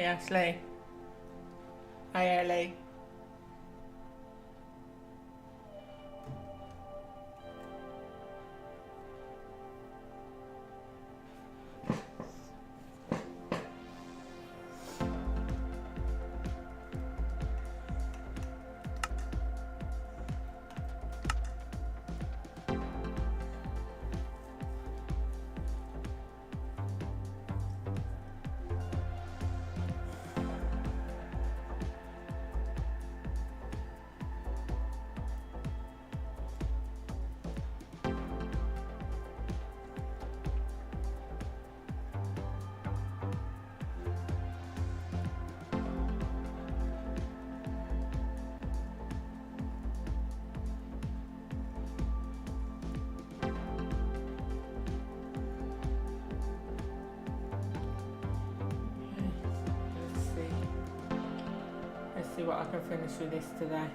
Hey Ashley. Hey Ellie. Let's see what I can finish with this today.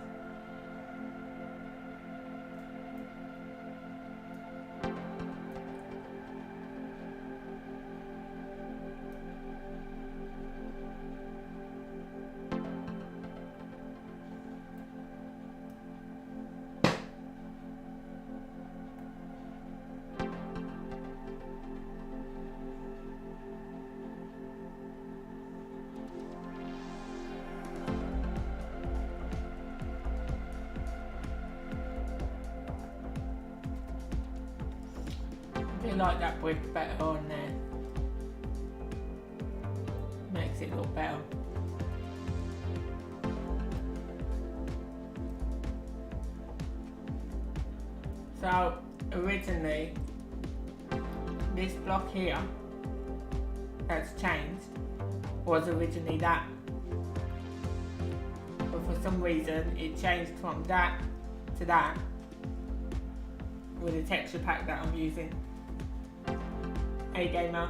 I do like that brick better on there. Makes it look better. So originally this block here that's changed was originally that, but for some reason it changed from that to that with the texture pack that I'm using. Hey gamer.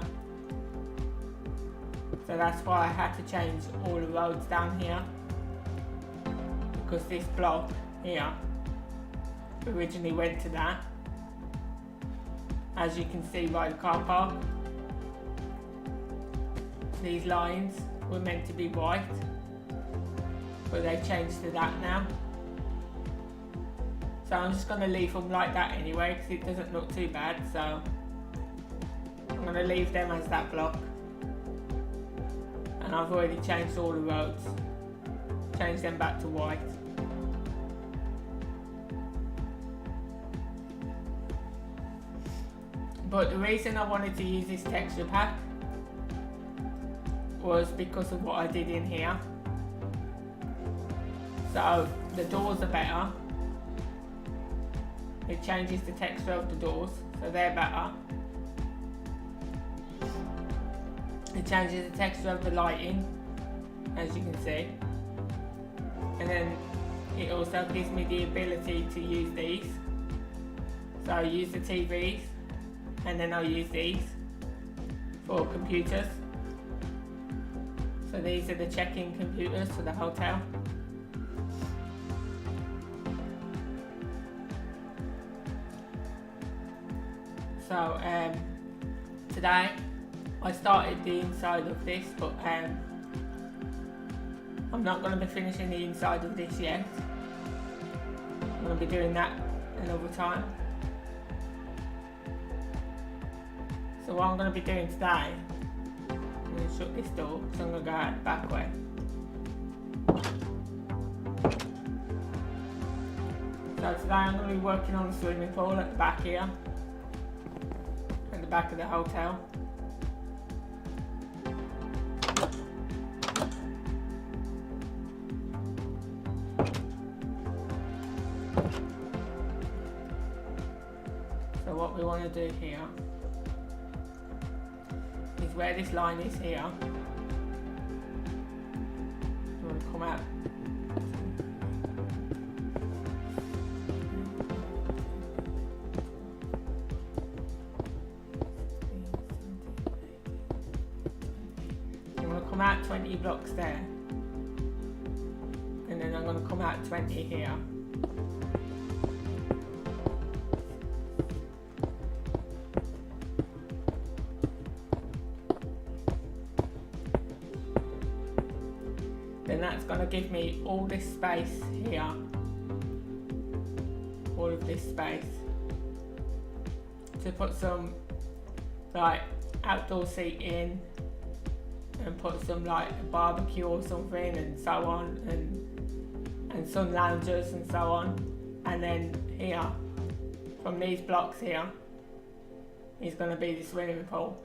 So that's why I had to change all the roads down here, because this block here originally went to that. As you can see by the car park, these lines were meant to be white, but they changed to that now. So I'm just going to leave them like that anyway, because it doesn't look too bad. So I'm going to leave them as that block. And I've already changed all the roads, changed them back to white. But the reason I wanted to use this texture pack was because of what I did in here. So the doors are better. It changes the texture of the doors, so they're better. It changes the texture of the lighting, as you can see. And then it also gives me the ability to use these. So I use the TVs, and then I'll use these for computers. So these are the check-in computers for the hotel. So today I started the inside of this, but I'm not going to be finishing the inside of this yet. I'm going to be doing that another time. So what I'm going to be doing today, I'm going to shut this door because I'm going to go out the back way. So today I'm going to be working on the swimming pool at the back here, at the back of the hotel. So what we want to do here is where this line is here, you want to come out. I'm going to come out 20 blocks there, and then I'm going to come out 20 here. that's going to give me all this space here, all of this space, to put some like outdoor seating and put some like a barbecue or something and so on, and sun loungers and so on. And then here, from these blocks here, is going to be the swimming pool.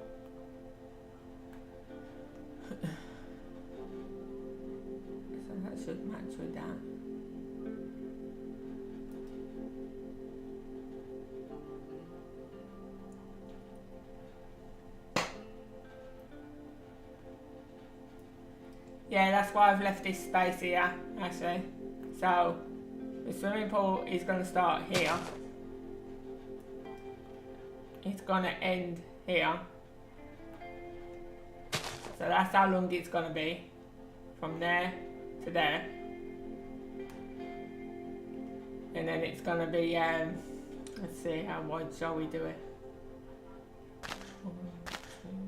So that should match with that. Yeah, that's why I've left this space here, actually. So the swimming pool is going to start here. It's going to end here. So that's how long it's going to be, from there to there. And then it's going to be, let's see, how wide shall we do it? 1, 2, 3.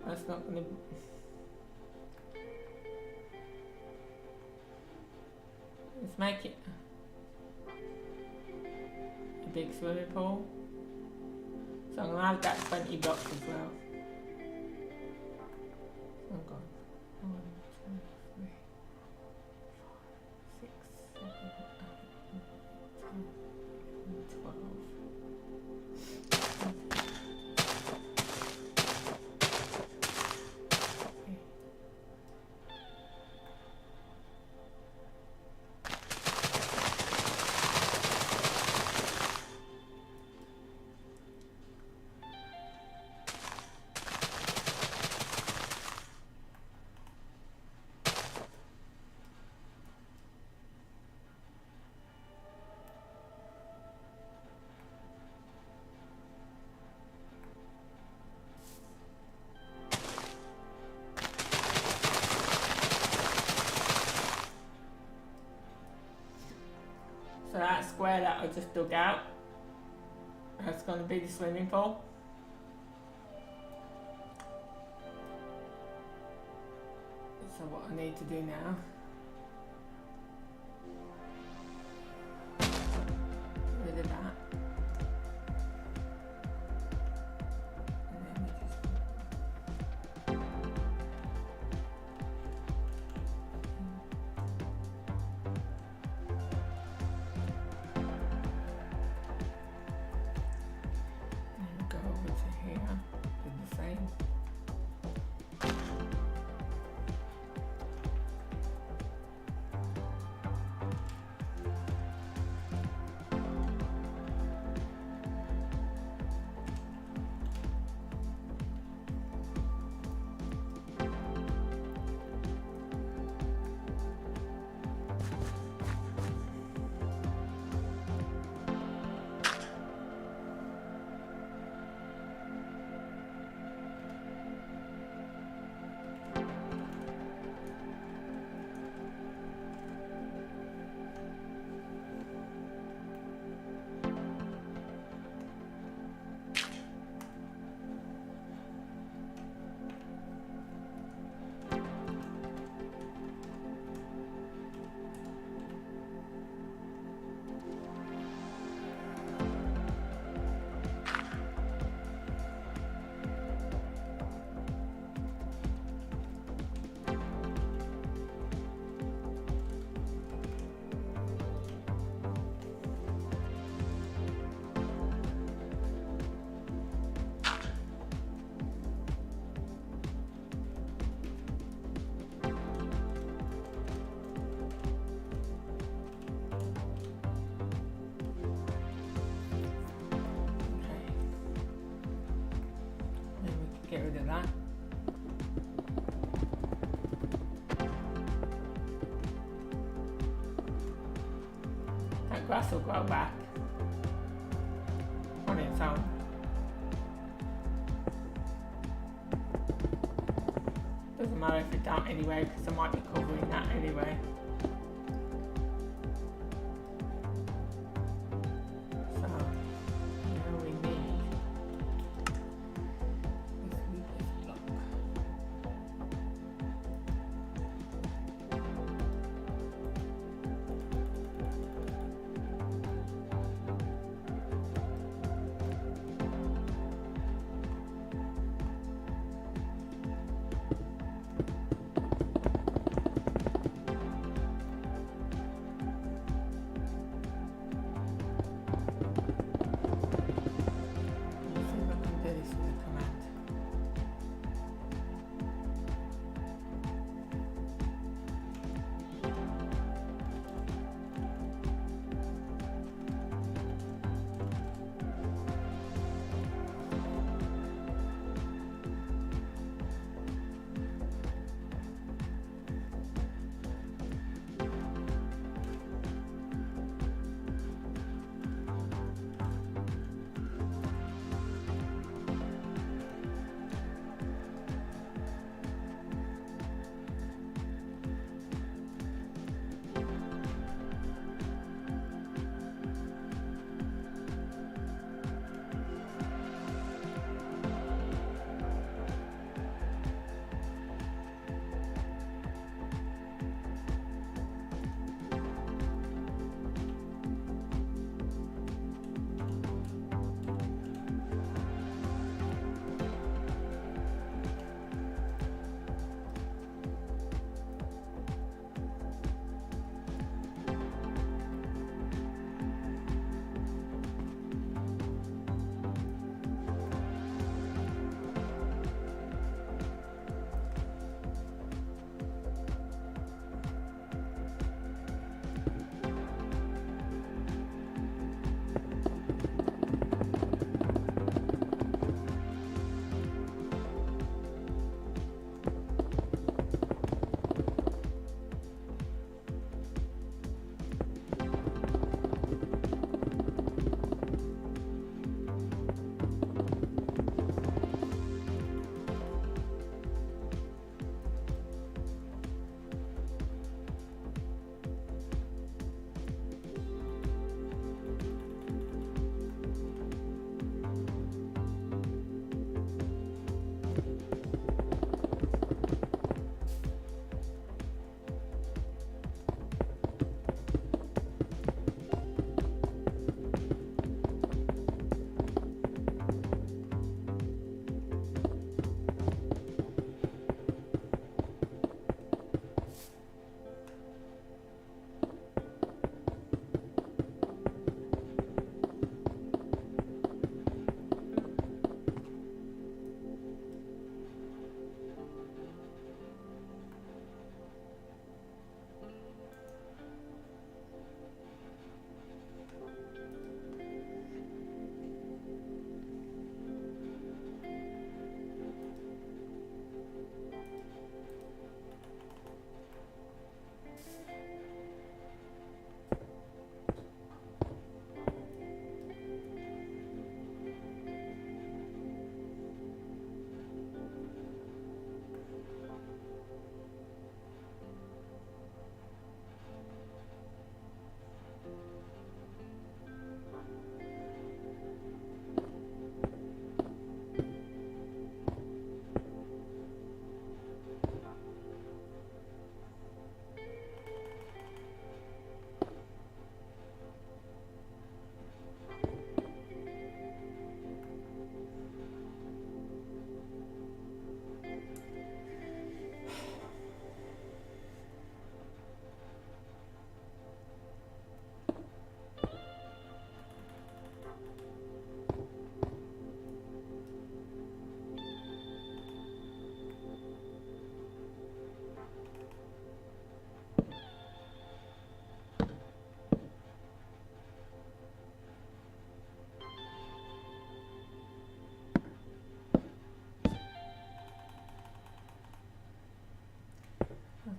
That's not going to... Let's make it a big swimming pool. So I'm going to have that 20 blocks as well. Oh god. 1, 2, 3, 4, 6, 7, 8, 9, 10, 12. So that square that I just dug out, that's going to be the swimming pool. So what I need to do now, get rid of that. And then we just go over to here, do the same. Get rid of that. That grass will grow back on its own. Doesn't matter if it's out anyway, because I might be covering that anyway.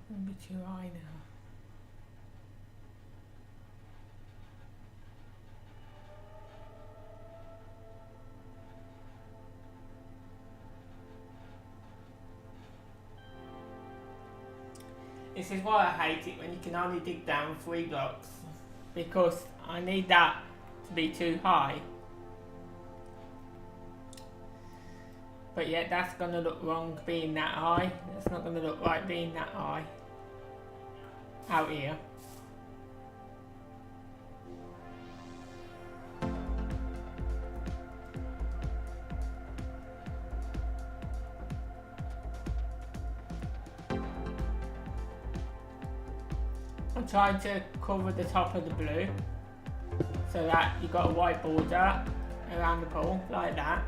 Maybe too high now. This is why I hate it when you can only dig down 3 blocks, because I need that to be too high. But yet that's going to look wrong being that high. It's not going to look right being that high out here. I'm trying to cover the top of the blue so that you've got a white border around the pool like that,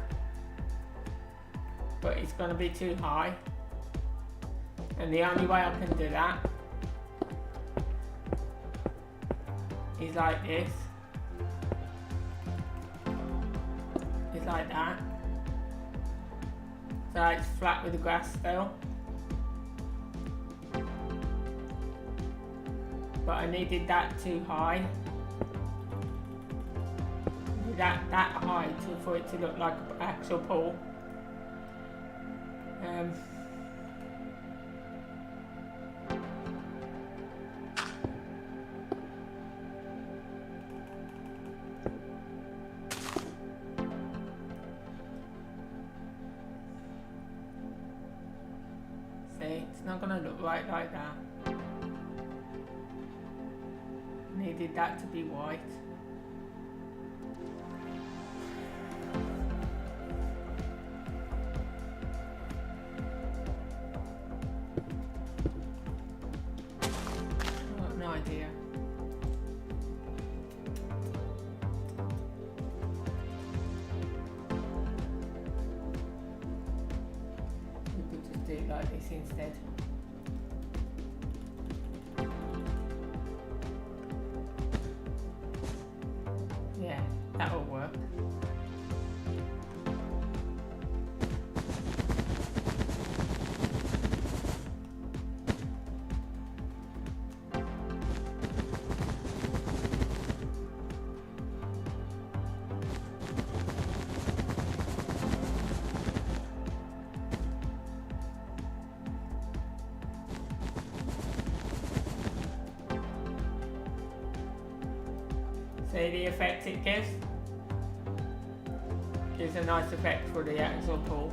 but it's going to be too high, and the only way I can do that is like this. It's like that, so it's flat with the grass still. But I needed that too high. That high for it to look like an actual pool. See, it's not gonna look right like that. Needed that to be white. I've got no idea. We could just do it like this instead. Yeah, that'll work. See the effect it gives? Gives a nice effect for the actual pool.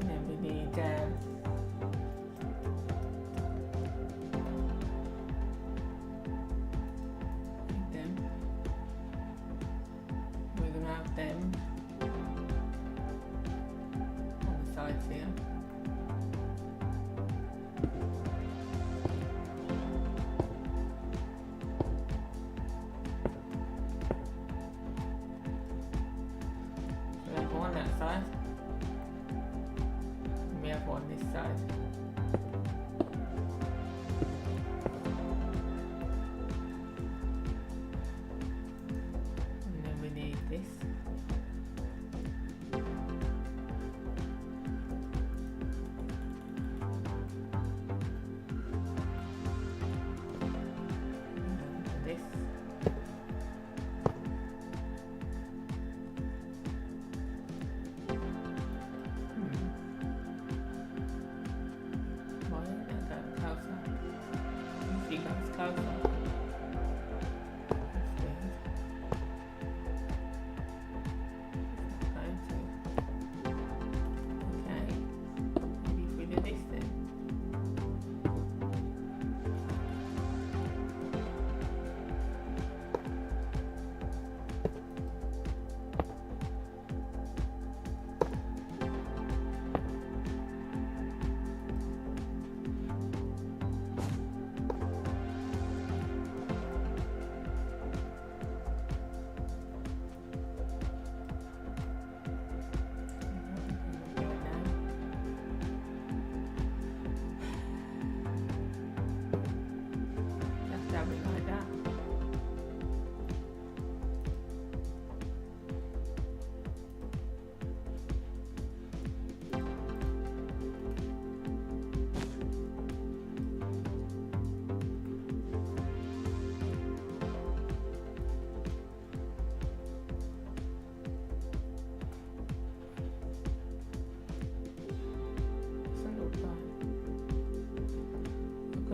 And then we need them. We're gonna have them. Sides here. We have one that side. And we have one this side. And then we need this.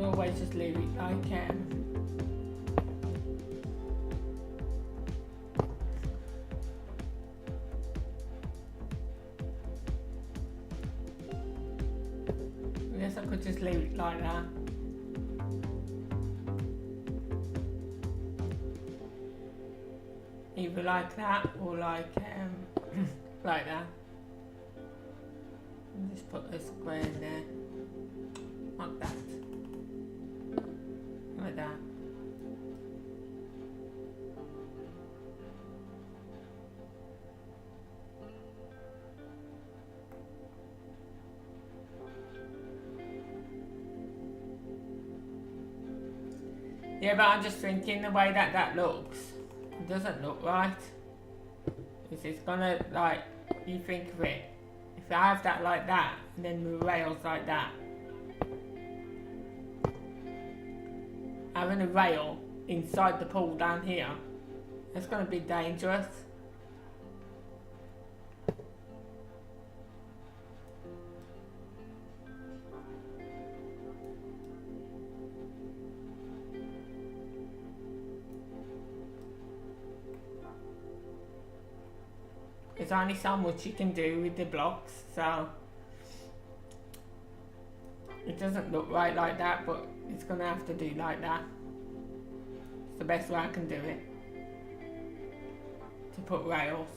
always just leave it like I guess I could just leave it like that. Either like that or like like that. And just put a square in there. Like that. Like that. Yeah, but I'm just thinking the way that that looks, it doesn't look right. It's gonna, like, you think of it, if I have that like that, and then the rails like that, having a rail inside the pool down here, that's gonna be dangerous. There's only so much you can do with the blocks, so it doesn't look right like that, but it's gonna have to do like that. It's the best way I can do it, to put rails.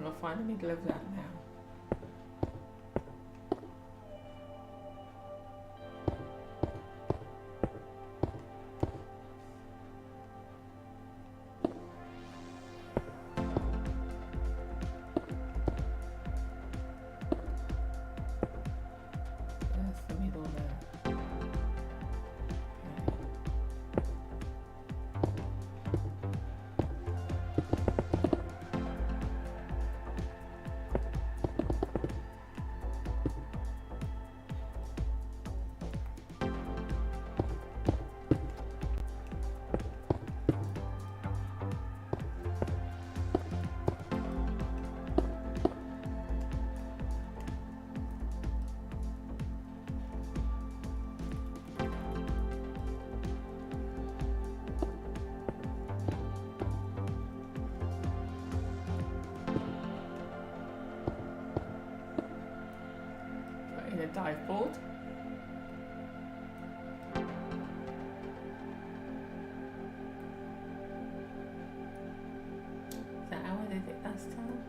I'll find the middle of that now. That's the middle there. In a dive board. Is that how I did it last time?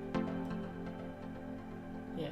Yeah.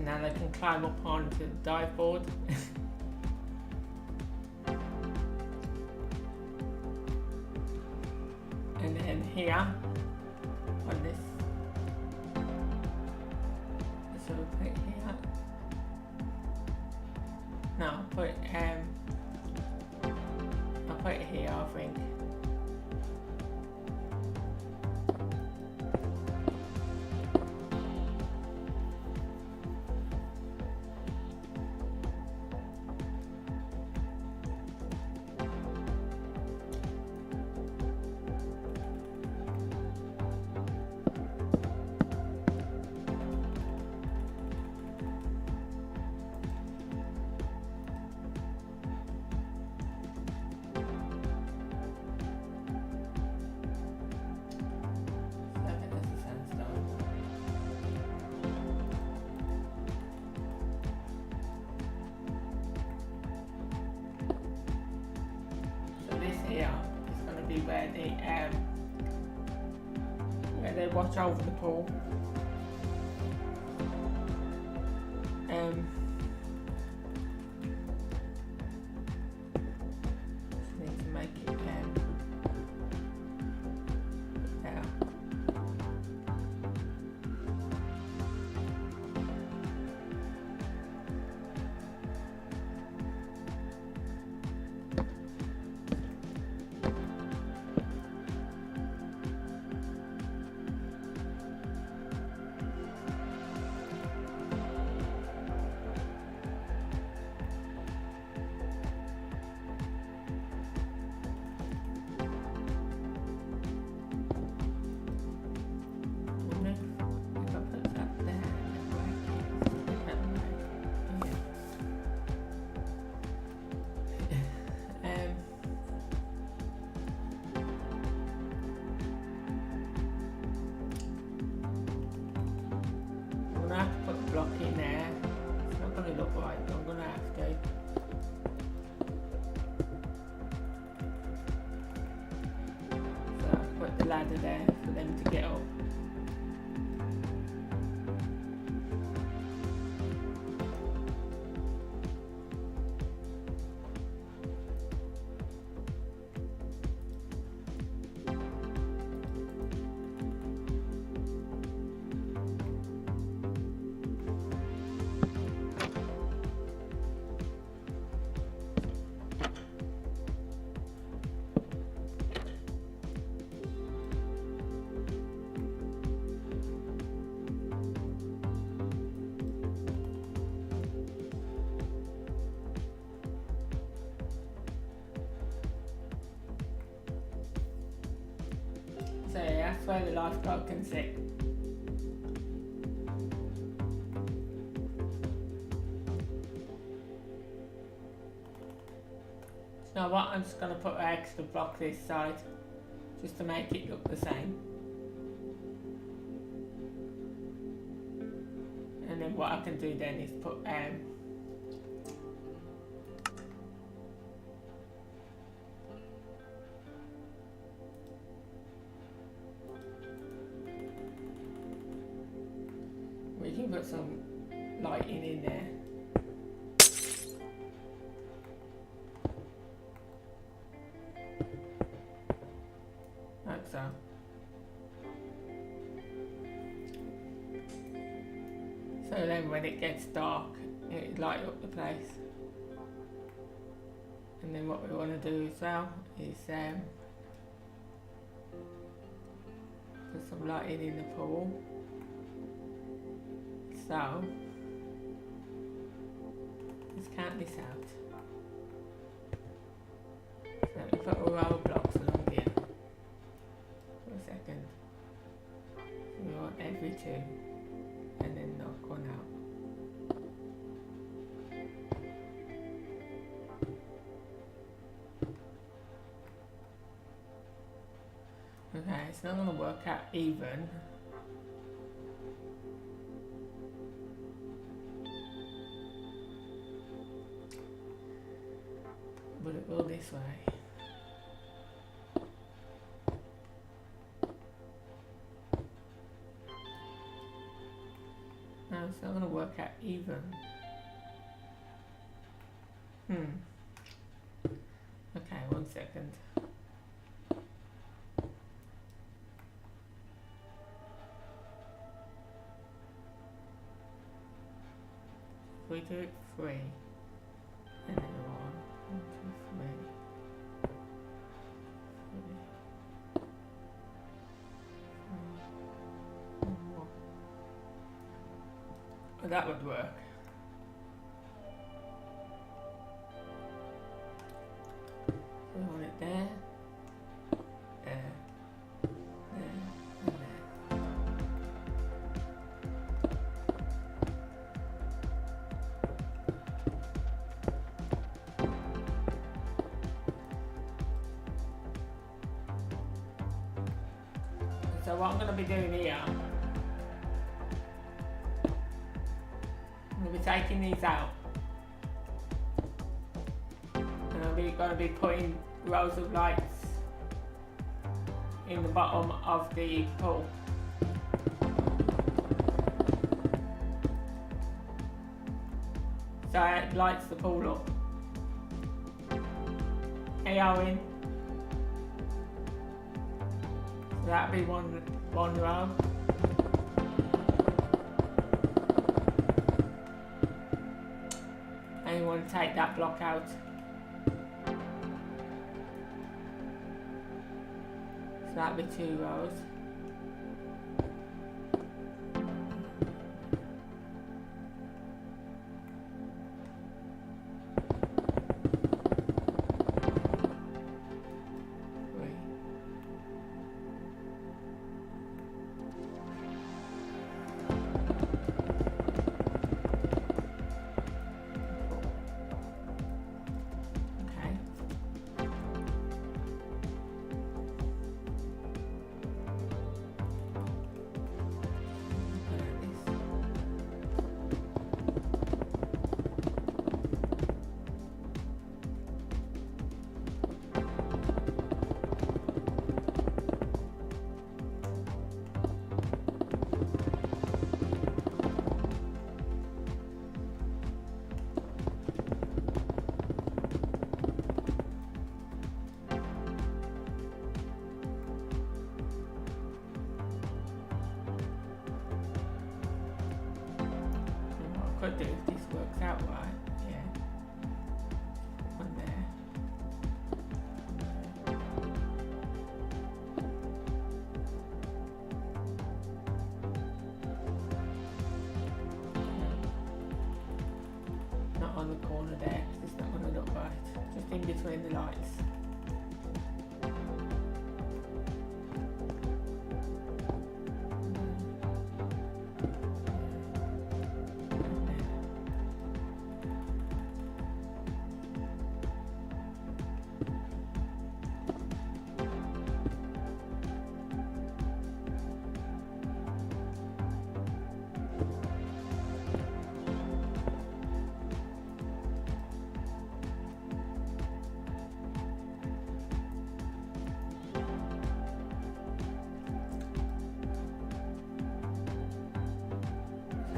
Now they can climb up onto the dive board. And then here, on this, so we'll put it here. No, I'll put it here, I think. where they watch over the pool. Just need to make it there. I'm gonna have to put the block in there. It's not gonna look right, but I'm gonna have to. So I'll put the ladder there for them to get up. So yeah, that's where the lifeguard can sit. So now what, I'm just going to put an extra block this side, just to make it look the same. And then what I can do then is put we can put some lighting in there. Like so. So then when it gets dark, it'll light up the place. And then what we want to do as well is put some lighting in the pool. So, let's count this out. So we put all our blocks along here. For a second. So we want every two, and then knock one out. Okay, it's not going to work out even. But it will this way. No, it's not going to work out even. Okay, 1 second. We do it 3 and then 1, 2, 3, 4, 1. Well, that would work. We want it there, there, there, and there. So what I'm going to be doing here, I'm going to be taking these out, and I'm going to be putting rows of lights in the bottom of the pool. So it lights the pool up. Hey Owen. So that'll be one row. And you want to take that block out. So that'll be 2 rows. Could do if this works out right, yeah. One there. Not on the corner there, because it's not going to look right. Just in between the lights.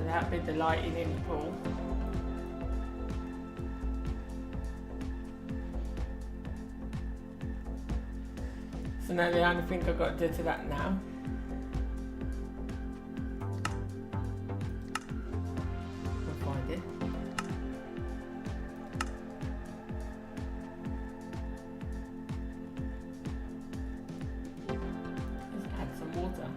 That bit the lighting in the pool. So now the only thing I've got to do to that now I'll find it. Just add some water.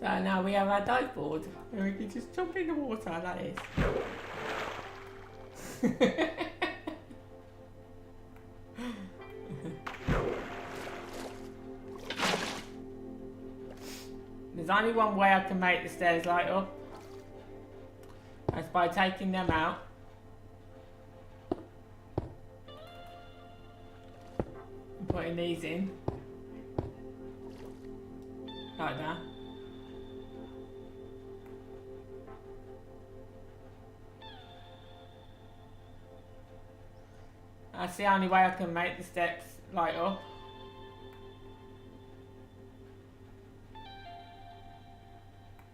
So now we have our dive board and we can just jump in the water, that is. There's only one way I can make the stairs light up. That's by taking them out. And putting these in. Like that. That's the only way I can make the steps light up.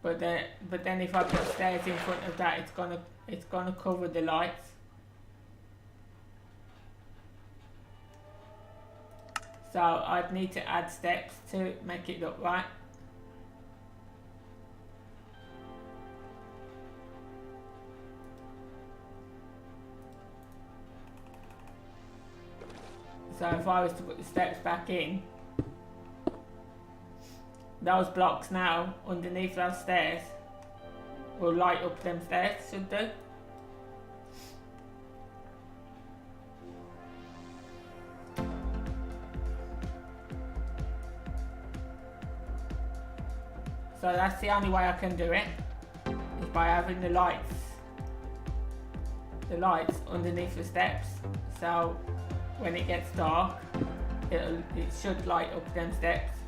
But then if I put stairs in front of that, it's gonna cover the lights. So I'd need to add steps to make it look right. So if I was to put the steps back in, those blocks now underneath those stairs will light up them stairs, should do. So that's the only way I can do it, is by having the lights underneath the steps. So when it gets dark, it should light up them steps.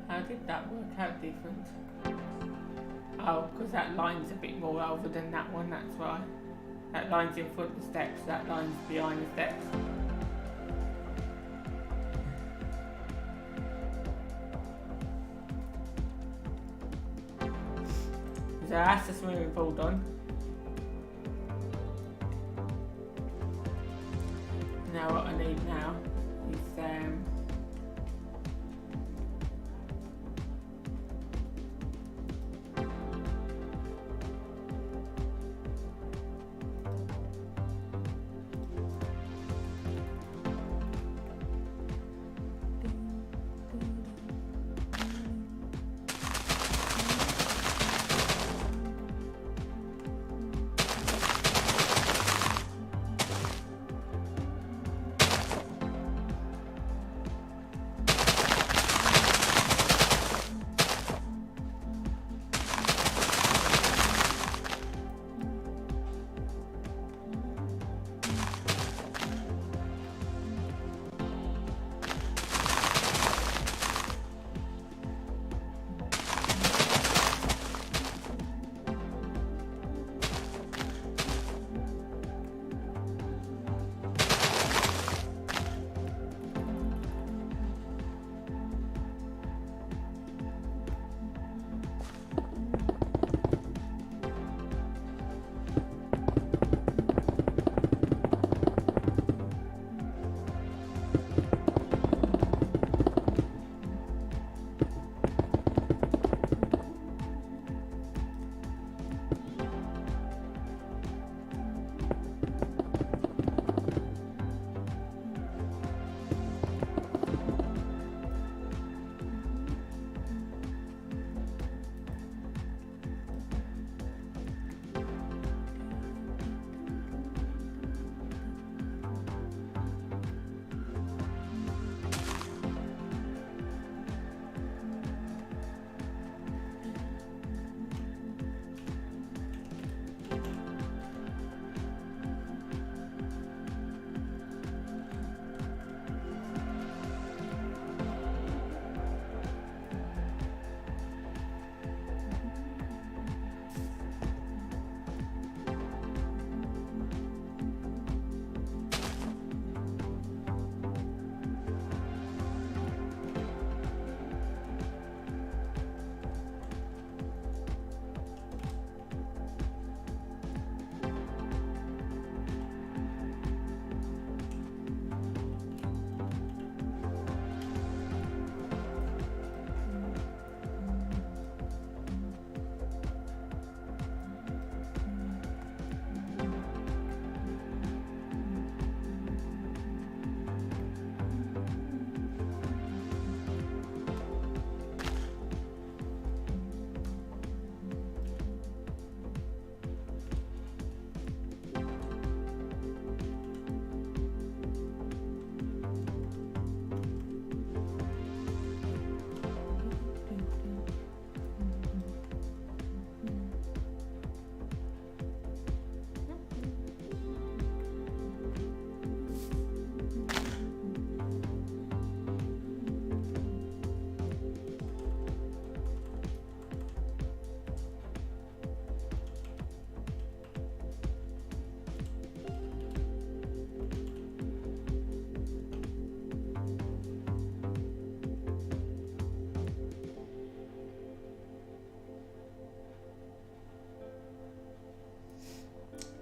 How did that work out different? Oh, because that line's a bit more over than that one, that's why. That line's in front of the steps, that line's behind the steps. So that's the swimming pool done. Now what I need now is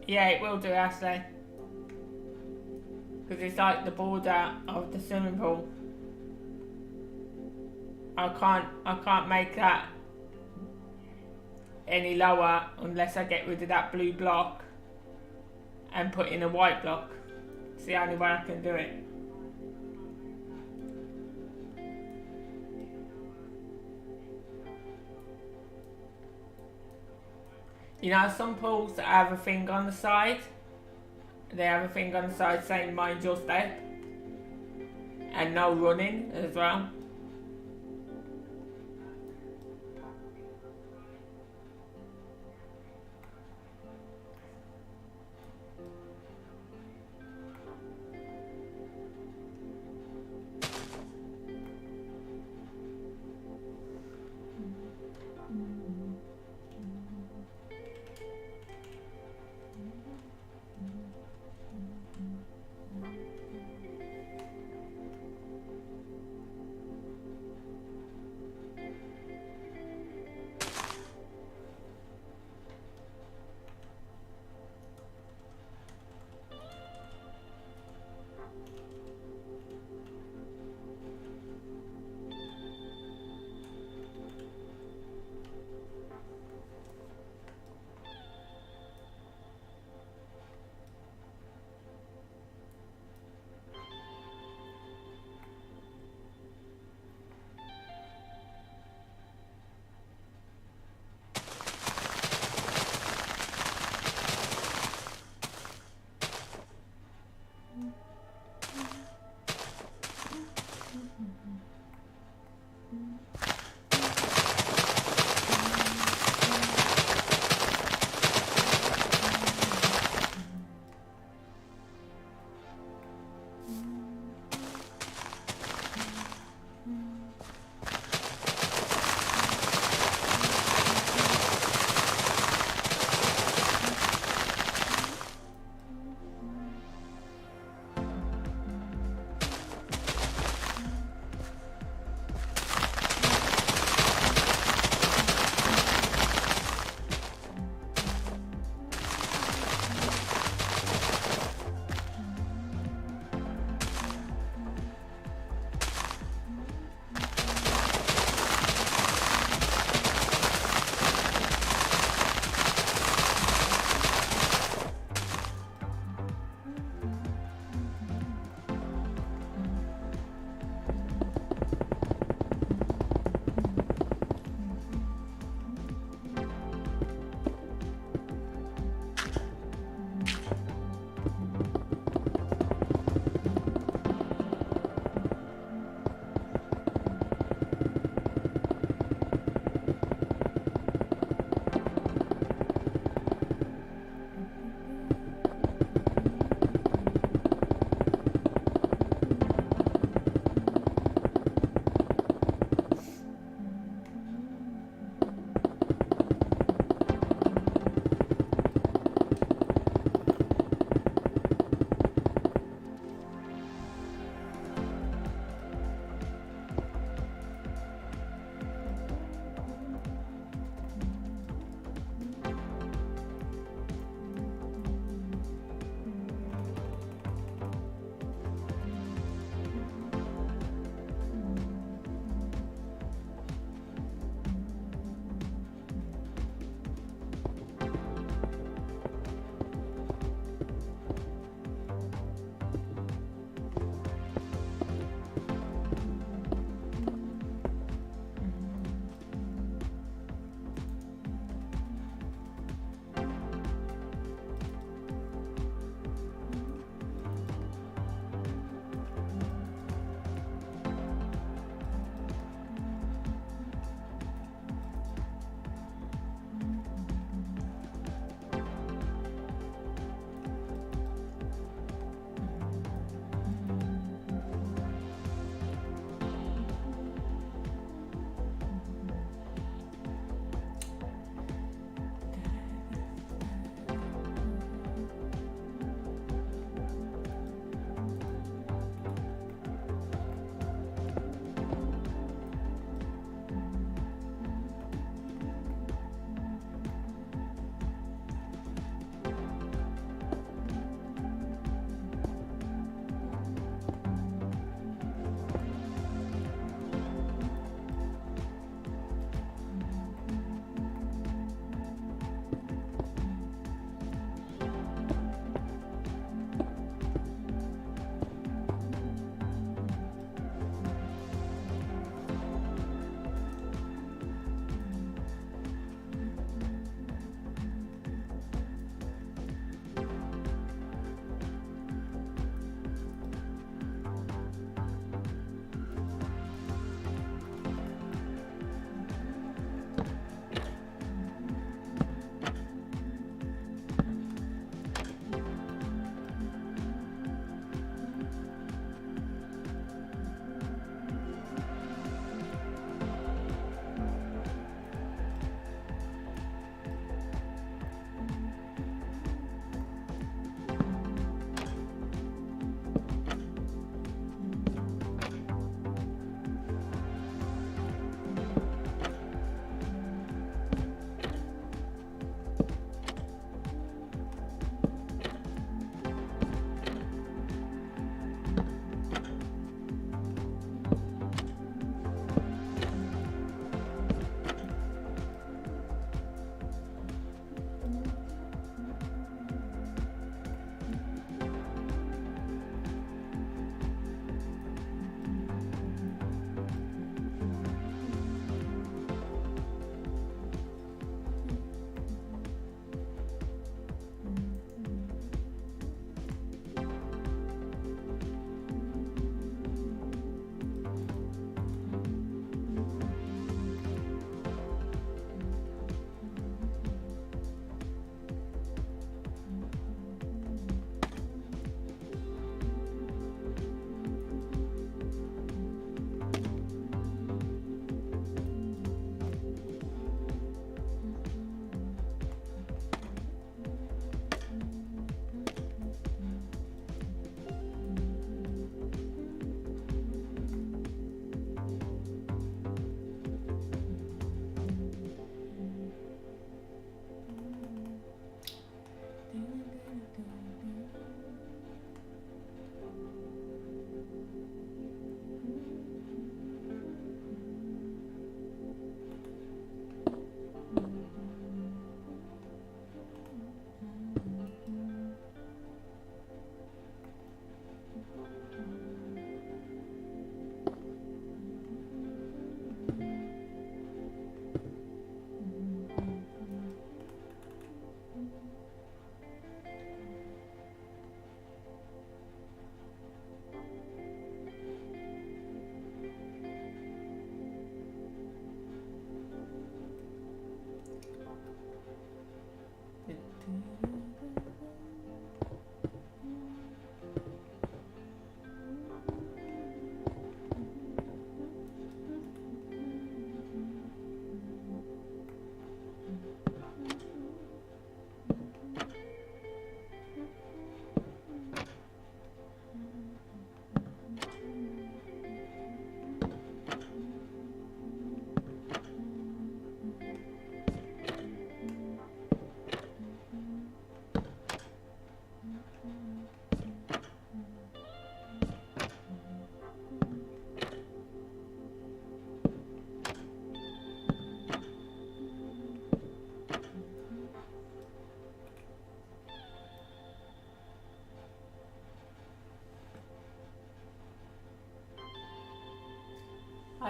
Yeah, it will do, Ashley. Because it's like the border of the swimming pool. I can't make that any lower unless I get rid of that blue block and put in a white block. It's the only way I can do it. You know, some pools that have a thing on the side, they have a thing on the side saying mind your step, and no running as well.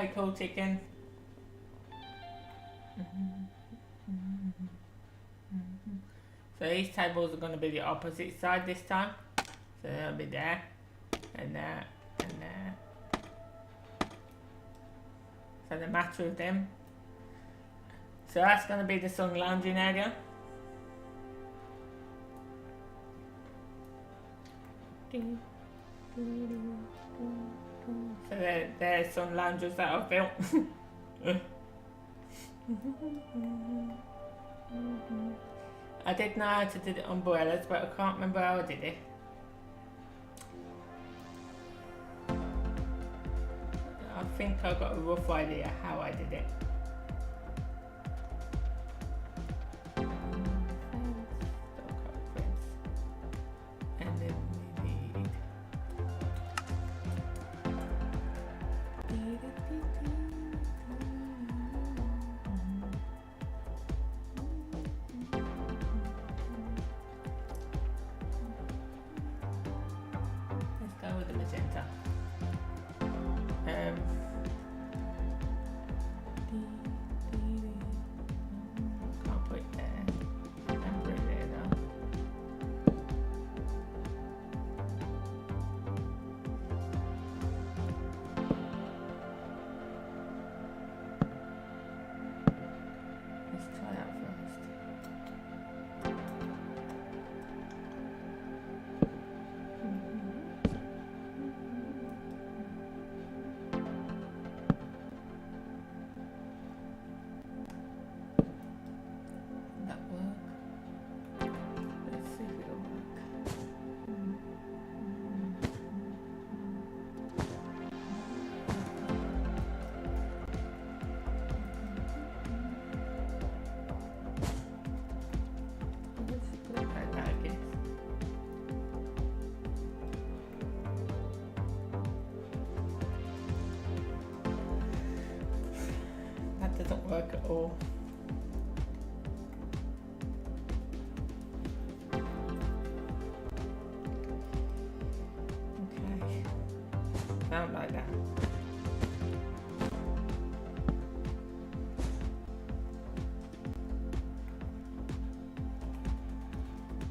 Very cool chicken. So these tables are going to be the opposite side this time. So they'll be there, and there, and there. So the match with them. So that's going to be the sun lounging area. So there's some lounges that I've built. I did know how to do the umbrellas, but I can't remember how I did it. I think I got a rough idea how I did it. And then we need let's go with the magenta. Can't put it there. Can't put it there though. Let's try that first. That work? Let's see if it'll work. Let's put it like that, I guess. That doesn't work at all. Okay. Sound like that.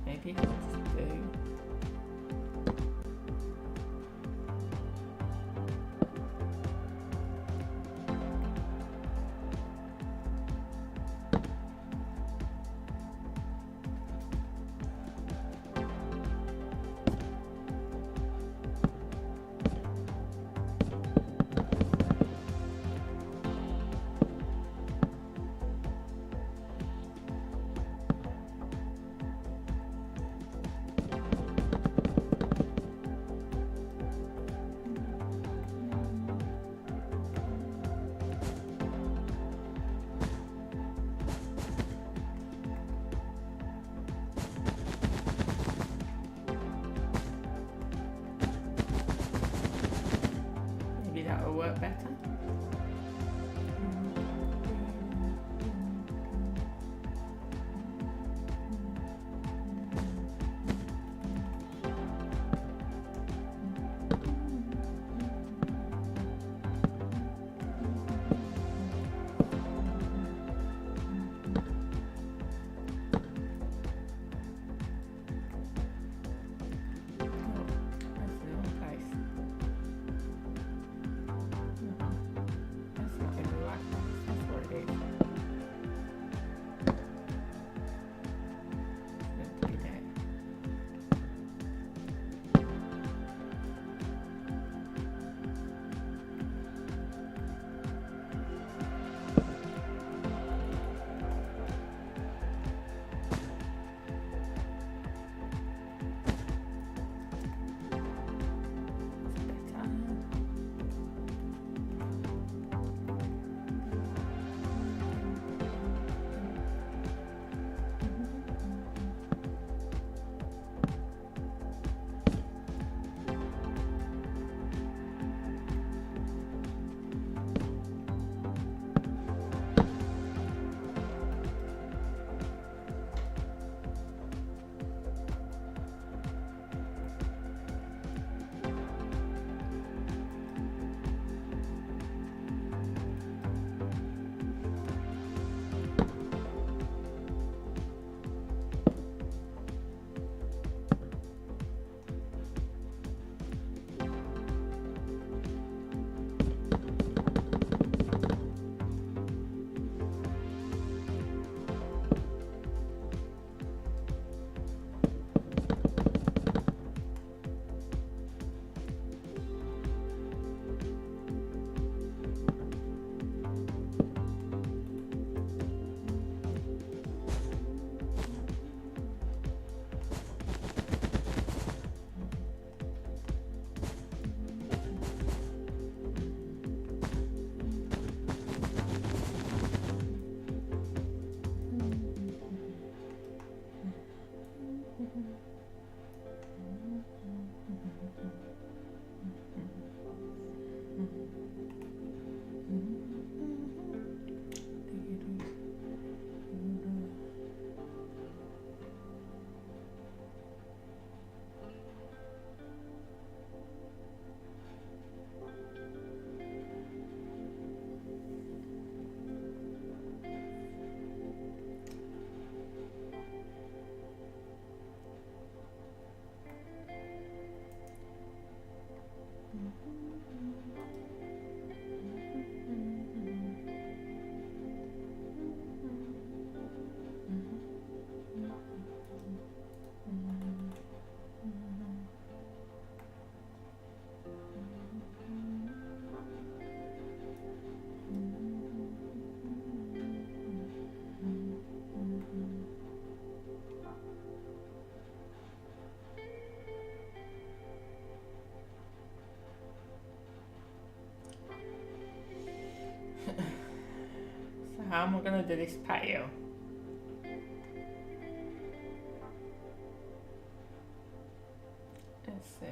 Maybe I'll just do. how am I going to do this patio? Let's see.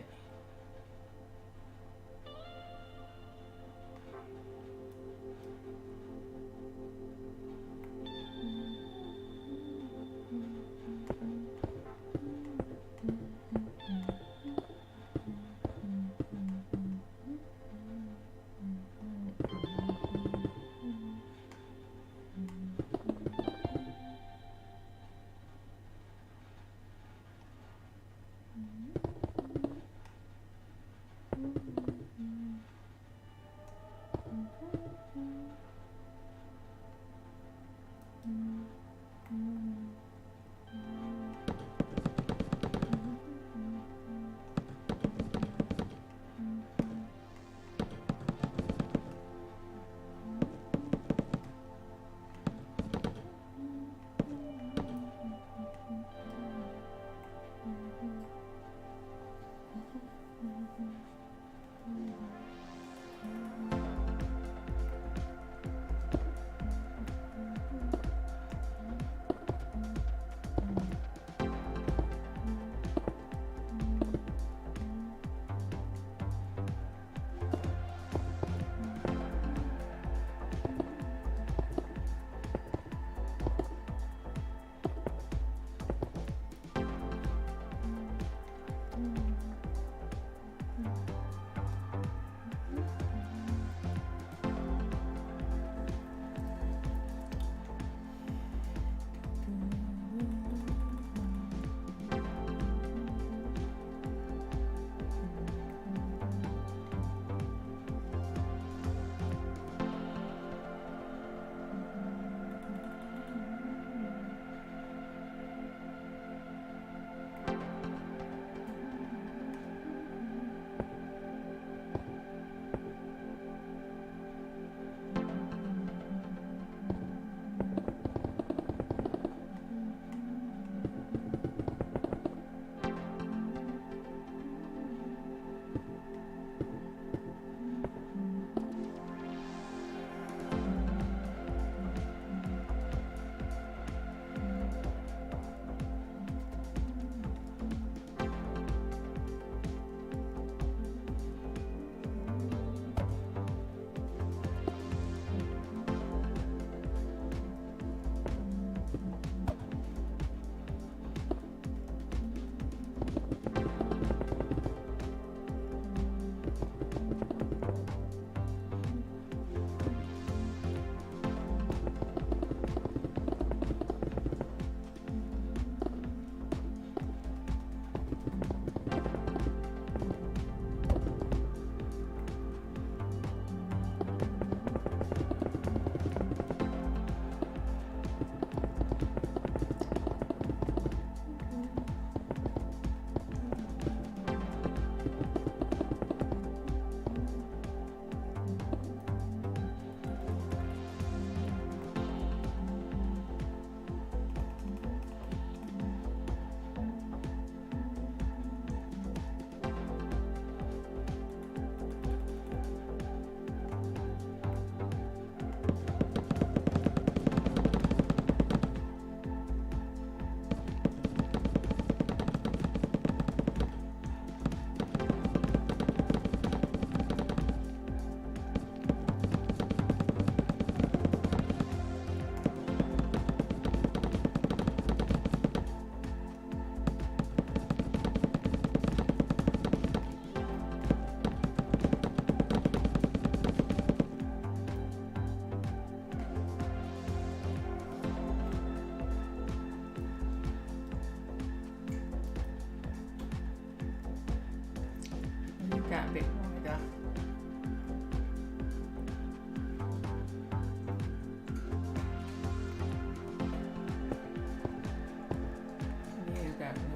That a bit wider. There we go.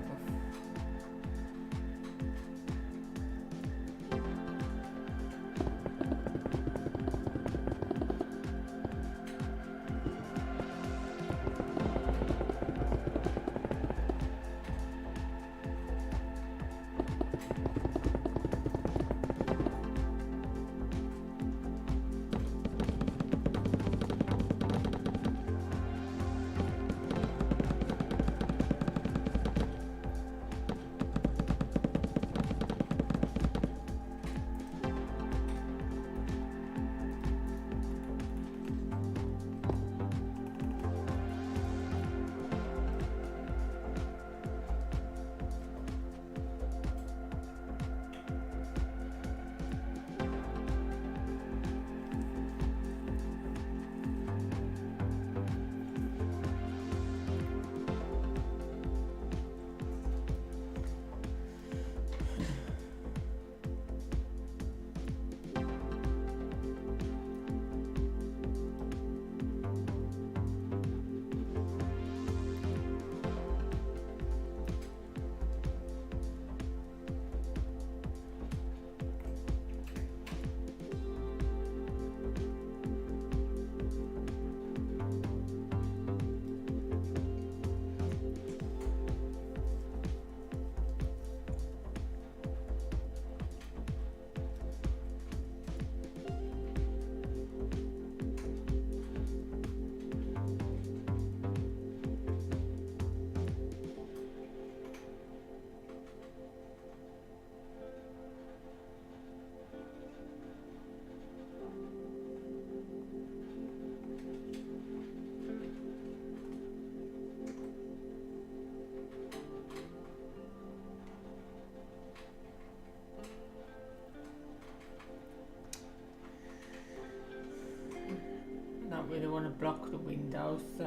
don't really want to block the windows, so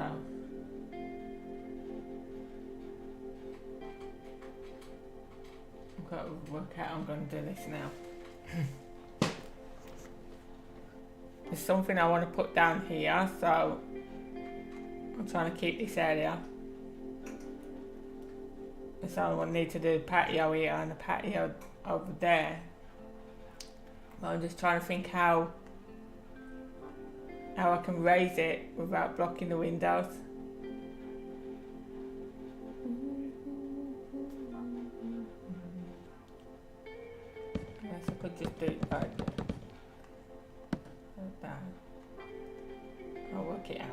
I've got to work out how I'm going to do this now. There's something I want to put down here, so I'm trying to keep this area. So I need to do a patio here and a patio over there. But I'm just trying to think how I can raise it without blocking the windows. I guess I could just do it like that. I'll work it out.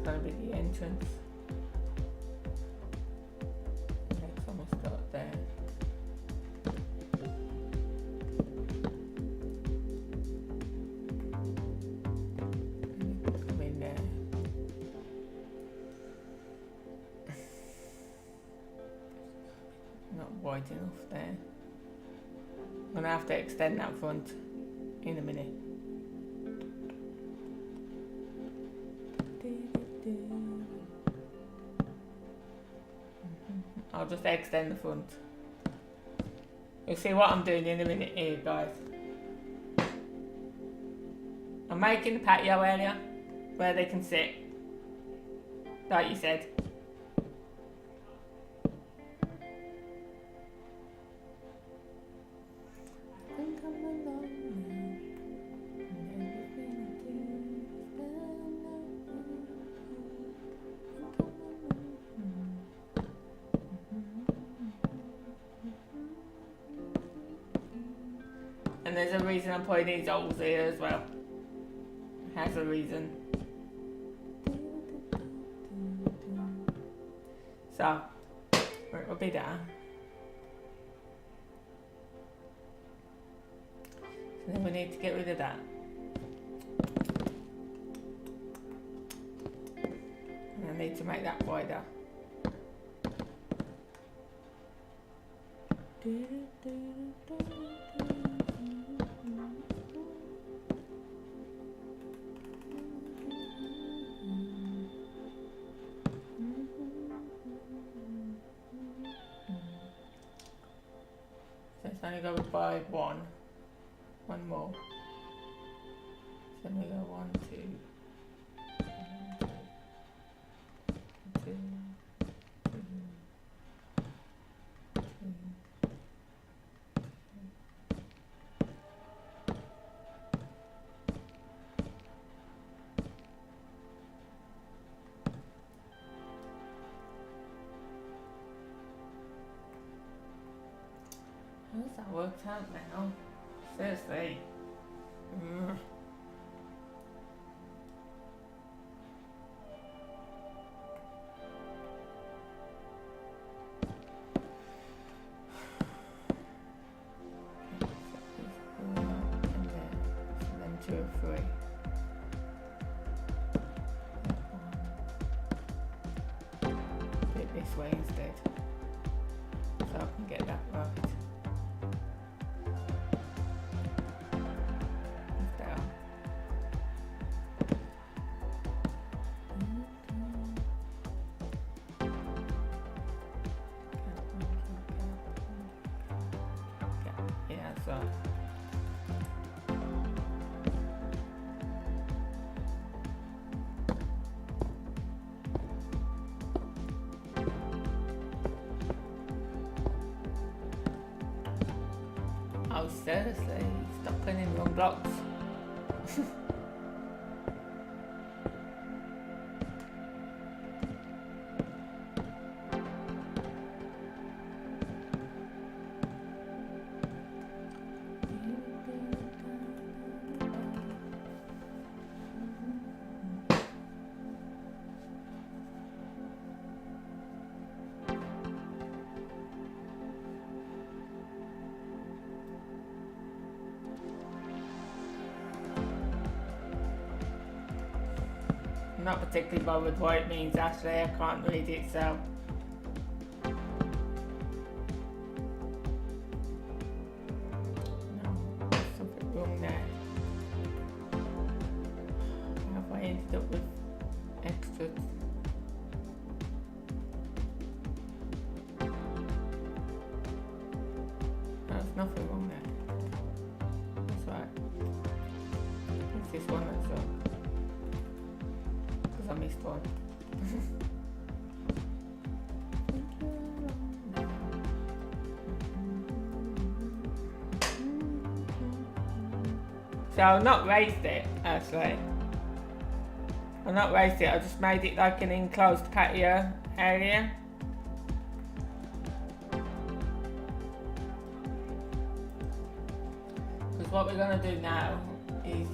that's going to be the entrance. Next one will start there. Come in there. Not wide enough there. I'm going to have to extend that front in a minute. I'll just extend the front. You'll see what I'm doing in a minute here, guys. I'm making the patio area where they can sit, like you said. And there's a reason I'm putting these holes here as well. Has a reason. So, it will be there. So then we need to get rid of that. And I need to make that wider. So it's only go by one more. So then we go 1, 2, 2, 2, 2. How's that worked out now? Seriously. And then 2 or 3. Do it this way instead, so I can get that right. So oh, seriously, stop putting in wrong blocks. I'm not particularly bothered what it means, actually. I can't read it, so. No, there's something wrong there. How have I ended up with extras? No, there's nothing wrong there. That's right. It's this one that's wrong. I missed one. So I've not raised it, actually. I've not raised it, I just made it like an enclosed patio area. Because what we're going to do now is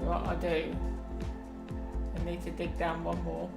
what I do, I need to dig down one more.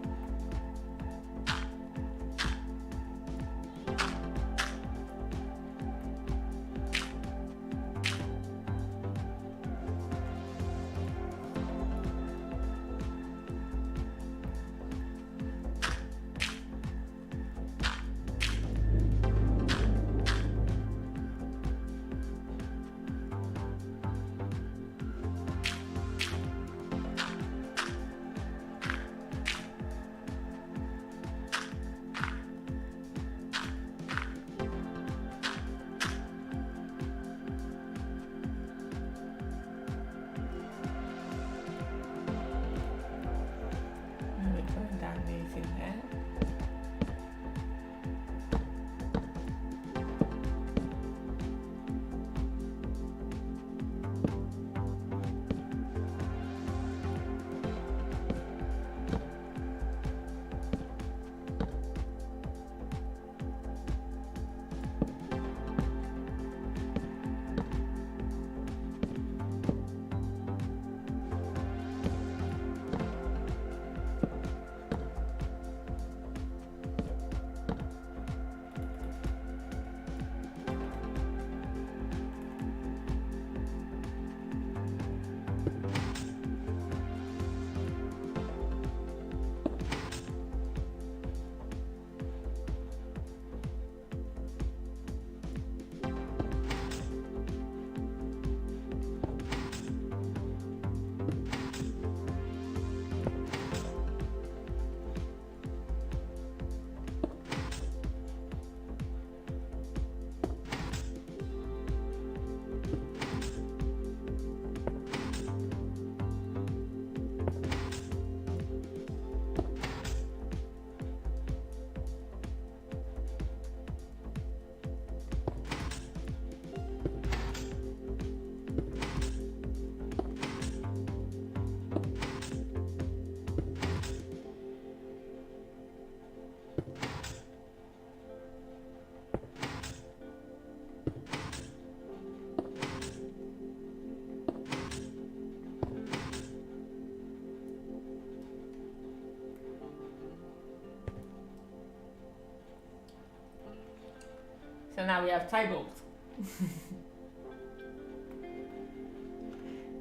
So now we have tables.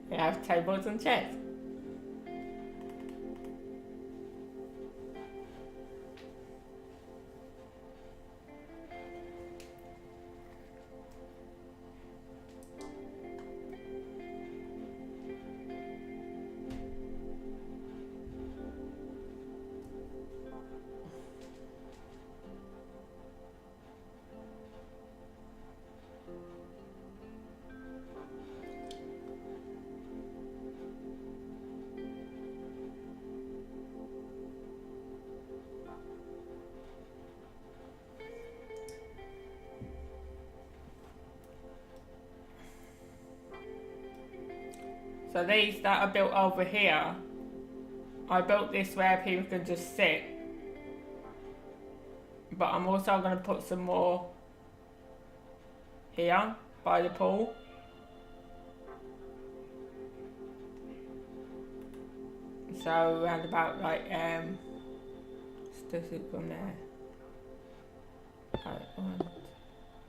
We have tables and chairs. So these that are built over here, I built this where people can just sit. But I'm also going to put some more here by the pool. So around about like just it from there.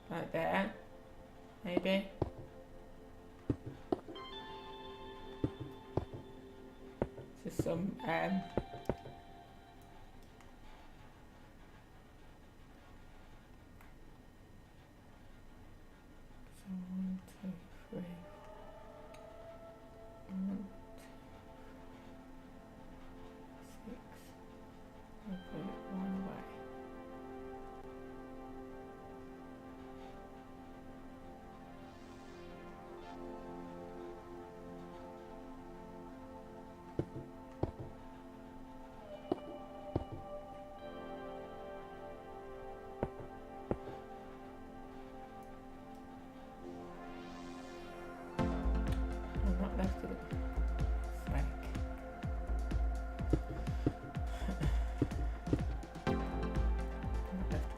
Right there, maybe. Just some so 1, 2, 3. 1, 2, 6. I'll put it one way.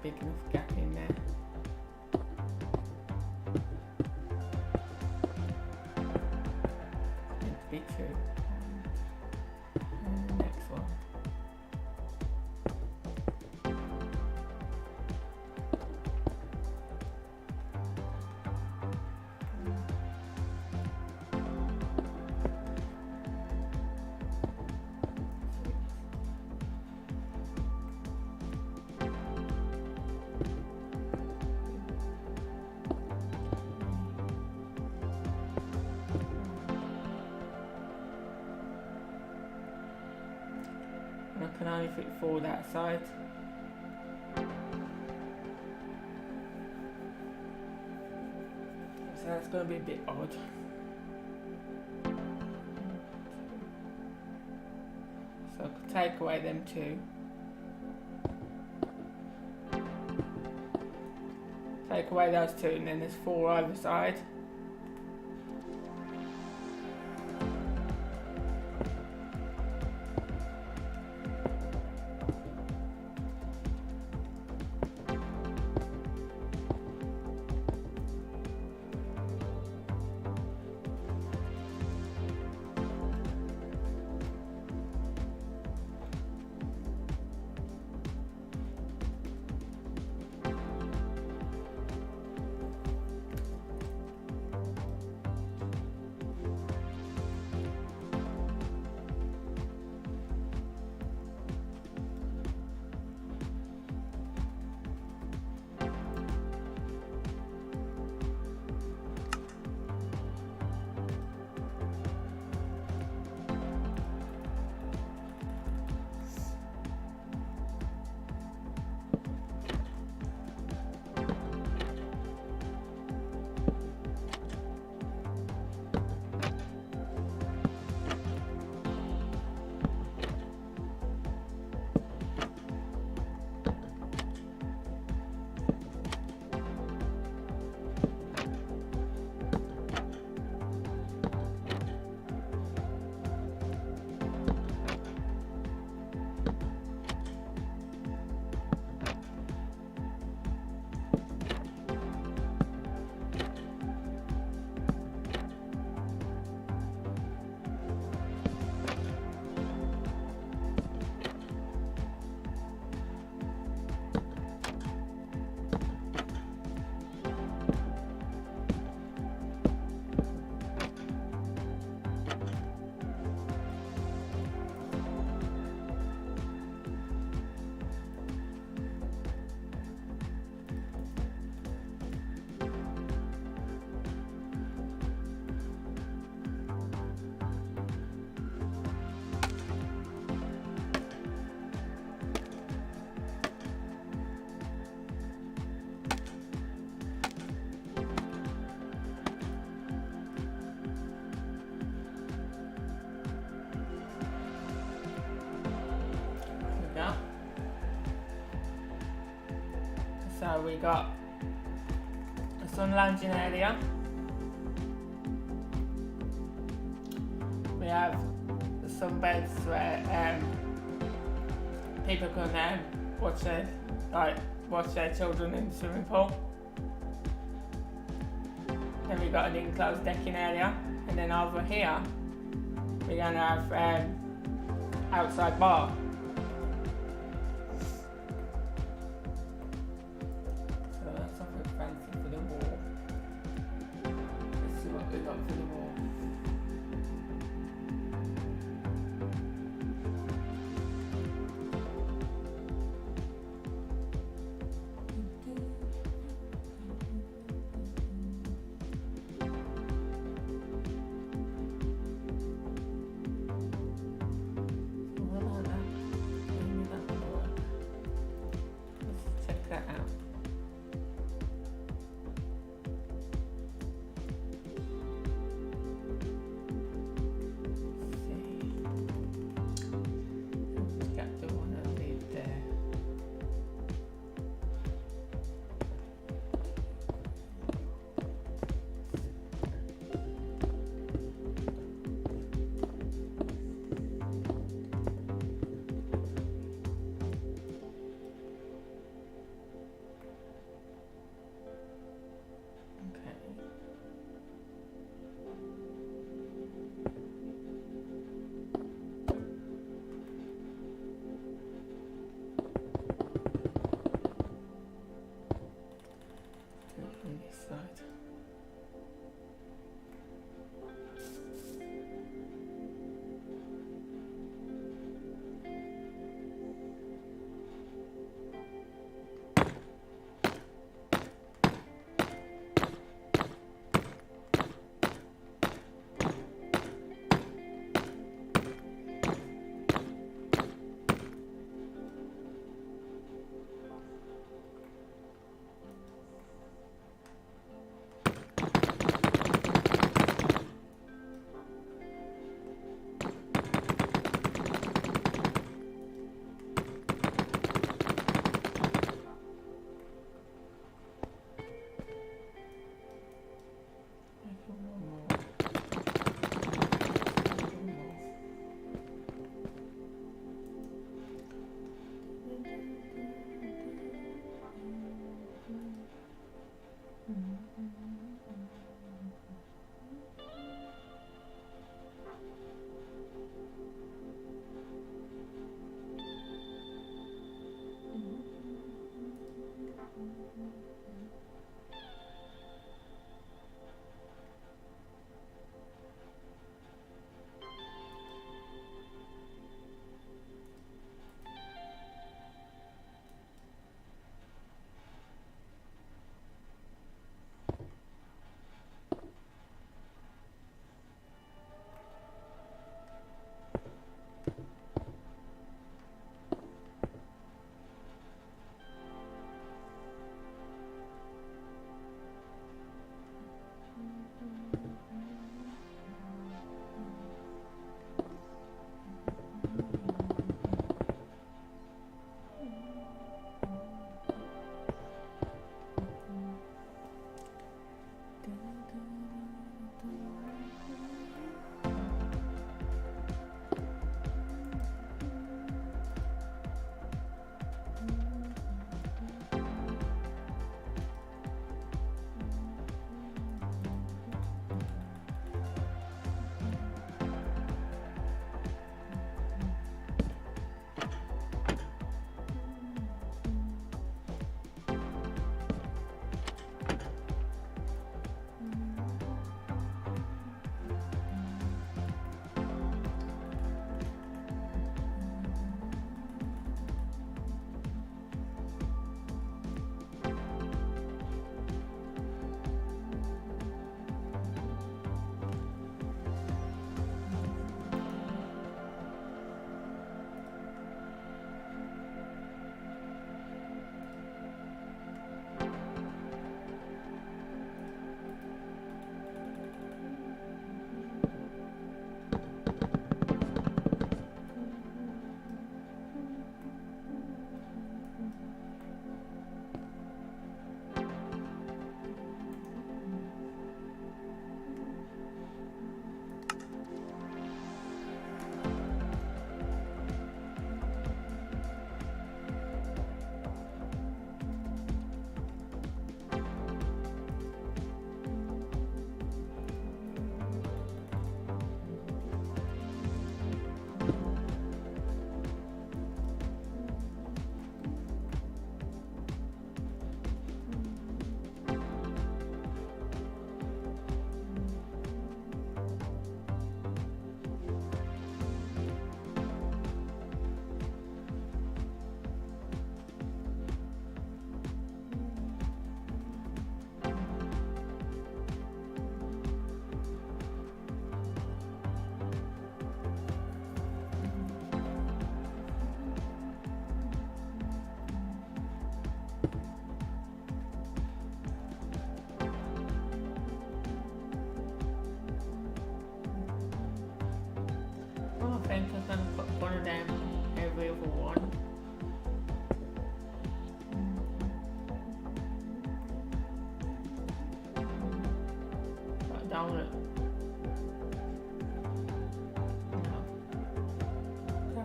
Big enough gap in there. Meant to be true. one. I can only fit 4 that side. So that's going to be a bit odd. So I could take away them 2. Take away those 2 and then there's 4 either side. So we got a sun lounging area. We have some beds where people can watch their children in the swimming pool. Then we've got an enclosed decking area, and then over here we're going to have outside bar. So that's something fancy for the wall. Let's see what we've got for the wall.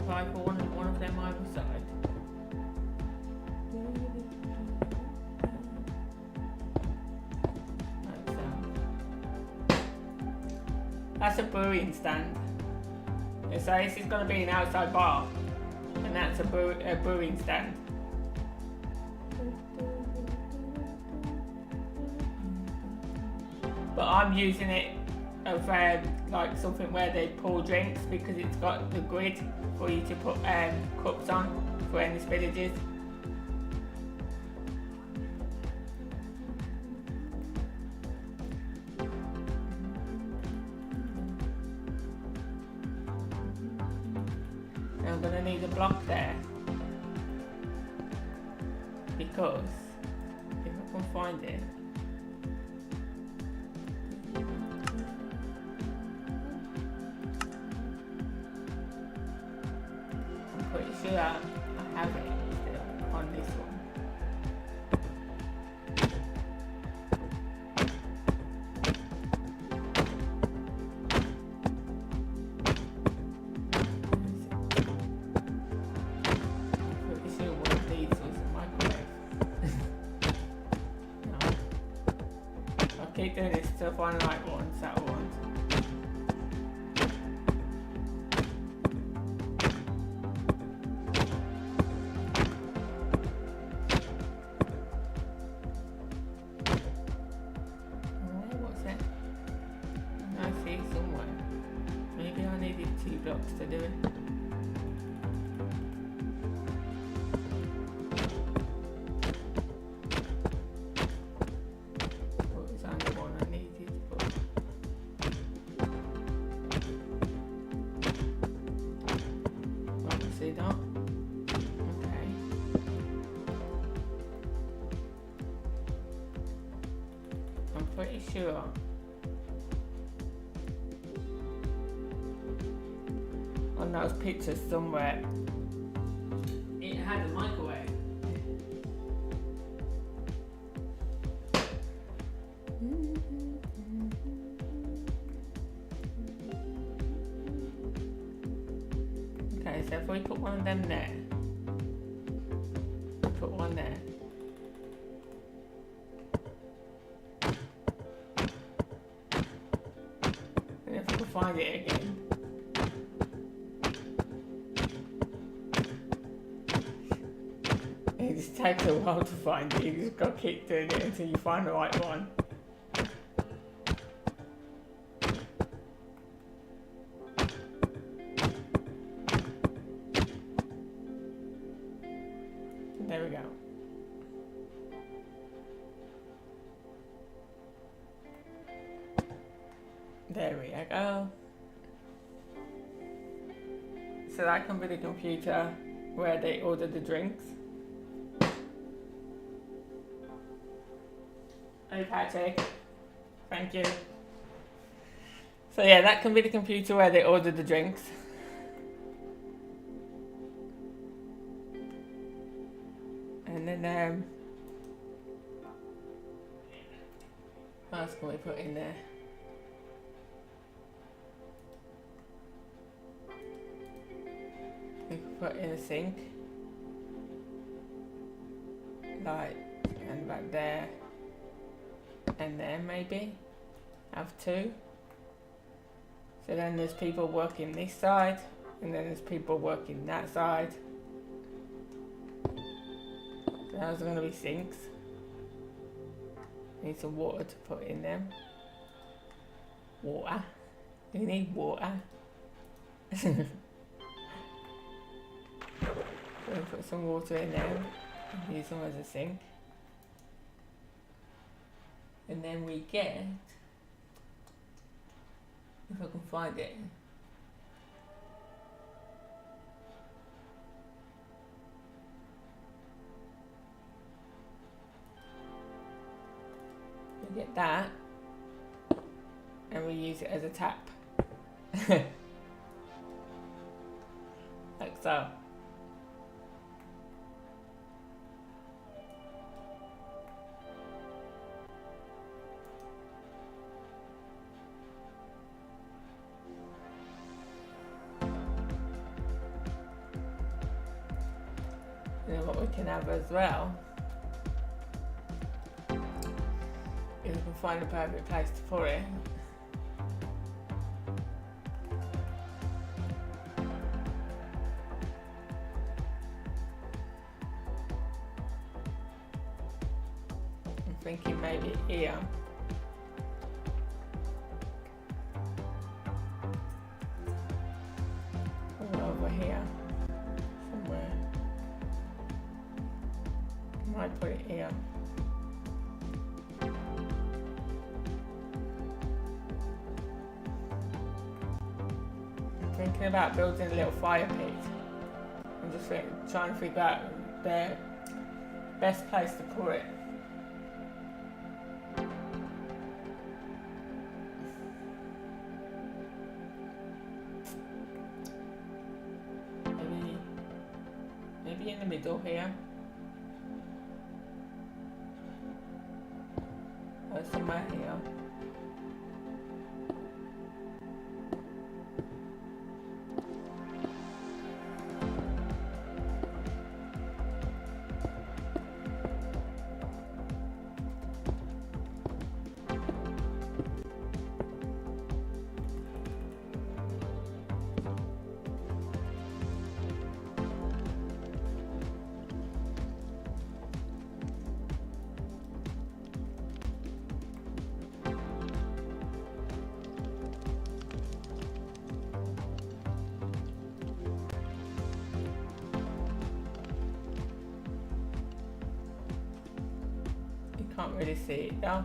apply for one of them either side. That's a brewing stand. So this is going to be an outside bar, and that's a brewing stand. But I'm using it of like something where they pour drinks, because it's got the grid for you to put cups on for any spillages. I'm going to need a block there, because if I can find it, I'm pretty sure I have it still on this one. Keep doing this till I find the right one, that one. Oh, what's that? I see it somewhere. Maybe I needed 2 blocks to do it. Pretty sure on those pictures somewhere it had a microwave. Okay, so if we put one of them there, put one there. Find it again. It just takes a while to find it. You just got to keep doing it until you find the right one. There we go. There we go. So that can be the computer where they order the drinks. Hey Patrick, thank you. So yeah, that can be the computer where they order the drinks. And then what else can we put in there? We could put in a sink, like, and back there, and then maybe have 2. So then there's people working this side, and then there's people working that side. So those are going to be sinks. Need some water to put in them. Water. Do you need water? We'll put some water in there and use them as a sink. And then we get, if I can find it, we get that and we use it as a tap. Like so. then what we can have as well is we can find a perfect place to put it. I'm thinking maybe here. Or over here somewhere. I might put it here. I'm thinking about building a little fire pit. I'm just trying to figure out the best place to put it. Maybe in the middle here. Or somewhere here. Can't really see it though.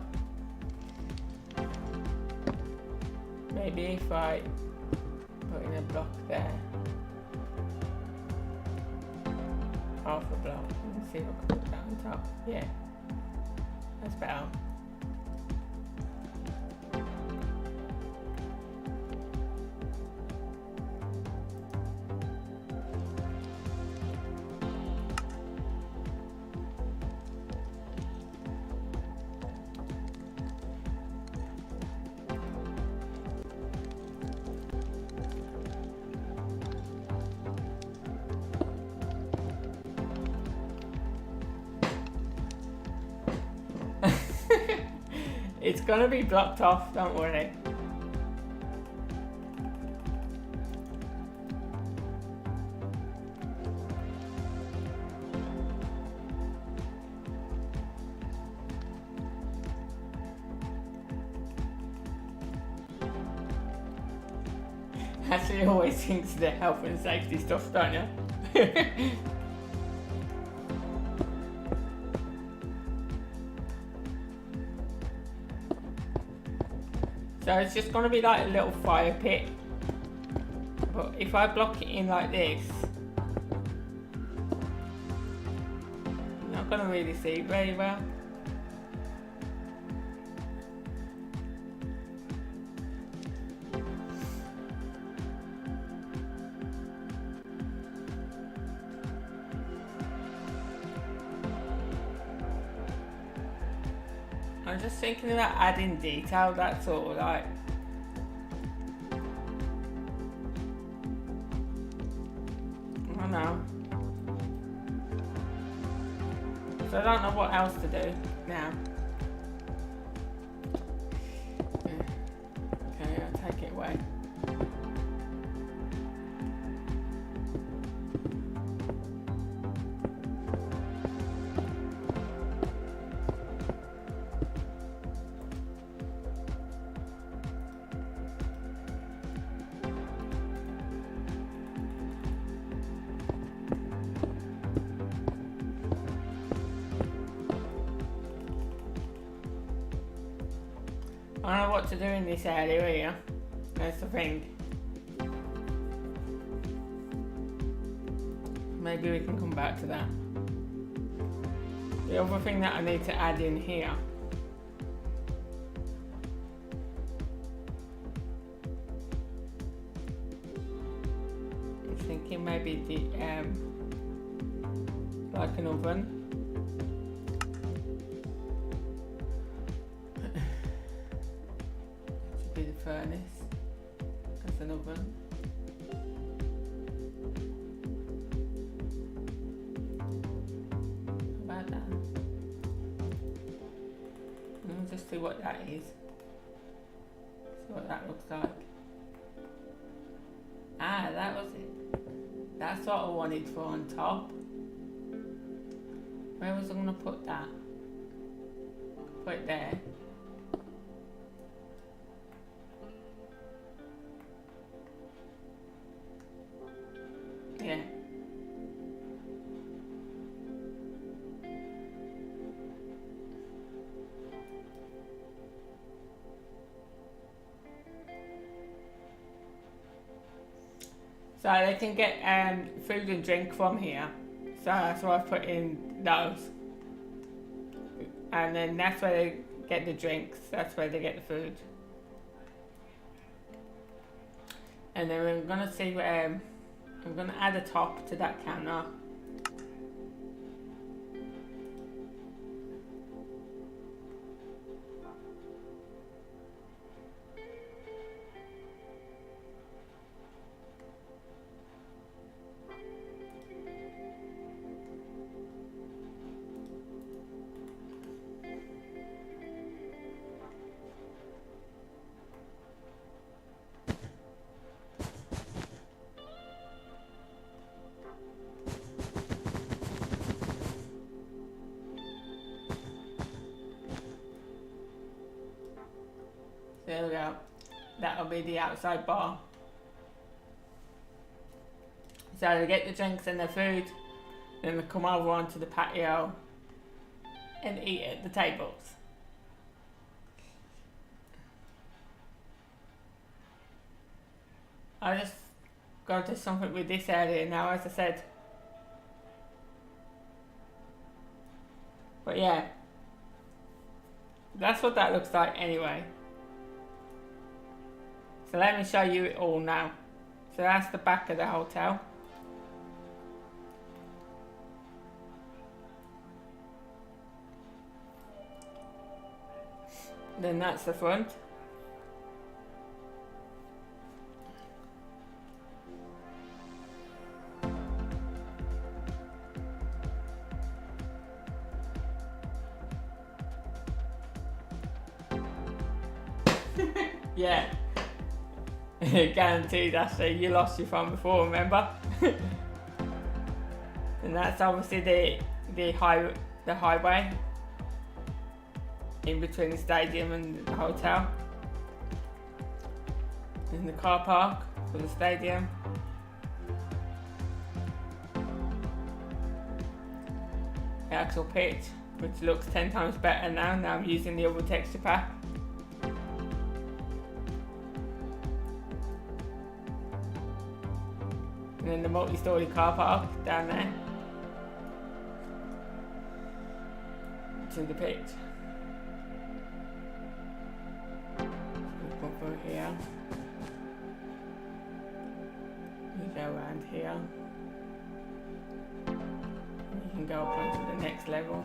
Maybe if I put in a block there, half a block, and see if I can put that on top. Yeah, that's better. It's gonna be blocked off, don't worry. Actually, always thinks the health and safety stuff, don't you? So it's just going to be like a little fire pit, but if I block it in like this, I'm not going to really see it very well. I'm just thinking about adding detail, that's all, like. I don't know. So I don't know what else to do now. Okay, I'll take it away. I don't know what to do in this area here. That's the thing. Maybe we can come back to that. The other thing that I need to add in here I'm thinking maybe the like an oven. Be the furnace as an oven. see what that is. See what that looks like. Ah, that was it. That's what I wanted for on top. Where was I going to put that? Put it there. Yeah. So they can get food and drink from here. So that's why I've put in those. And then that's where they get the drinks. That's where they get the food. And then we're gonna see I'm gonna add a top to that counter. There we go. That'll be the outside bar. So they get the drinks and the food, then they come over onto the patio and eat at the tables. I just got to something with this area now, as I said. But yeah, that's what that looks like anyway. So let me show you it all now. So that's the back of the hotel. Then that's the front. Yeah. Guaranteed, Ashley, you lost your phone before, remember? And that's obviously the highway in between the stadium and the hotel. And the car park for the stadium. The actual pitch, which looks 10 times better now I'm using the other texture pack. And then the multi-story car park down there to the pitch. So we come through here. We go around here. And you can go up onto the next level.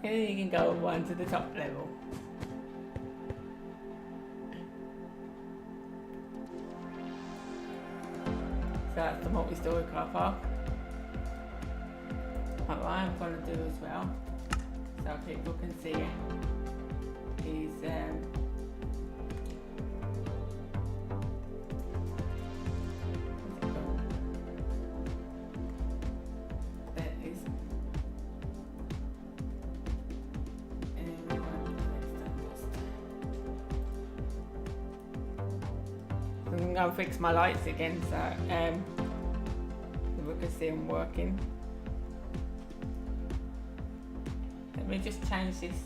And then you can go up onto the top level. So that's the multi-story car park. What I'm going to do as well, so people can see it, is there it is. And we're going to go fix my lights again, so we can see them working. Let me just change this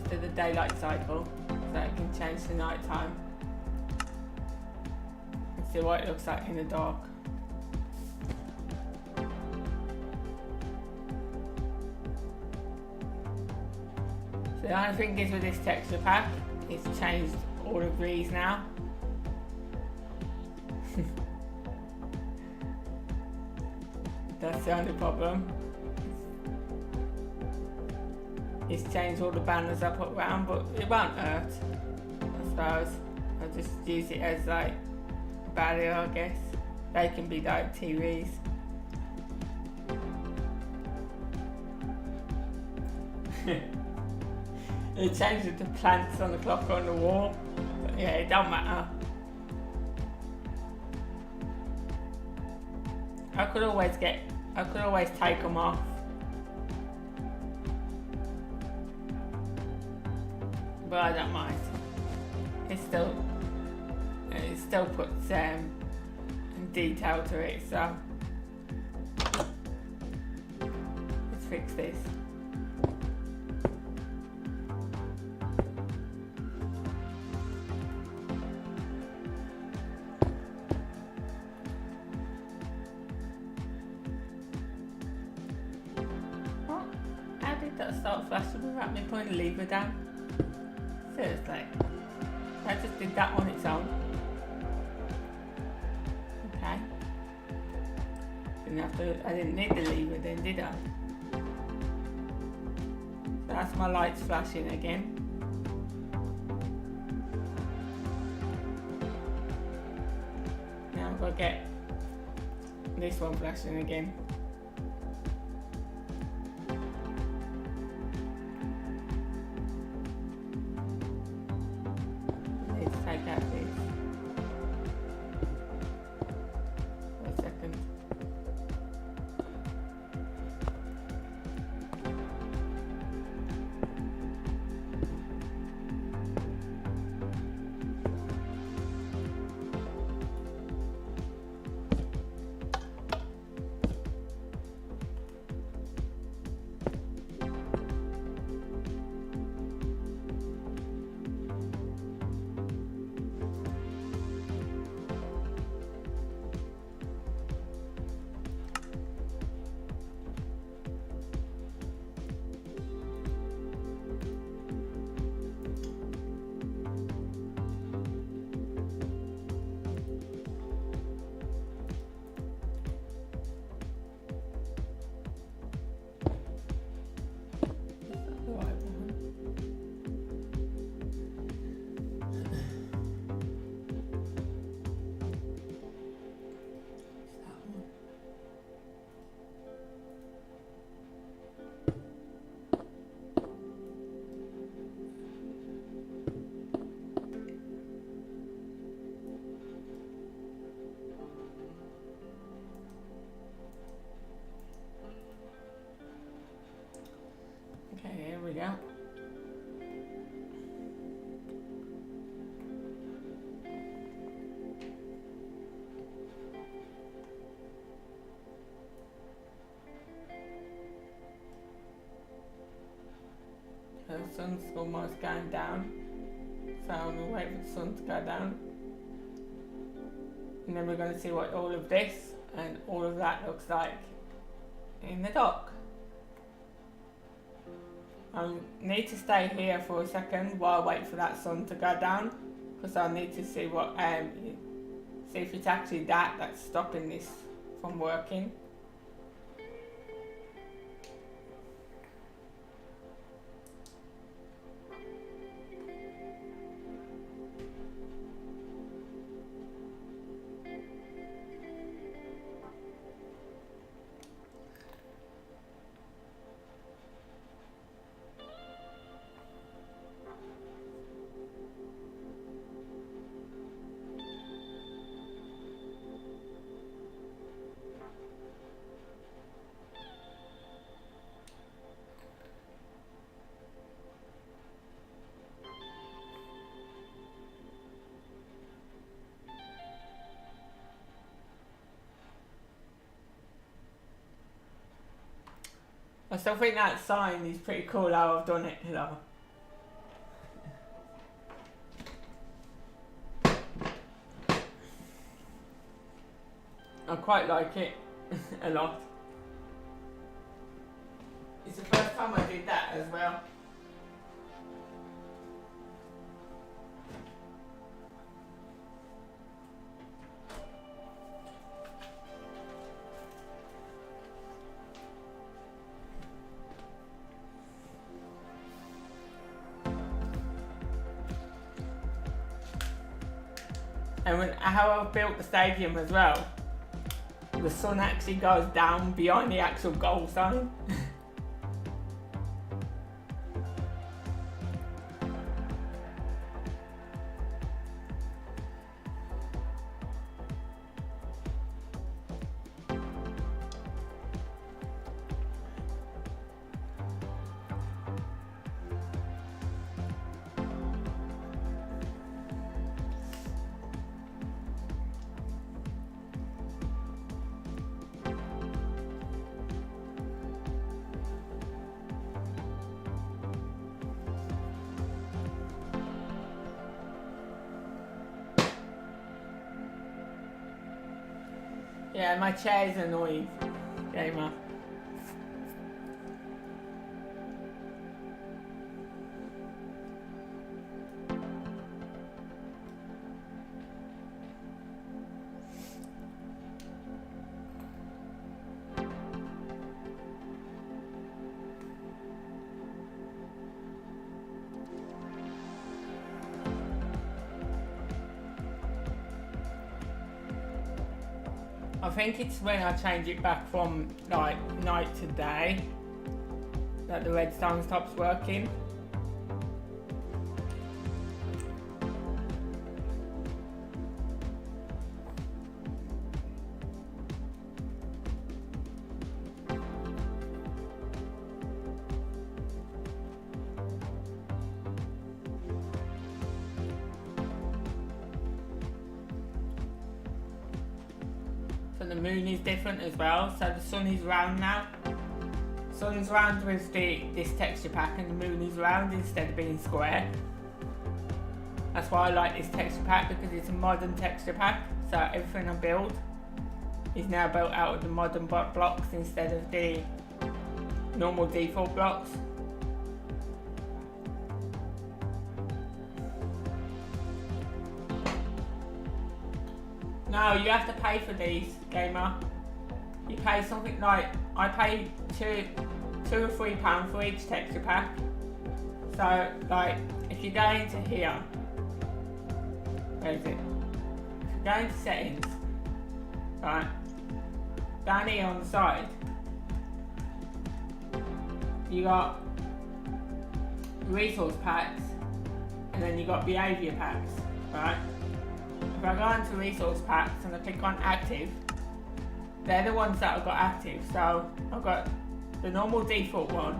to the daylight cycle so it can change to night time and see what it looks like in the dark. So the only thing is with this texture pack, it's changed all the greens now. That's the only problem. It's changed all the banners I put around, but it won't hurt, I suppose. I'll just use it as like a barrier, I guess. They can be like TVs. It changes the plants on the clock on the wall, but yeah, it don't matter. I could always take them off. But I don't mind. It still puts detail to it, so let's fix this. What? How did that start flashing without me putting the lever down? Seriously, I just did that on its own. Okay. I didn't need the lever then, did I? So that's my lights flashing again. Now I've got to get this one flashing again. Here we go. The sun's almost going down, so I'm going to wait for the sun to go down. And then we're going to see what all of this and all of that looks like in the dock. I need to stay here for a second while I wait for that sun to go down, because I need to see what see if it's actually that's stopping this from working. I still think that sign is pretty cool how I've done it, though. I quite like it a lot. It's the first time I did that as well. And how I've built the stadium as well, the sun actually goes down behind the actual goal sign. Yeah, my chair's annoying, gamer. I think it's when I change it back from like night to day that the redstone stops working. So the moon is different as well, so the sun is round now. Sun's round with this texture pack, and the moon is round instead of being square. That's why I like this texture pack, because it's a modern texture pack, so everything I build is now built out of the modern blocks instead of the normal default blocks. No, you have to pay for these, gamer. You pay something like, I pay £2 or £3 for each texture pack. So, like, if you go into here, where is it? If you go into settings, right, down here on the side, you got resource packs, and then you got behaviour packs, right? If I go into resource packs and I click on active, they're the ones that I've got active. So I've got the normal default one,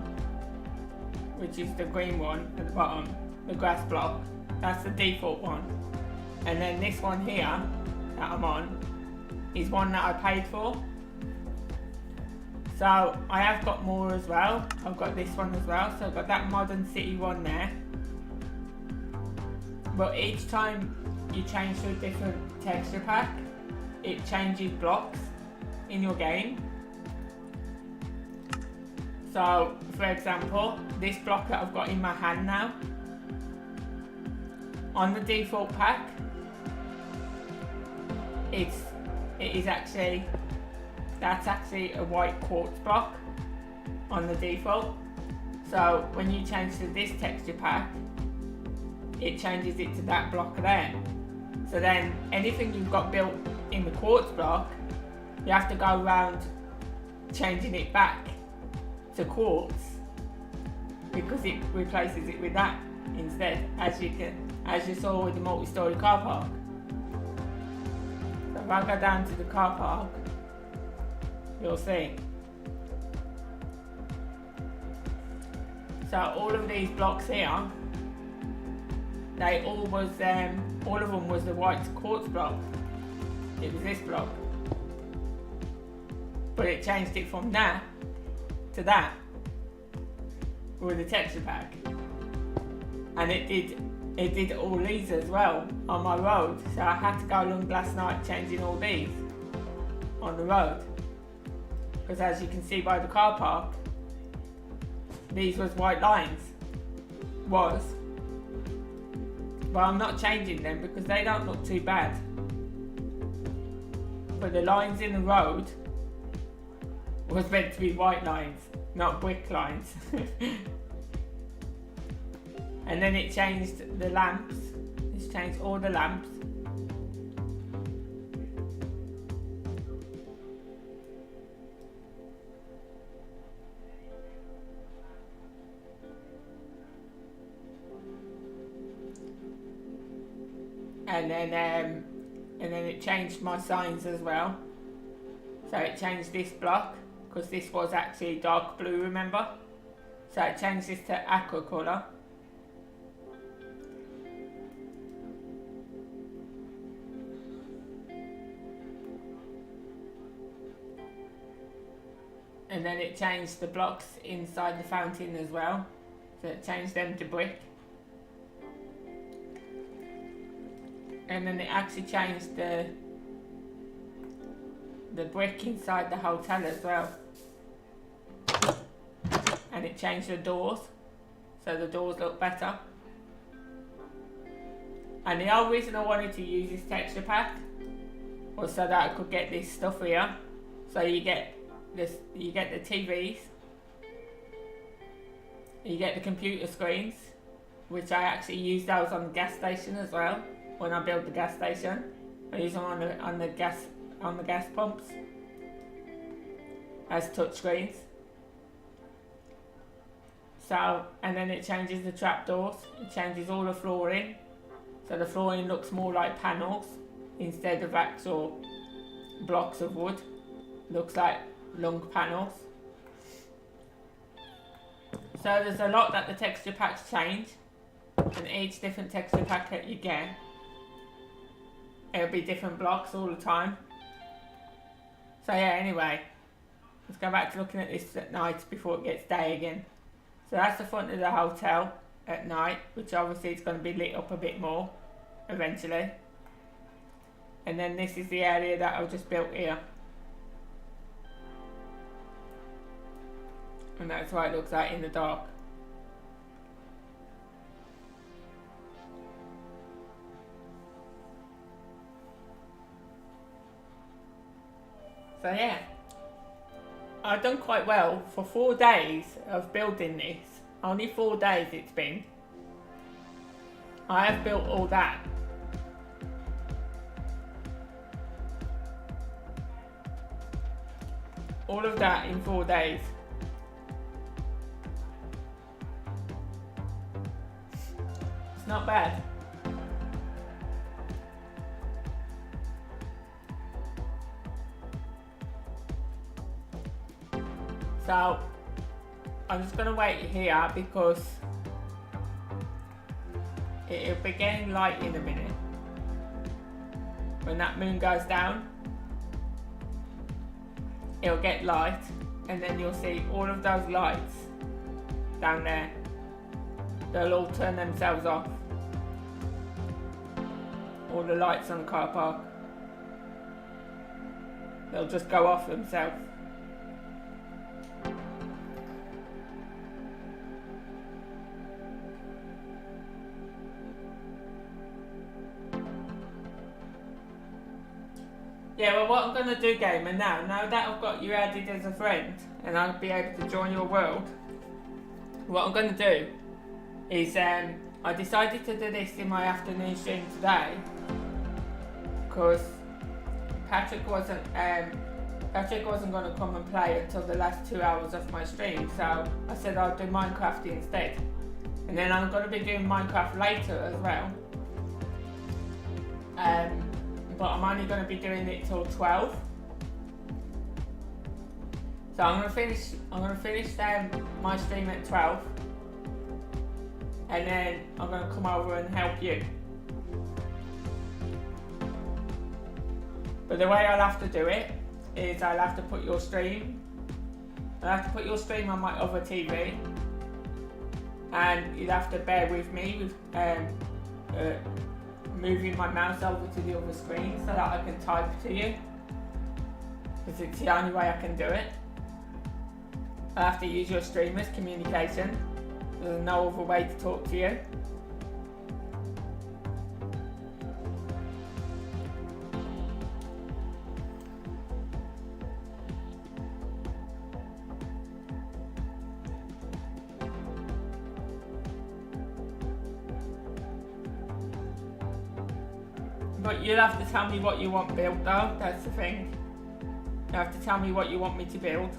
which is the green one at the bottom, the grass block. That's the default one. And then this one here that I'm on is one that I paid for. So I have got more as well. I've got this one as well. So I've got that modern city one there. But each time you change to a different texture pack, it changes blocks in your game. So, for example, this block that I've got in my hand now, on the default pack, that's actually a white quartz block on the default. So when you change to this texture pack, it changes it to that block there. So then anything you've got built in the quartz block, you have to go around changing it back to quartz, because it replaces it with that instead, as you saw with the multi-story car park. So if I go down to the car park, you'll see. So all of these blocks here, they all of them was the white quartz block. It was this block. But it changed it from that to that with the texture pack. And it did all these as well on my road. So I had to go along last night changing all these on the road. Because as you can see by the car park, these was white lines. But I'm not changing them because they don't look too bad. But the lines in the road was meant to be white lines, not brick lines. And then it changed the lamps. It's changed all the lamps and then it changed my signs as well. So it changed this block, because this was actually dark blue, remember? So it changed this to aqua colour. And then it changed the blocks inside the fountain as well. So it changed them to brick. And then it actually changed the brick inside the hotel as well. And it changed the doors, so the doors look better. And the whole reason I wanted to use this texture pack was so that I could get this stuff here. So you get this, you get the TVs, you get the computer screens, which I actually use those on the gas station as well. When I build the gas station, I use them on the gas pumps as touch screens. So, and then it changes the trapdoors, it changes all the flooring, so the flooring looks more like panels instead of actual blocks of wood. Looks like long panels. So there's a lot that the texture packs change, and each different texture pack that you get, it'll be different blocks all the time. So yeah, anyway, let's go back to looking at this at night before it gets day again. So that's the front of the hotel at night, which obviously is going to be lit up a bit more eventually. And then this is the area that I've just built here. And that's what it looks like in the dark. So yeah, I've done quite well for 4 days of building this. Only 4 days it's been. I have built all that. All of that in 4 days. It's not bad. So I'm just going to wait here because it'll be getting light in a minute. When that moon goes down, it'll get light, and then you'll see all of those lights down there. They'll all turn themselves off. All the lights on the car park. They'll just go off themselves. Yeah, well, what I'm going to do, gamer, now that I've got you added as a friend and I'll be able to join your world, what I'm going to do is I decided to do this in my afternoon stream today because Patrick wasn't going to come and play until the last 2 hours of my stream, so I said I'll do Minecraft instead. And then I'm going to be doing Minecraft later as well. But I'm only going to be doing it till 12. So I'm going to finish my stream at 12, and then I'm going to come over and help you. But the way I'll have to do it is I'll have to put your stream on my other TV, and you'll have to bear with me with moving my mouse over to the other screen so that I can type to you, because it's the only way I can do it. I have to use your stream as communication. There's no other way to talk to you. But you'll have to tell me what you want built though, that's the thing. You have to tell me what you want me to build.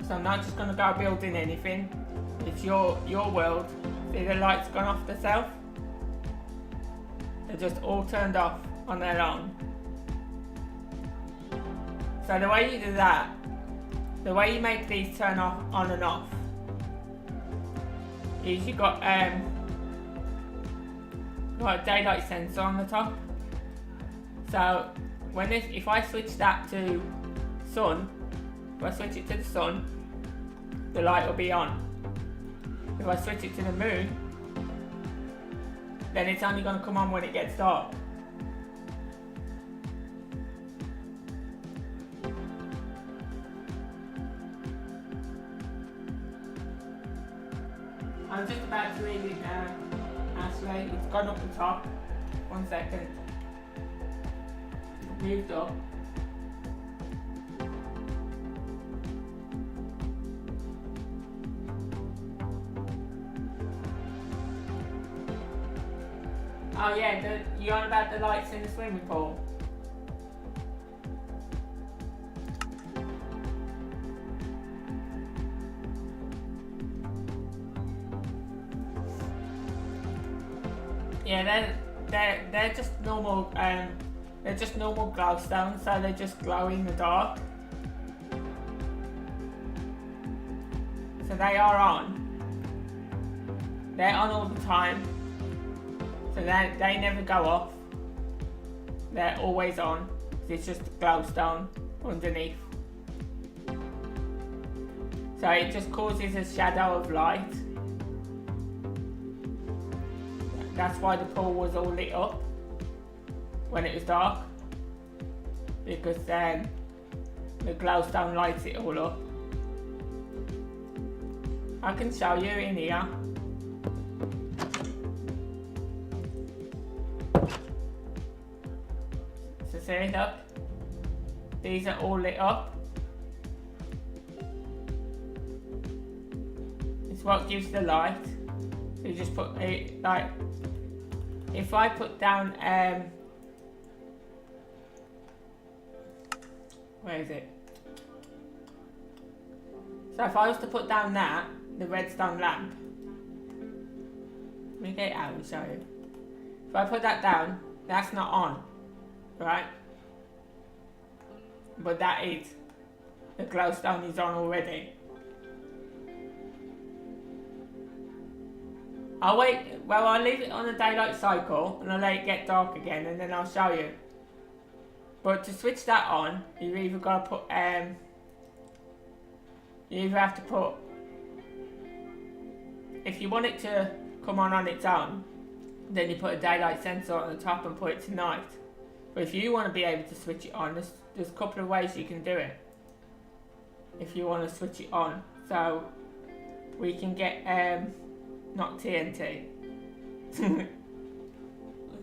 So I'm not just going to go building anything. It's your world. See the lights gone off themselves? They're just all turned off on their own. So the way you do that, the way you make these turn off on and off, is you got a daylight sensor on the top. So if I switch that to sun, if I switch it to the sun, the light will be on. If I switch it to the moon, then it's only going to come on when it gets dark. I'm just about to read it now, Ashley. It's gone up the top. 1 second. Moved up. Oh yeah, you're on about the lights in the swimming pool. Yeah, they're just normal. They're just normal glowstones, so they just glow in the dark. So they are on. They're on all the time. So they never go off. They're always on. It's just a glowstone underneath. So it just causes a shadow of light. That's why the pool was all lit up when it was dark, because then the glowstone lights it all up. I can show you in here. So see it up? These are all lit up. It's what gives the light. So you just put it like, if I put down where is it? So if I was to put down the redstone lamp, let me get it out and show you. If I put that down, that's not on, right? But that is. The glowstone is on already. I'll leave it on the daylight cycle and I'll let it get dark again and then I'll show you. But to switch that on, you either got to put, you either have to put, if you want it to come on its own, then you put a daylight sensor on the top and put it to night. But if you want to be able to switch it on, there's a couple of ways you can do it. If you want to switch it on. So, we can get, not TNT. 1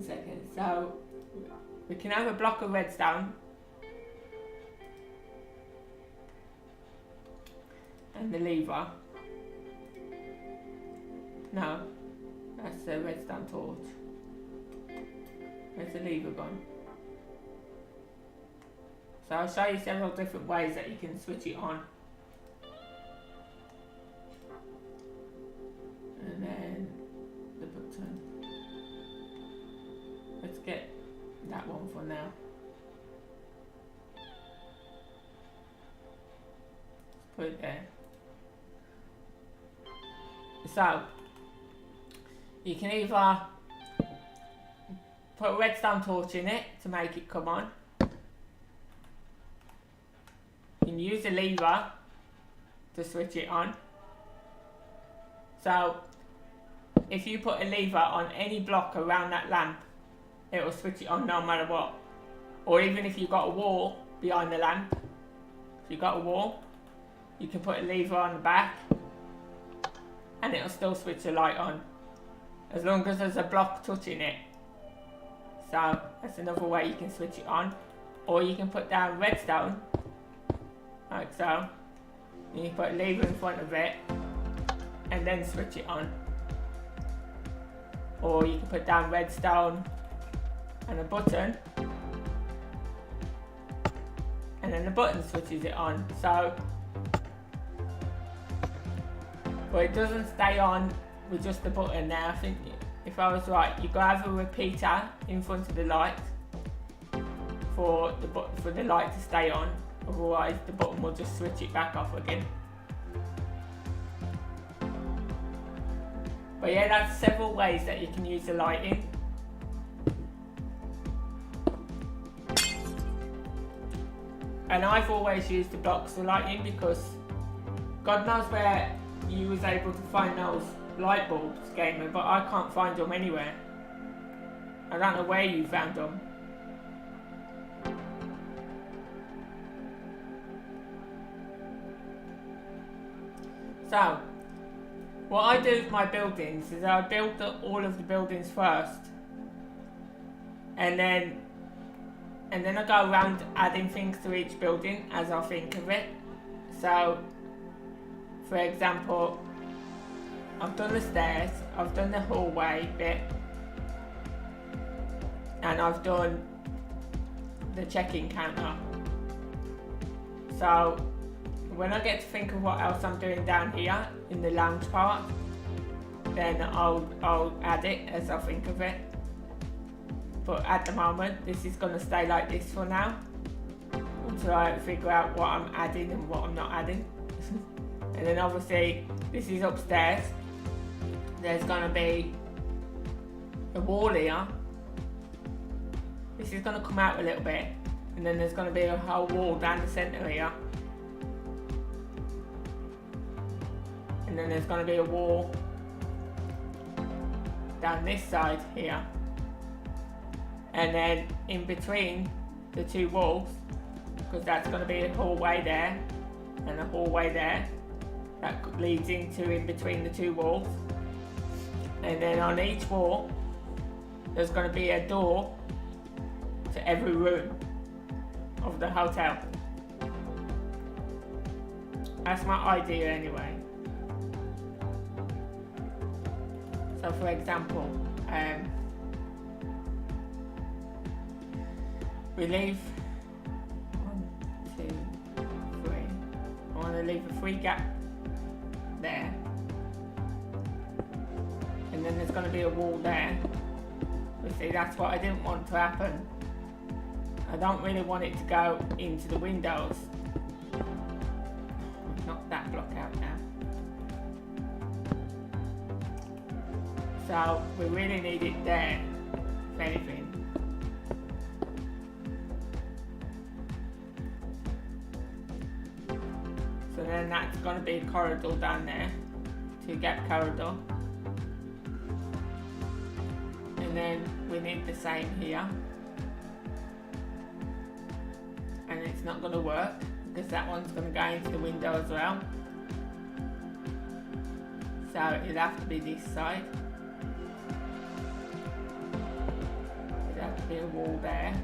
second. So we can have a block of redstone and the lever. No, that's the redstone torch. Where's the lever gone? So I'll show you several different ways that you can switch it on. And then the button. Let's get that one for now. Put it there. So you can either put a redstone torch in it to make it come on. You can use a lever to switch it on. So if you put a lever on any block around that lamp, it will switch it on no matter what. Or even if you've got a wall behind the lamp, if you've got a wall, you can put a lever on the back and it'll still switch the light on, as long as there's a block touching it. So that's another way you can switch it on. Or you can put down redstone, like so. And you put a lever in front of it and then switch it on. Or you can put down redstone and a button, and then the button switches it on. So but it doesn't stay on with just the button there. I think if I was right, you gotta have a repeater in front of the light for the light to stay on, otherwise the button will just switch it back off again. But yeah, that's several ways that you can use the lighting. And I've always used the blocks for lighting because God knows where you was able to find those light bulbs, gamer, but I can't find them anywhere. I don't know where you found them. So, what I do with my buildings is I build all of the buildings first, and then I go around adding things to each building as I think of it. So, for example, I've done the stairs, I've done the hallway bit, and I've done the check-in counter. So, when I get to think of what else I'm doing down here in the lounge part, then I'll add it as I think of it. But at the moment, this is going to stay like this for now, until I figure out what I'm adding and what I'm not adding. And then obviously, this is upstairs. There's going to be a wall here. This is going to come out a little bit, and then there's going to be a whole wall down the centre here. And then there's going to be a wall down this side here. And then in between the two walls, because that's going to be a hallway there and a hallway there that leads into in between the two walls. And then on each wall there's going to be a door to every room of the hotel. That's my idea anyway. So for example, we leave 1, 2, 3. I want to leave a free gap there, and then there's going to be a wall there. But see, that's what I didn't want to happen. I don't really want it to go into the windows. Knock that block out now. So we really need it there, if anything. So then that's going to be a corridor down there, 2-gap corridor. And then we need the same here. And it's not going to work because that one's going to go into the window as well. So it'll have to be this side. It'll have to be a wall there.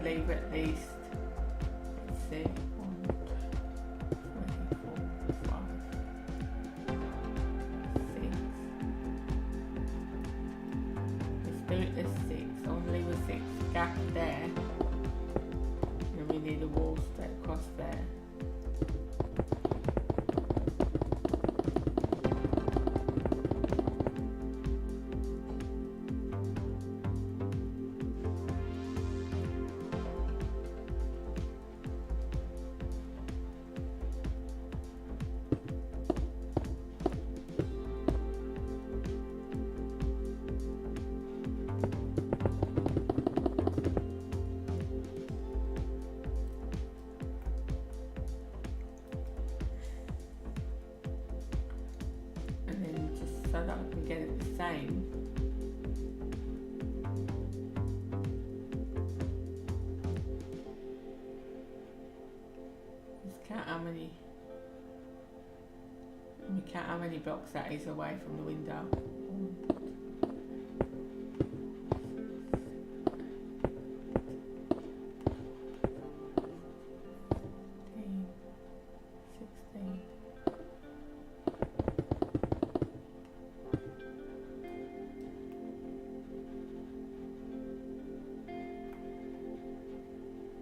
Leave at least, let's see, 1, 2, 3, 4, 5, 6. Let's do it as 6. I want to leave a 6 gap there. And we need a wall straight across there. So that I can get it the same. Let's count how many. You count how many blocks that is away from the window. 16.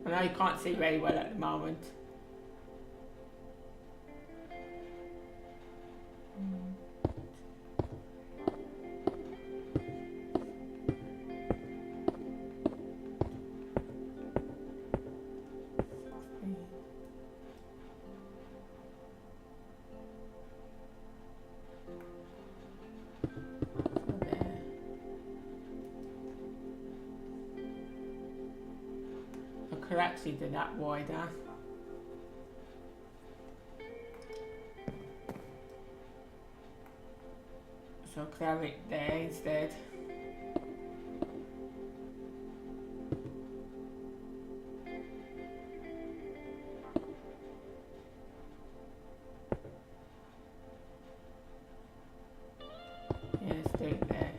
I know you can't see very well at the moment. Could actually do that wider. So I could have it there instead. Yeah, let's do it there.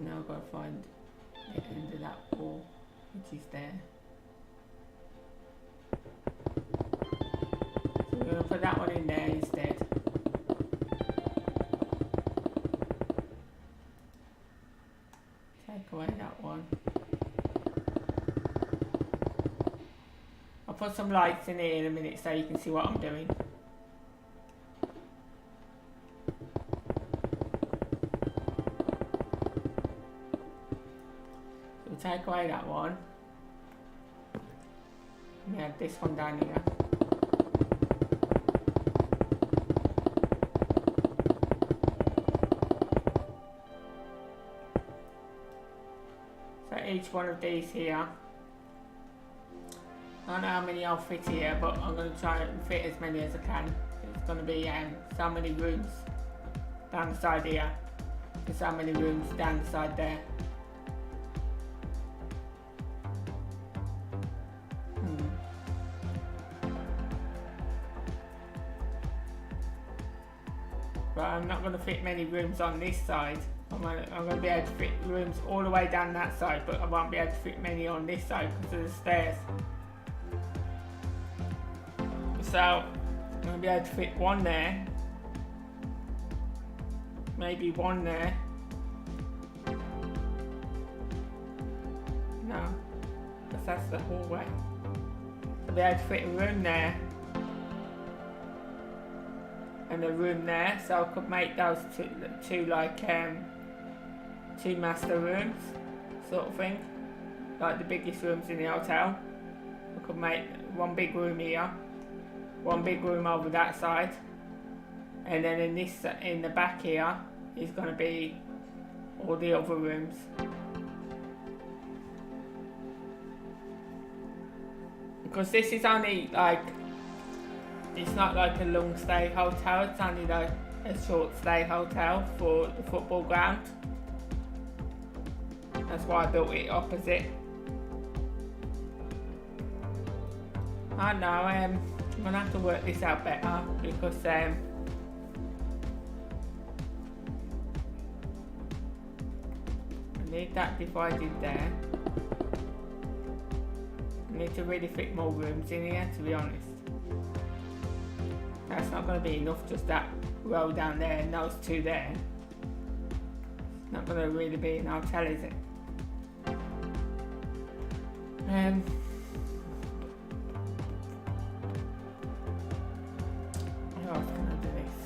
Now I've got to find the end of that wall, which is there. So we're going to put that one in there instead. Take away that one. I'll put some lights in here in a minute so you can see what I'm doing. Take away that one. We have this one down here. So each one of these here. I don't know how many I'll fit here, but I'm going to try and fit as many as I can. It's going to be so many rooms down the side here. And so many rooms down the side there. But I'm not going to fit many rooms on this side. I'm going to be able to fit rooms all the way down that side, but I won't be able to fit many on this side because of the stairs. So I'm going to be able to fit one there, maybe one there. No, because that's the hallway. I'll be able to fit a room there. And a room there, so I could make those two like two master rooms sort of thing, like the biggest rooms in the hotel. I could make one big room here, one big room over that side, and then in the back here is going to be all the other rooms. Because this is only like, it's not like a long stay hotel, it's only like a short stay hotel for the football ground. That's why I built it opposite. I know, I'm going to have to work this out better because I need that divided there. I need to really fit more rooms in here, to be honest. That's not going to be enough, just that row down there and those two there. It's not going to really be an hotel, is it? How else can I do this?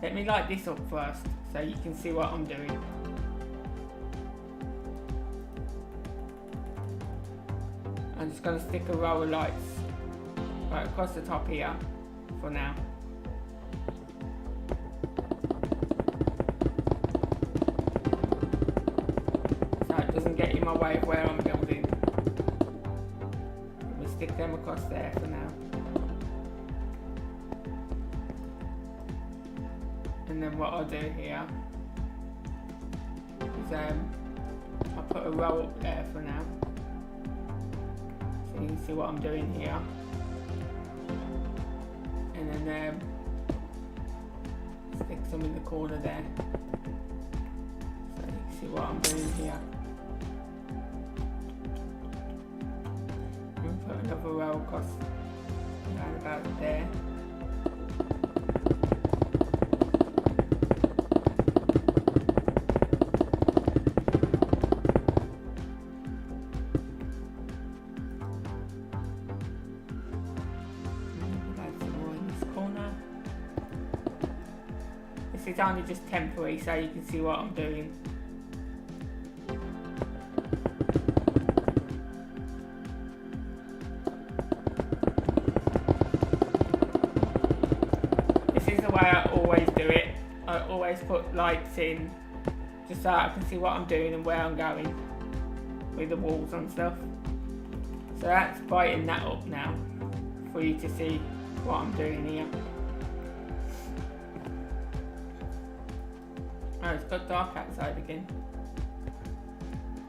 Let me light this up first so you can see what I'm doing. I'm just going to stick a row of lights right across the top here for now. So it doesn't get in my way of where I'm building. We'll stick them across there for now. And then what I'll do here I'll put a row up there for now, so you can see what I'm doing here. And then stick some in the corner there, so you can see what I'm doing here. And put another row across around about there. It's only just temporary, so you can see what I'm doing. This is the way I always do it. I always put lights in just so I can see what I'm doing and where I'm going with the walls and stuff. So that's brighten that up now for you to see what I'm doing here. Oh, it's got dark outside again.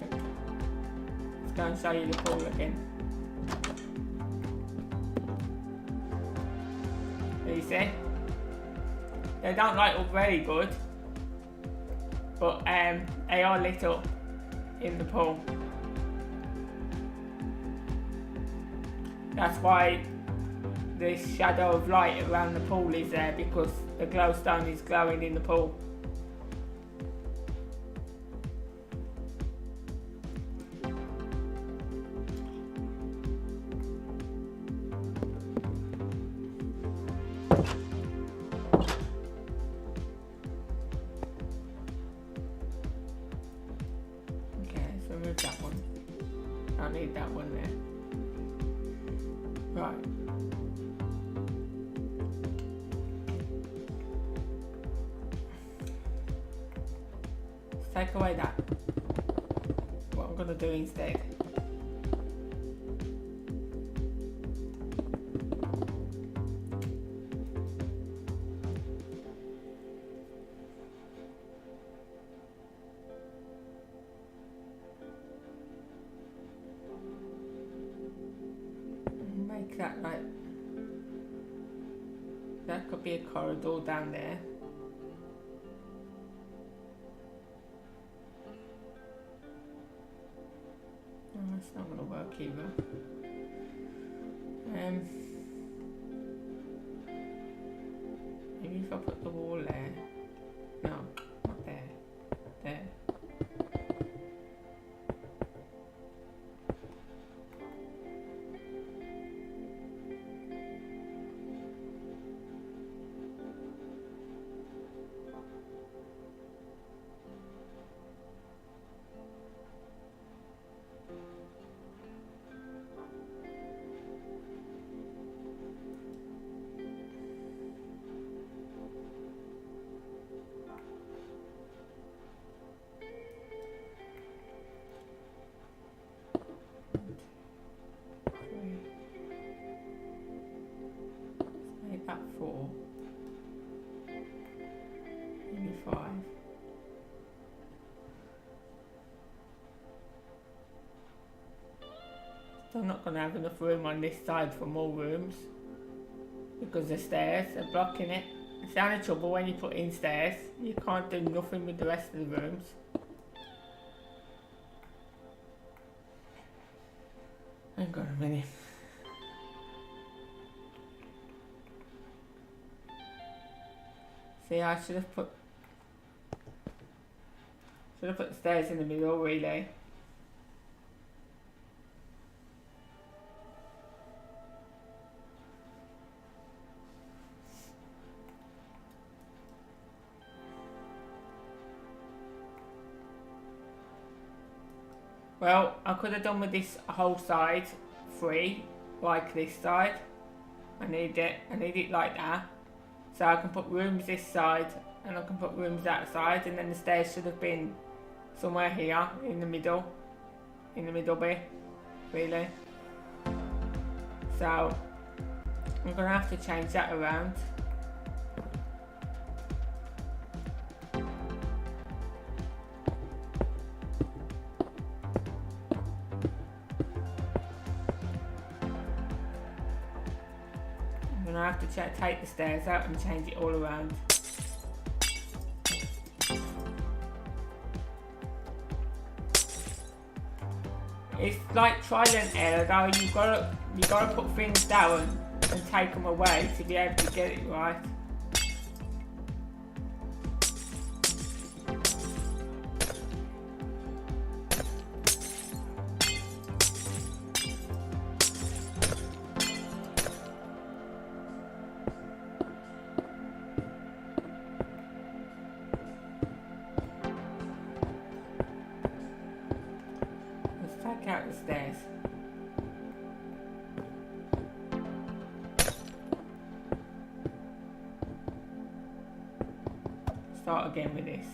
Let's go and show you the pool again. There you see? They don't light up very good, but they are lit up in the pool. That's why the shadow of light around the pool is there, because the glowstone is glowing in the pool. Remove that one. I need that one there. Right. Let's take away that. What I'm going to do instead. Make that like, that could be a corridor down there. Oh, that's not going to work either. Maybe if I put the wall there. No, not there. There. At 4, maybe 5. Still not going to have enough room on this side for more rooms because the stairs are blocking it. It's the only trouble when you put in stairs, you can't do nothing with the rest of the rooms. Hang on a minute. See, I should have put the stairs in the middle, really. Well, I could have done with this whole side free, like this side. I need it like that. So I can put rooms this side and I can put rooms that side, and then the stairs should have been somewhere here in the middle bit, really. So I'm going to have to change that around. I have to take the stairs out and change it all around. It's like trial and error though. You gotta put things down and take them away to be able to get it right. Take out the stairs. Start again with this.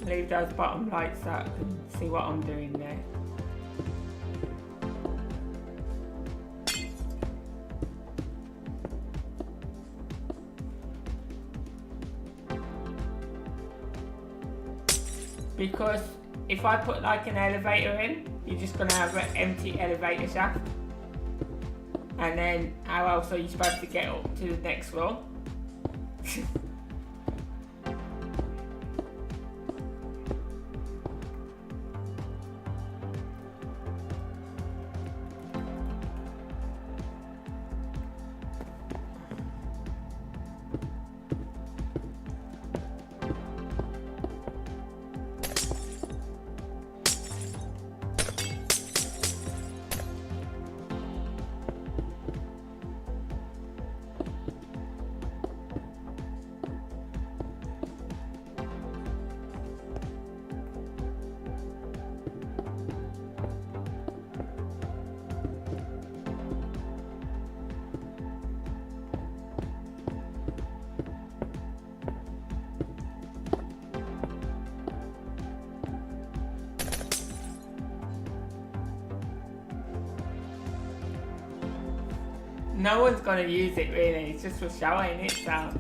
Leave those bottom lights so I can see what I'm doing there. Because if I put like an elevator in, you're just going to have an empty elevator shaft. And then how else are you supposed to get up to the next floor? No one's gonna use it really, it's just for showing it, so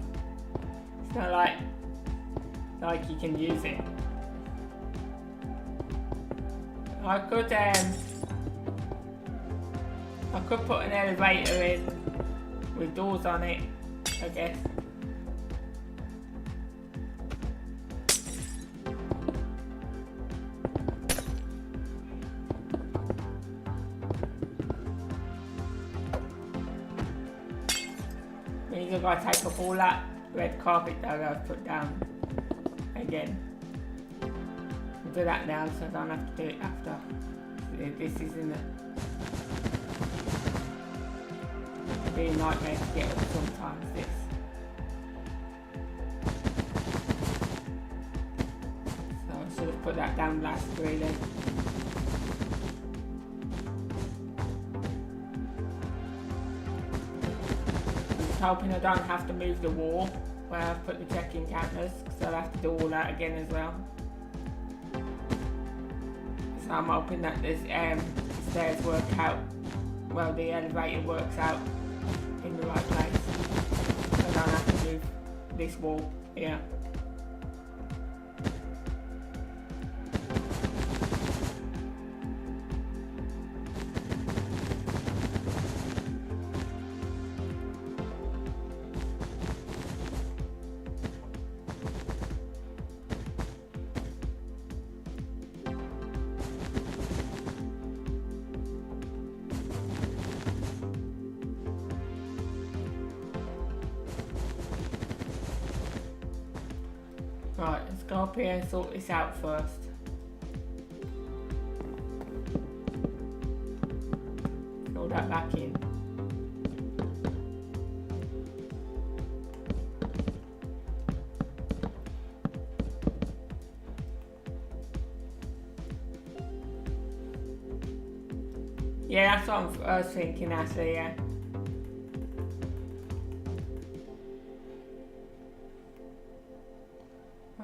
it's not like you can use it. I could put an elevator in with doors on it, I guess. Means I've got to take off all that red carpet that I've put down again. I'll do that now so I don't have to do it after. This isn't it. It'd be a nightmare to get up sometimes, this. So I should have put that down last really. Hoping I don't have to move the wall where I've put the check-in counters, because I'll have to do all that again as well. So I'm hoping that the stairs work out, well, the elevator works out in the right place, so I don't have to move this wall here. Right, let's go up here and sort this out first. Fill that back in. Yeah, that's what I was thinking actually, yeah.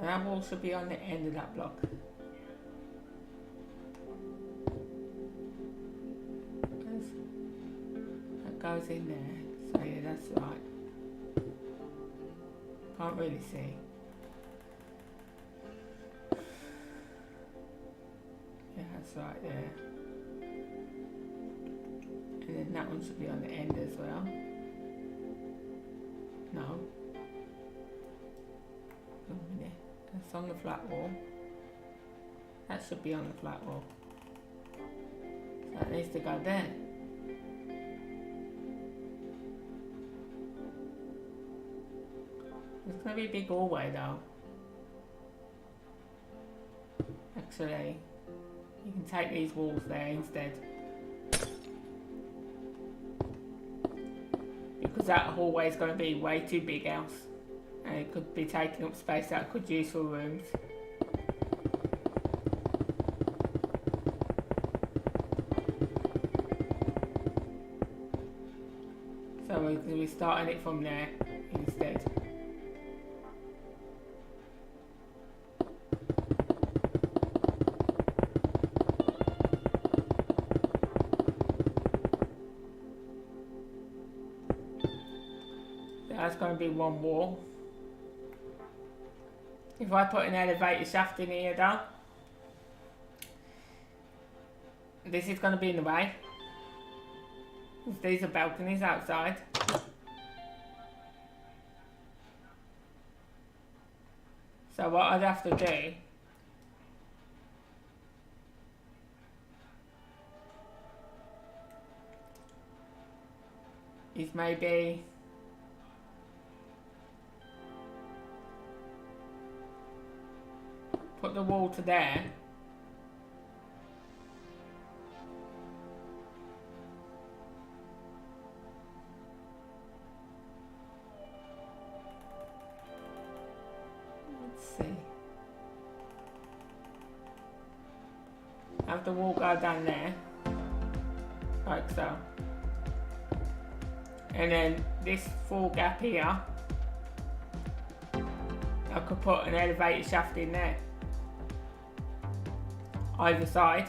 That wall should be on the end of that block. goes in there. So yeah, that's right. Can't really see. Yeah, that's right there. And then that one should be on the end as well. No. That's on the flat wall. That should be on the flat wall. So that needs to go there. It's going to be a big hallway though. Actually, you can take these walls there instead. Because that hallway is going to be way too big else. And it could be taking up space that I could use for rooms. So we're going to be starting it from there instead. That's going to be one wall. If I put an elevator shaft in here though, this is going to be in the way. These are balconies outside. So what I'd have to do is maybe put the wall to there. Let's see. Have the wall go down there, like so. And then this full gap here, I could put an elevator shaft in there. Either side.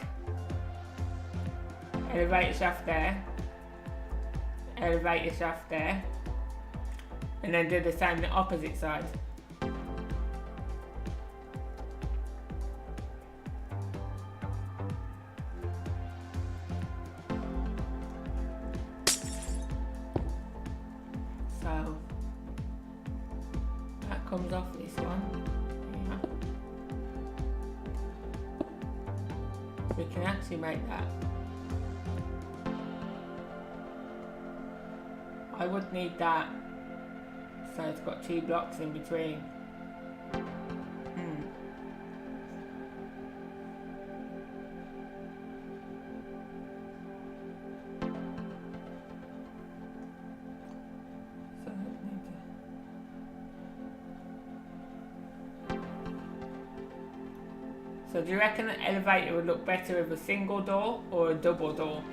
Elevator shaft there. Elevator shaft there. And then do the same on the opposite side. So that comes off this one. We can actually make that. I would need that so it's got 2 blocks in between. So do you reckon an elevator would look better with a single door or a double door?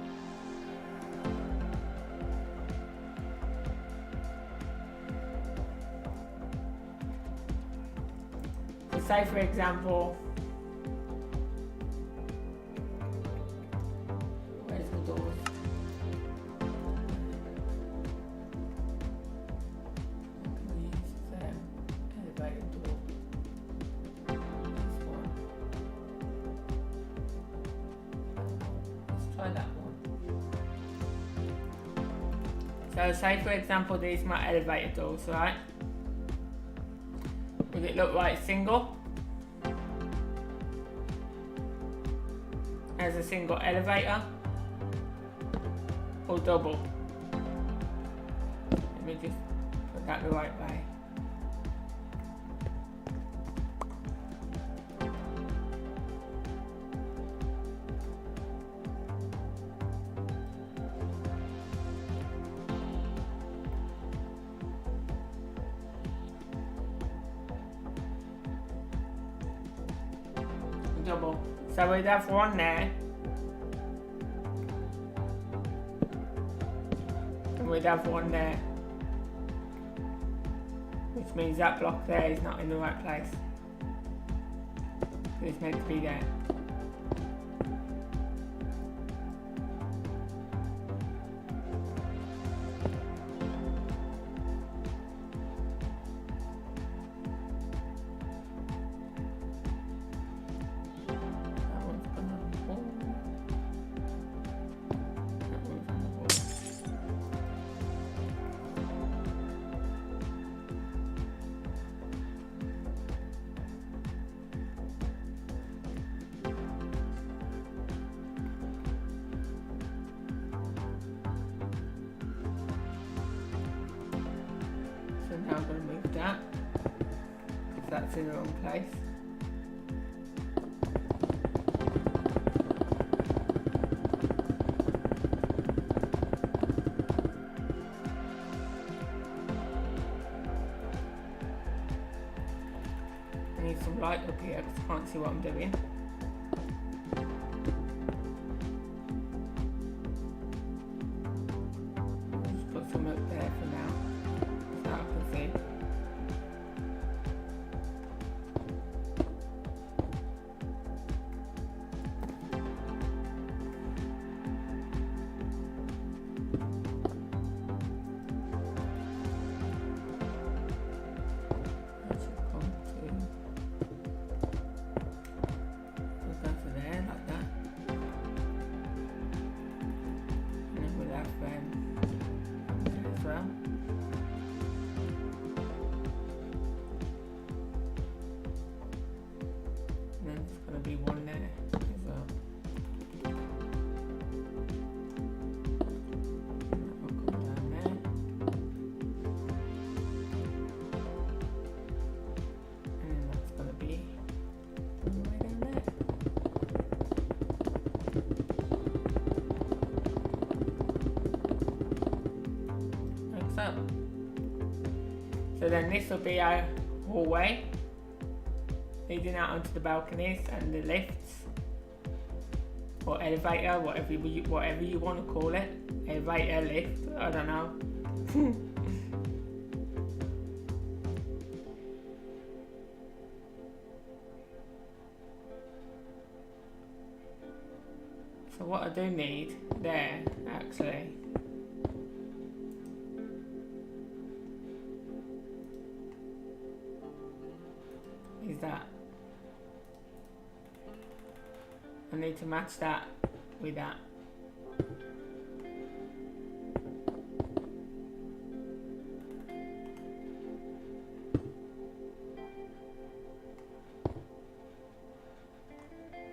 So say for example, where's the doors? Elevator door. Try that one. So say for example these are my elevator doors, right? Would it look like single? As a single elevator? Or double? Let me just put that the right way. Double. So we'd have one there. And we'd have one there. Which means that block there is not in the right place. It's meant to be there. remove that, because that's in the wrong place. I need some light up here because I can't see what I'm doing. Just put some up there for now, so I can see. Be one there as well. That will come down there. And then that's going to be all the way down there. Like so. So then this will be our hallway leading out onto the balconies and the lifts, or elevator, whatever you want to call it. Elevator, lift, I don't know. So what I do need there, actually, is that. I need to match that with that.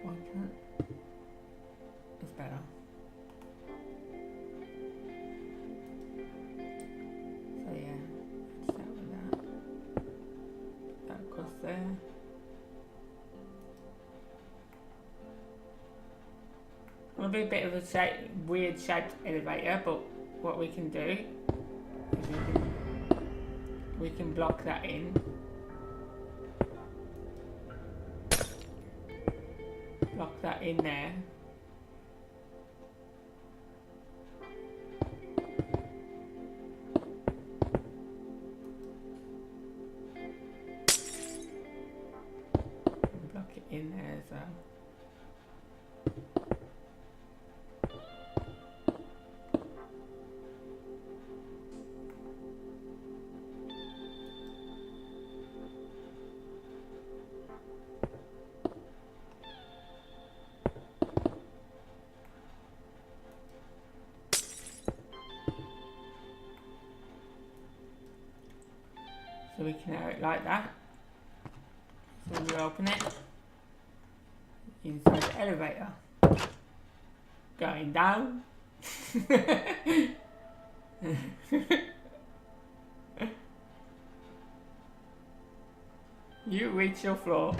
Why can't? It's better. So yeah, start with that. That across there. It'll be a bit of a weird shaped elevator, but what we can do is we can block that in. Block that in there. And block it in there as well. So we can have it like that. So we open it inside the elevator. Going down. You reach your floor.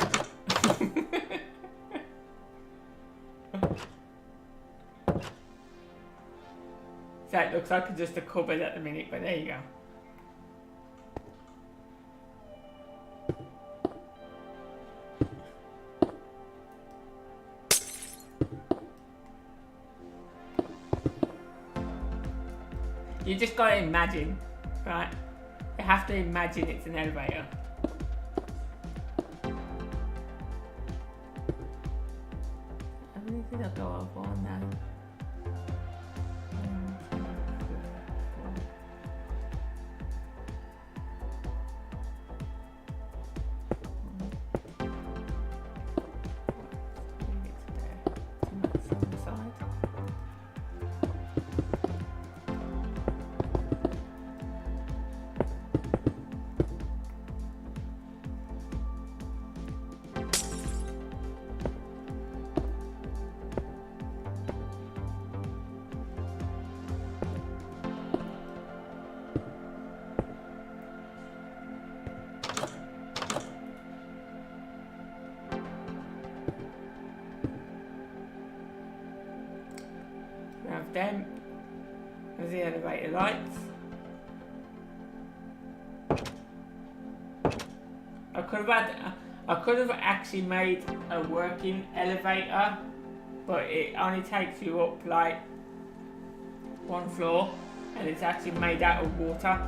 So it looks like just a cupboard at the minute, but there you go. You just gotta imagine, right? You have to imagine it's an elevator. How many did I go over on that? them as the elevator lights. I could have actually made a working elevator, but it only takes you up like one floor, and it's actually made out of water.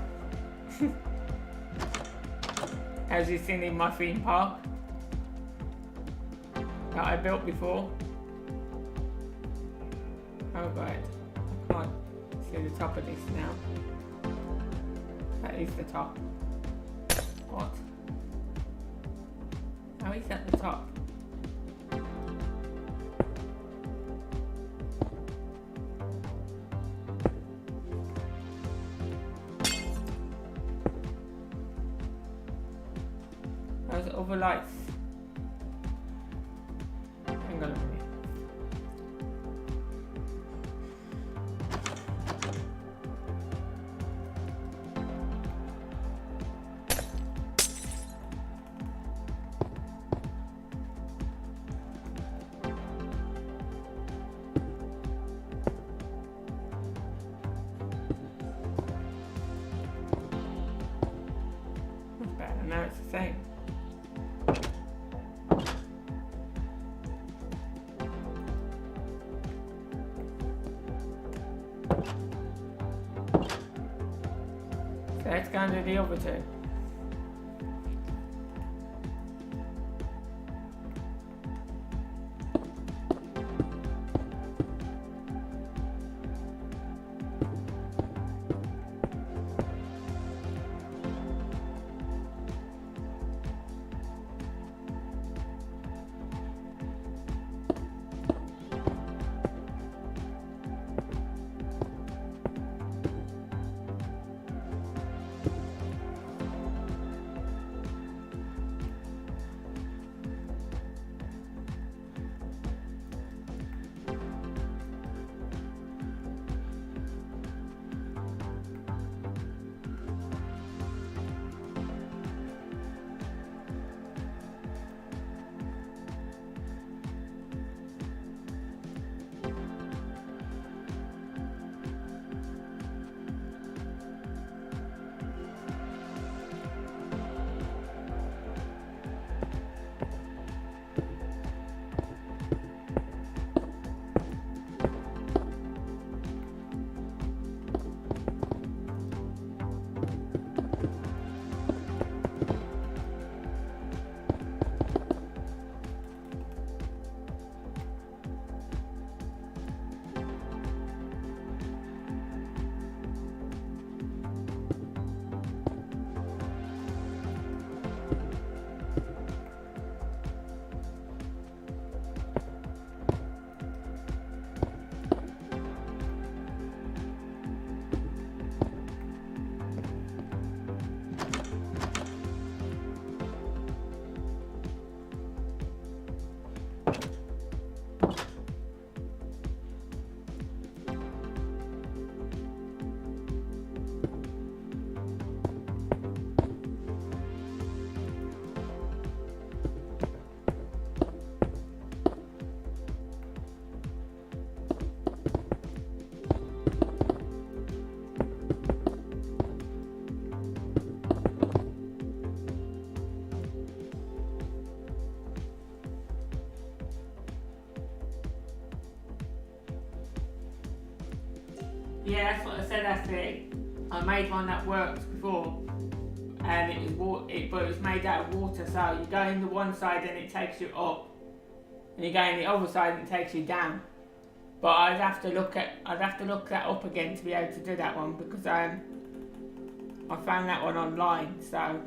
As you've seen in my theme park that I built before. Oh god, I can't see the top of this now. That is the top. What? How is that the top? Those other lights. Hang on a minute. That's better. Now it's the same. So let's go and do the other two. Yeah, that's what I said actually. I made one that works before, and it was but it was made out of water. So you go in the one side and it takes you up, and you go in the other side and it takes you down. But I'd have to look that up again to be able to do that one, because I found that one online. So.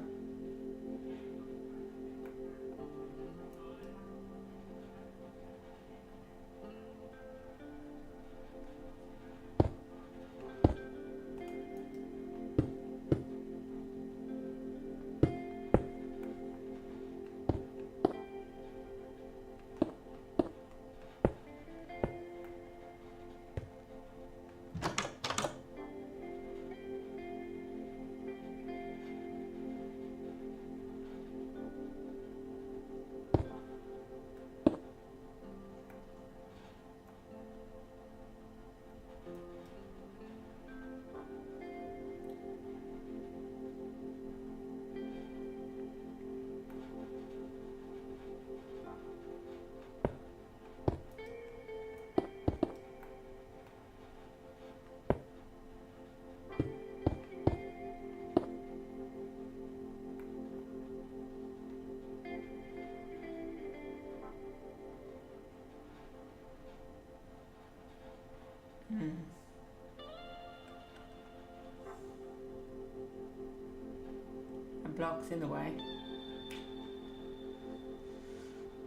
blocks in the way.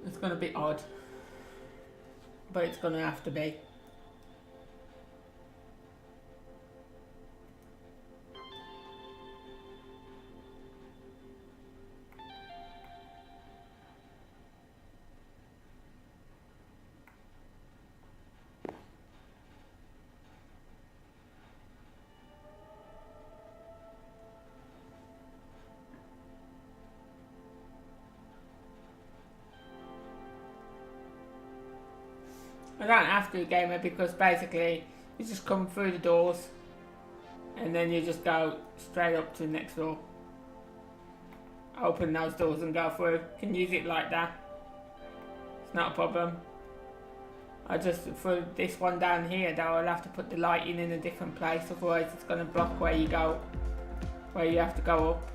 It's going to be odd, but it's going to have to be. I don't have to gamer because basically you just come through the doors and then you just go straight up to the next door. Open those doors and go through. Can use it like that. It's not a problem. I just, for this one down here though, I'll have to put the lighting in a different place, otherwise it's going to block where you go, where you have to go up.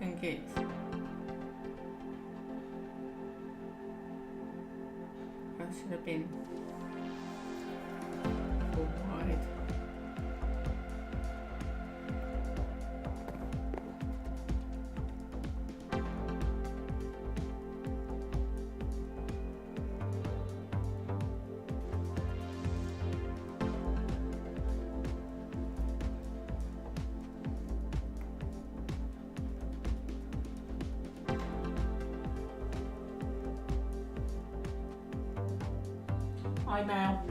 And gates. That should have been 4 wide. Hi Mel.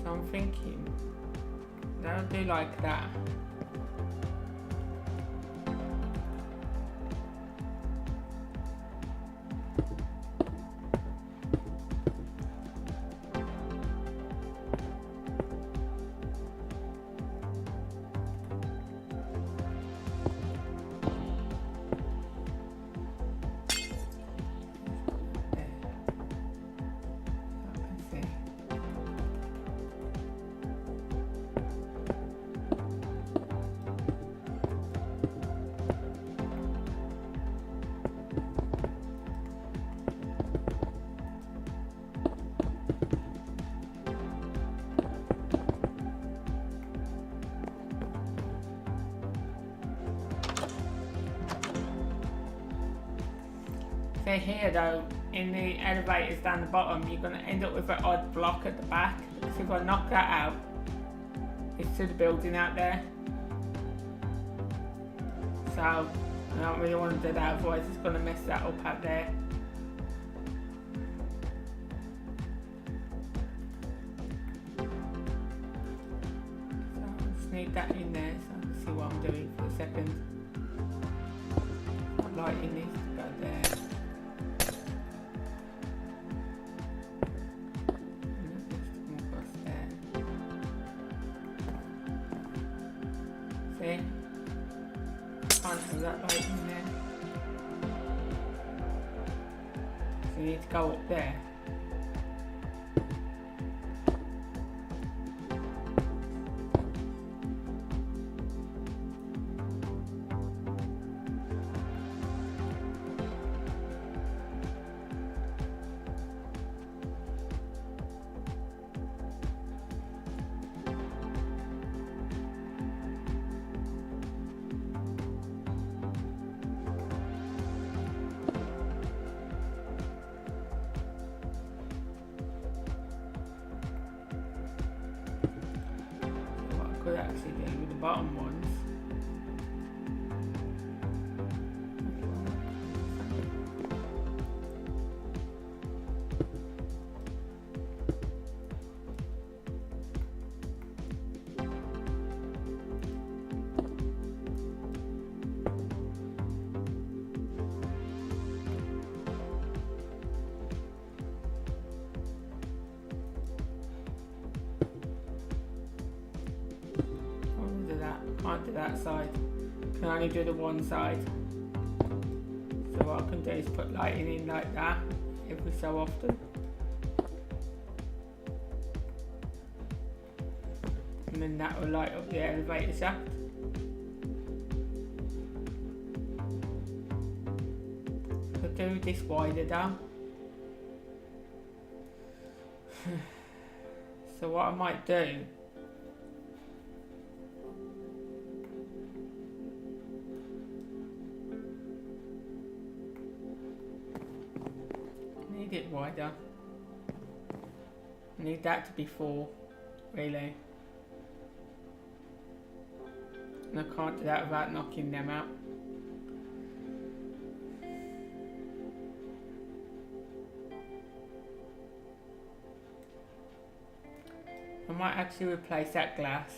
So I'm thinking that would do like that. So here though, in the elevators down the bottom, you're going to end up with an odd block at the back. So if I knock that out, it's to the building out there. So I don't really want to do that, otherwise it's going to mess that up out there. So I just need that in there so I can see what I'm doing for a second. Lighting needs to go there. See? Can't have that light in there. So you need to go up there. actually do with the bottom ones. Can't do that side, can only do the one side. So what I can do is put lighting in like that every so often, and then that will light up the elevator shaft. I'll do this wider down. So what I might do, it wider. I need that to be 4, really. And I can't do that without knocking them out. I might actually replace that glass,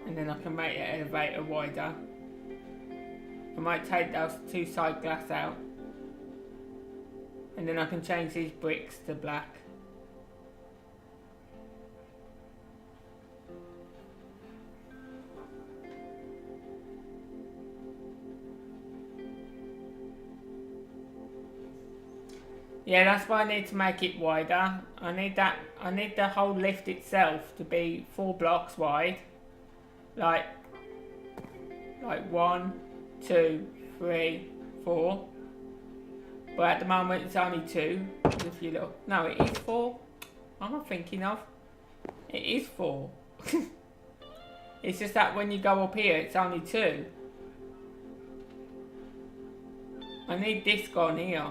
and then I can make the elevator wider. I might take those 2 side glass out, and then I can change these bricks to black. Yeah, that's why I need to make it wider. I need the whole lift itself to be 4 blocks wide. Like 1, 2, 3, 4. But at the moment it's only 2, if you look. No, it is 4. What am I thinking of? It is 4. It's just that when you go up here, it's only 2. I need this gone here.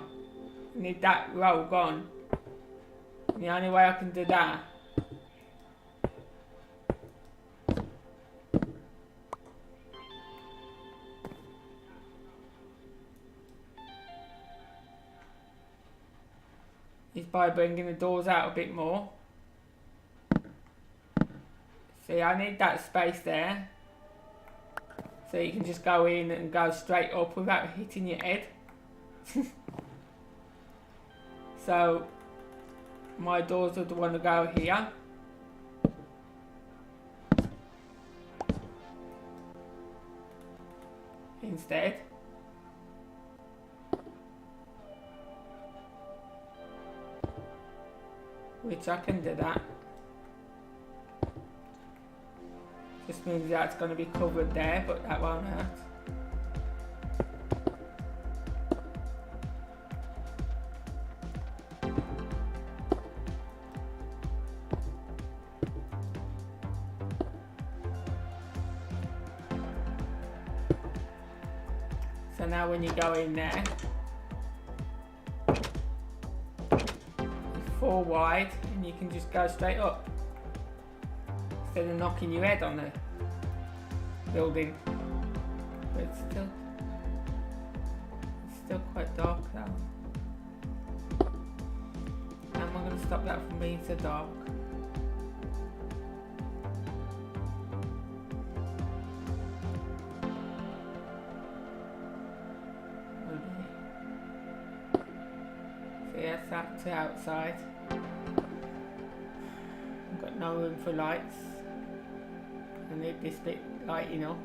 I need that row gone. And the only way I can do that is by bringing the doors out a bit more. See, I need that space there, so you can just go in and go straight up without hitting your head. So my doors would want to go here. Instead. Which I can do that. Just means that's going to be covered there, but that won't hurt. So now when you go in there, it's 4 wide and you can just go straight up instead of knocking your head on the building. But it's still quite dark though. How am I going to stop that from being so dark? Yes, that's the outside. I've got no room for lights. I need this bit lighting up.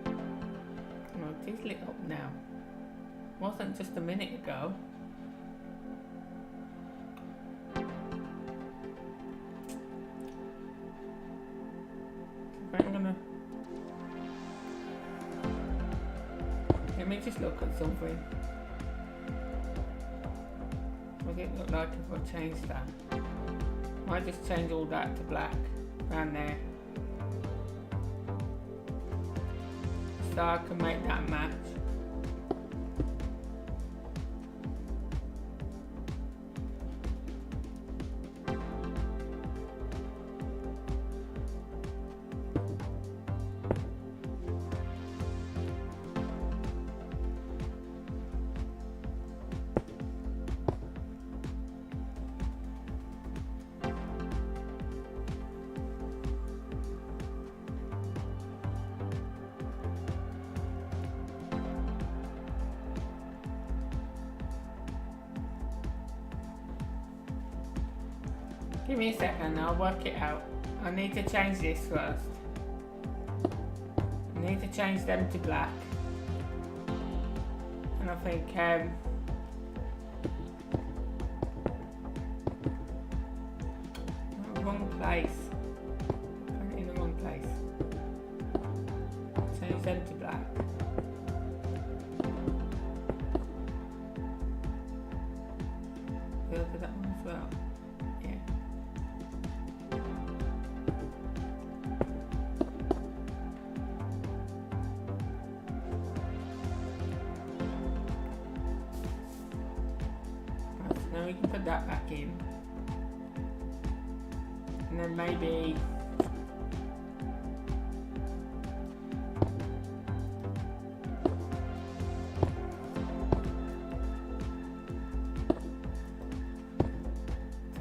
Oh, it is lit up now. Wasn't just a minute ago. I'm gonna... Let me just look at something. What does it look like if I change that? I might just change all that to black around there, so I can make that match. Give me a second, I'll work it out. I need to change this first. I need to change them to black. And I think, wrong place. Put it in the wrong place. Change them to black. Look at that one as well. Yeah. Right, so now we can put that back in. And then maybe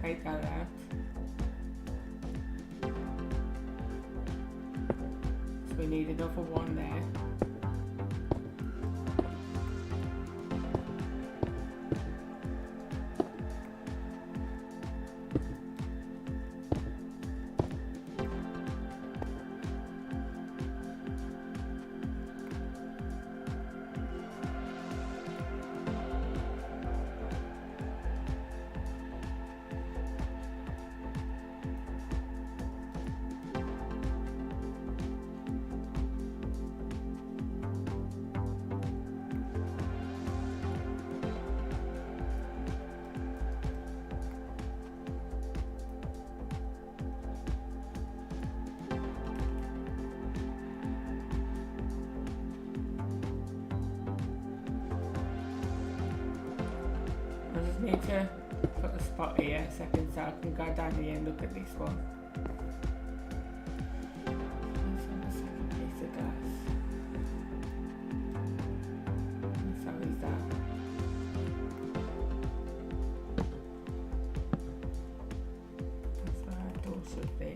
take that out. So we need another one there. I just need to put a spot here a second so I can go down here and look at this one. Let's have a second piece of glass. So is that. That's where our door should be.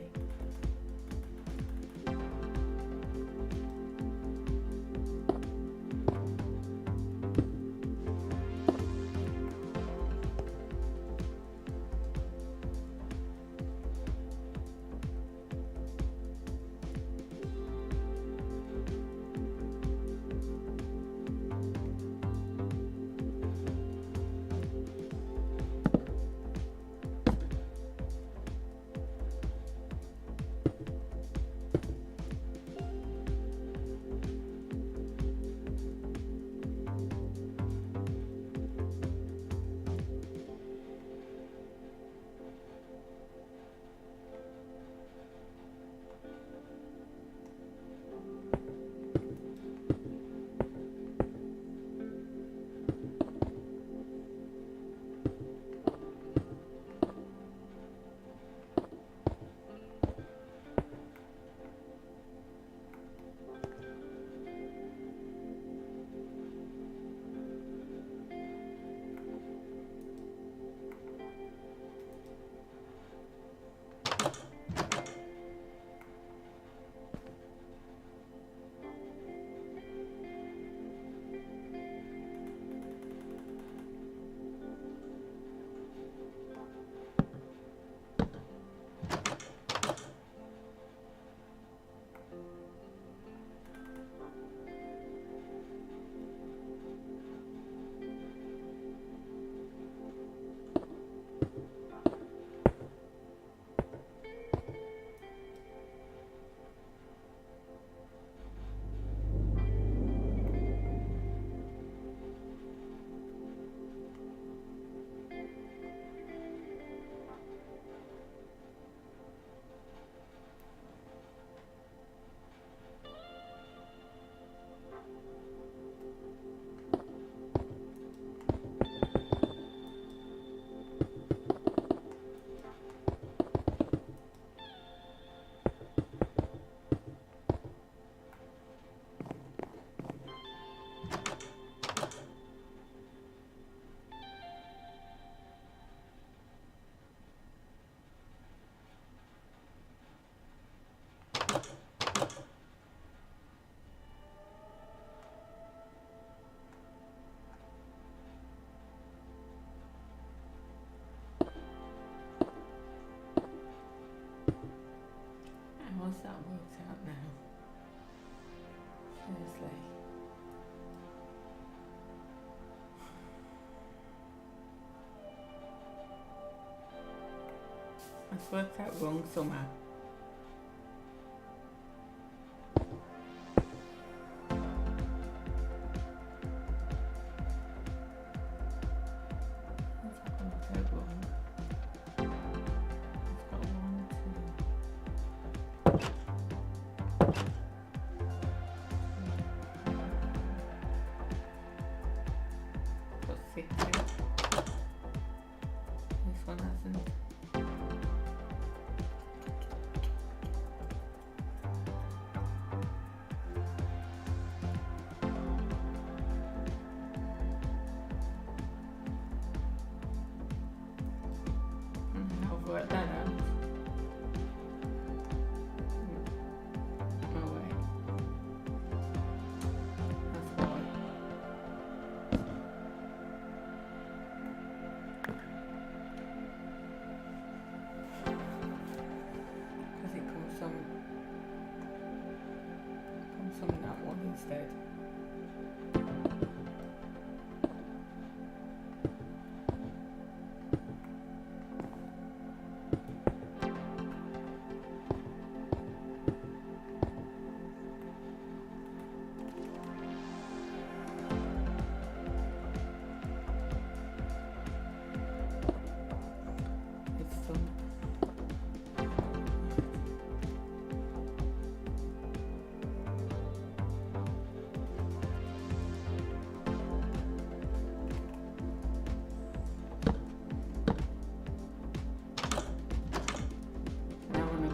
I've worked out wrong somehow. What's that worked out wrong? I've got 1, 2. Got 6 in. This one hasn't. I've worked that out. Oh wait. That's why. Because it comes from that one instead.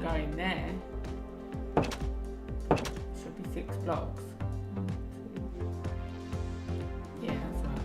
Go in there, should be 6 blocks. 1, 2. Yeah, that's right.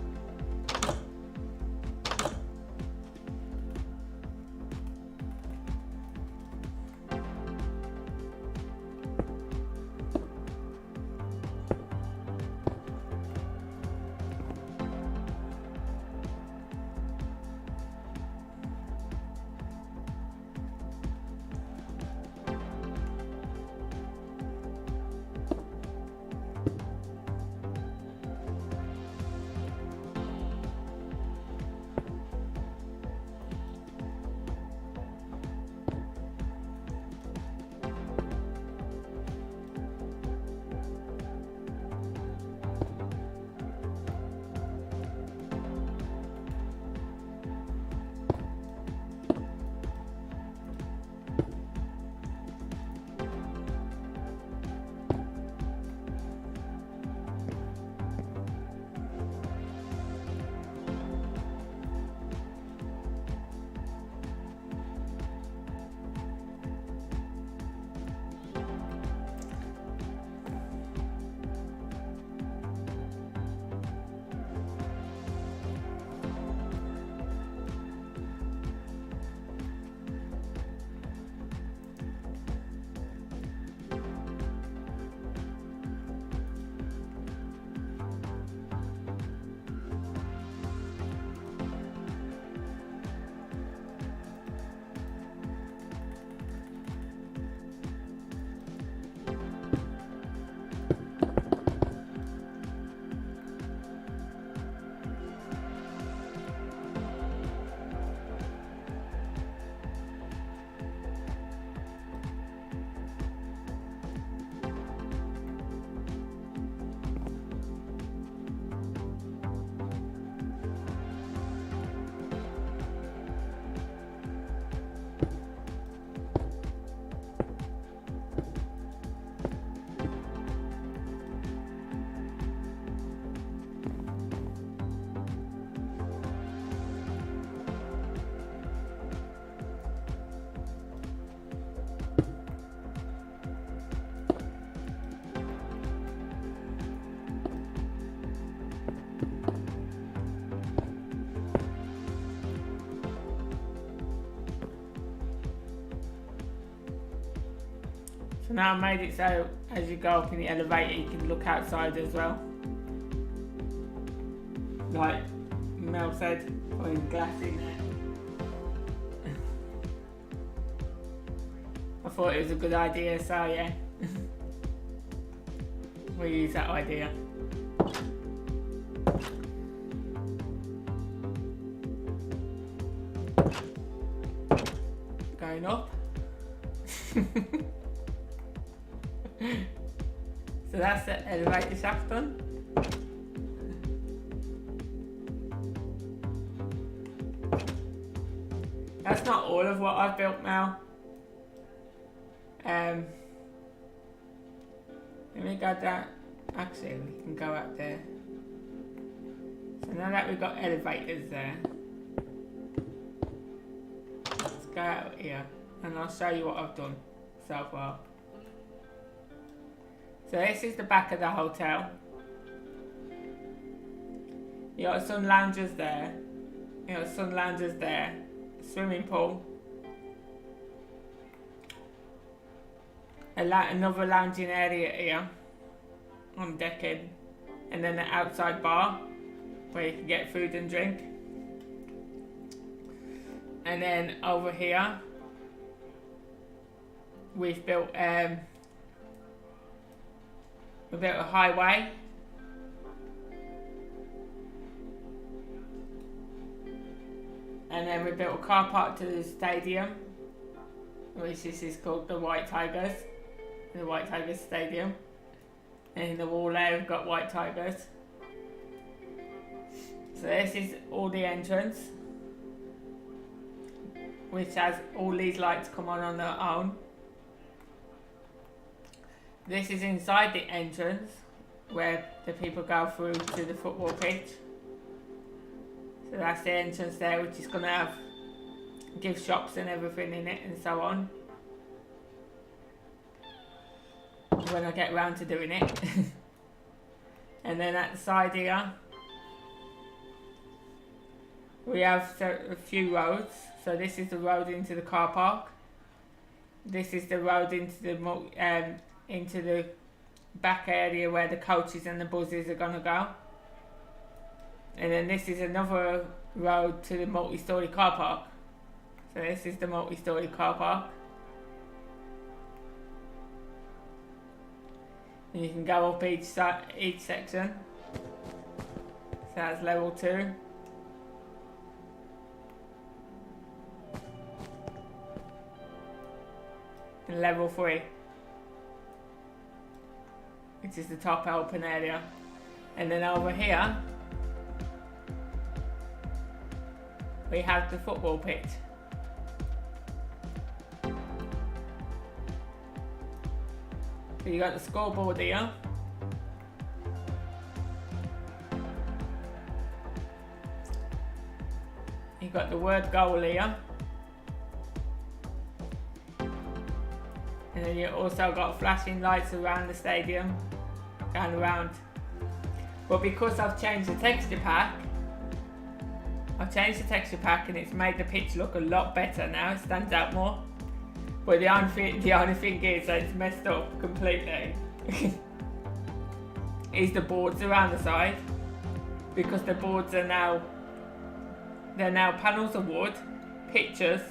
So now I made it so as you go up in the elevator you can look outside as well. Like Mel said, putting glass in there. I thought it was a good idea, so yeah. We'll use that idea. Go going up. So that's the elevator shaft done. That's not all of what I've built now. Let me go down. Actually, we can go up there. So now that we've got elevators there, let's go out here and I'll show you what I've done so far. So this is the back of the hotel. You got some loungers there. You got some loungers there. Swimming pool. Another lounging area here on decking, and then an outside bar where you can get food and drink. And then over here we've built a highway. And then we built a car park to the stadium, which is called the White Tigers. The White Tigers Stadium. And in the wall there we've got White Tigers. So this is all the entrance, which has all these lights come on their own. This is inside the entrance where the people go through to the football pitch. So that's the entrance there, which is going to have gift shops and everything in it and so on. When I get around to doing it. And then at the side here we have a few roads. So this is the road into the car park. This is the road into the back area where the coaches and the buses are going to go. And then this is another road to the multi-story car park. So this is the multi-story car park. And you can go up each section. So that's level 2. And level 3, which is the top open area. And then over here we have the football pitch. So you got the scoreboard here. You got the word goal here. And then you also got flashing lights around the stadium and around. But because I've changed the texture pack, and it's made the pitch look a lot better now. It stands out more. But the only thing is that it's messed up completely. Is the boards around the side, because the boards are now panels of wood, pictures,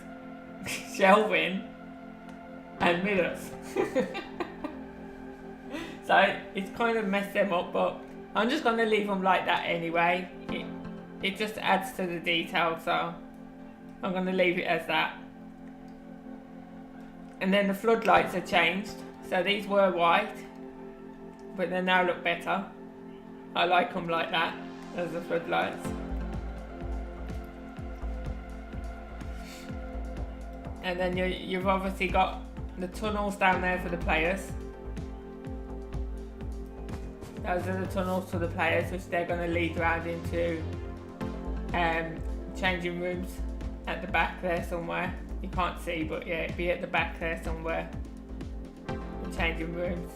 shelving, and mirrors. So it's kind of messed them up, but I'm just gonna leave them like that anyway. It just adds to the detail, so I'm gonna leave it as that. And then the floodlights are changed. So these were white, but they now look better. I like them like that, as the floodlights. And then you've obviously got the tunnels down there for the players. Those are the tunnels for the players, which they're going to lead around into changing rooms at the back there somewhere. You can't see, but yeah, it'd be at the back there somewhere. The changing rooms.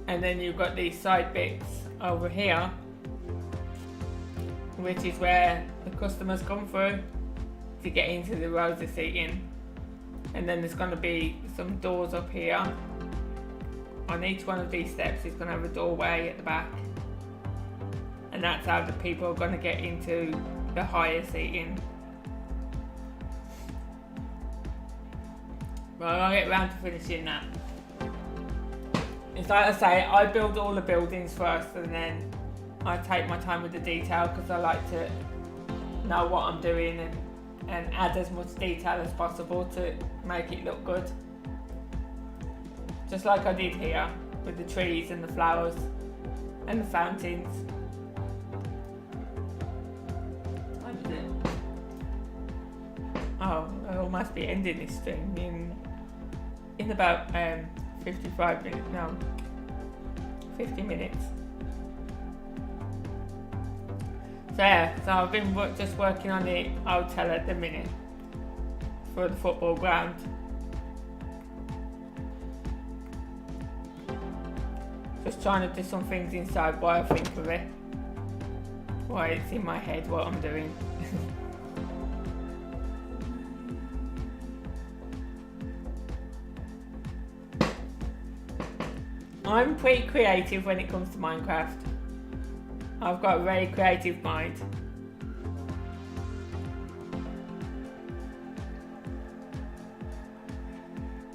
And then you've got these side bits over here, which is where the customers come through to get into the rows of seating. And then there's going to be some doors up here. On each one of these steps is going to have a doorway at the back. And that's how the people are going to get into the higher seating. Well, I'll get round to finishing that. It's like I say, I build all the buildings first and then I take my time with the detail, because I like to know what I'm doing and and add as much detail as possible to make it look good. Just like I did here with the trees and the flowers and the fountains. What is it? Oh, I almost be ending this stream in about 55 minutes, no, 50 minutes. So yeah, so I've been just working on the hotel at the minute for the football ground. Just trying to do some things inside while I think of it. While it's in my head what I'm doing. I'm pretty creative when it comes to Minecraft. I've got a very creative mind.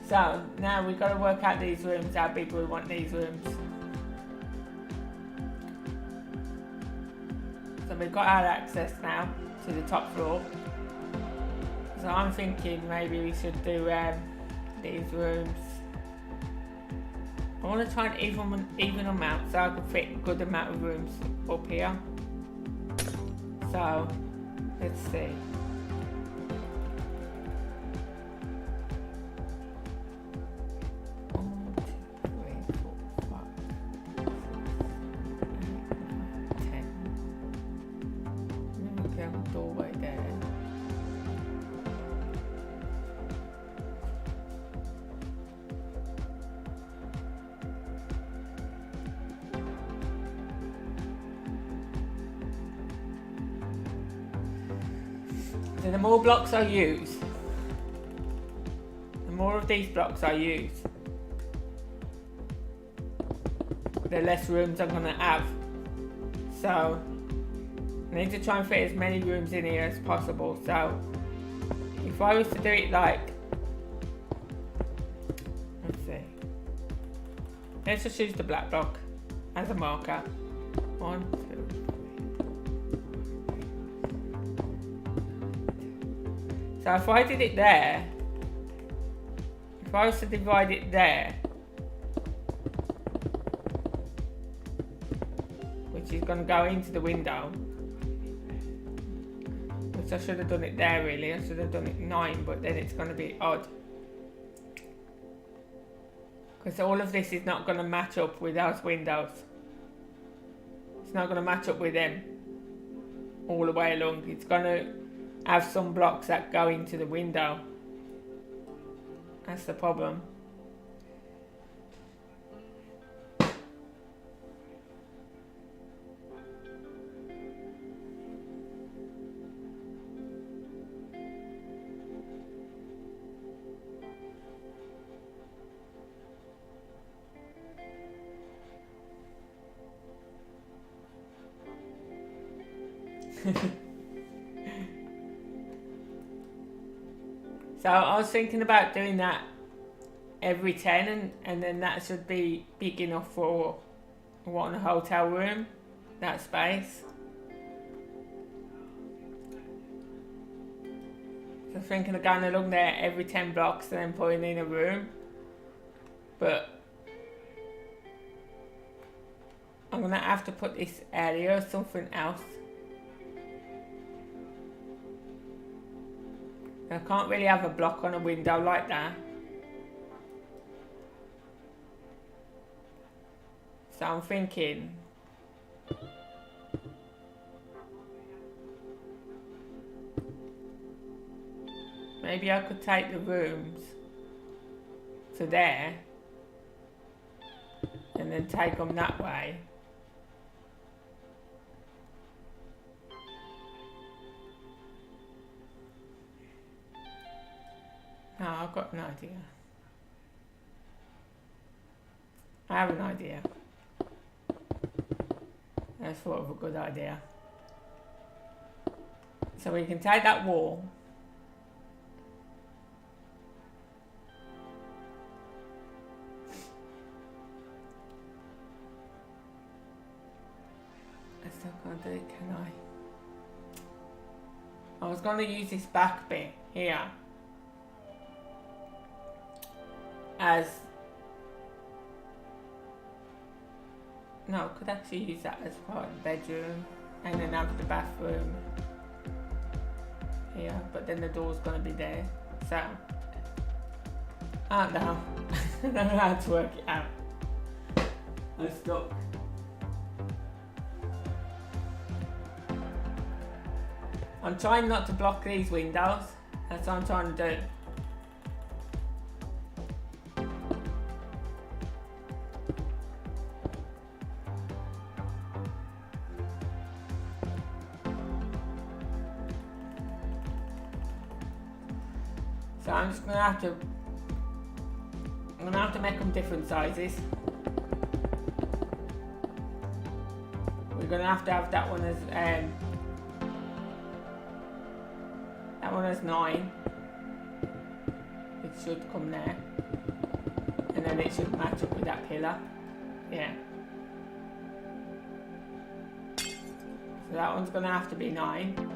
So now we've got to work out these rooms, how big we want these rooms. So we've got our access now to the top floor. So I'm thinking maybe we should do these rooms. I want to try and even them out so I can fit a good amount of rooms up here. So let's see. So the more blocks I use, the more of these blocks I use, the less rooms I'm going to have. So I need to try and fit as many rooms in here as possible. So if I was to do it like, let's see, let's just use the black block as a marker. 1, 2. So if I did it there, if I was to divide it there, which is going to go into the window, which I should have done it there really, I should have done it 9, but then it's going to be odd. Because all of this is not going to match up with those windows. It's not going to match up with them all the way along. It's going to have some blocks that go into the window. That's the problem. So I was thinking about doing that every 10 and then that should be big enough for one hotel room, that space. So I'm thinking of going along there every 10 blocks and then putting in a room. But I'm going to have to put this area or something else. I can't really have a block on a window like that. So I'm thinking maybe I could take the rooms to there and then take them that way. No, I've got an idea. I have an idea. That's sort of a good idea. So we can take that wall. I still can't do it, can I? I was going to use this back bit here as... No, I could actually use that as part of the bedroom and then have the bathroom here, but then the door's going to be there. So, I don't know. I don't know how to work it out. I'm stuck. I'm trying not to block these windows. That's what I'm trying to do. So I'm just gonna have to make them different sizes. We're gonna have to have that one as 9. It should come there, and then it should match up with that pillar. Yeah. So that one's gonna have to be 9.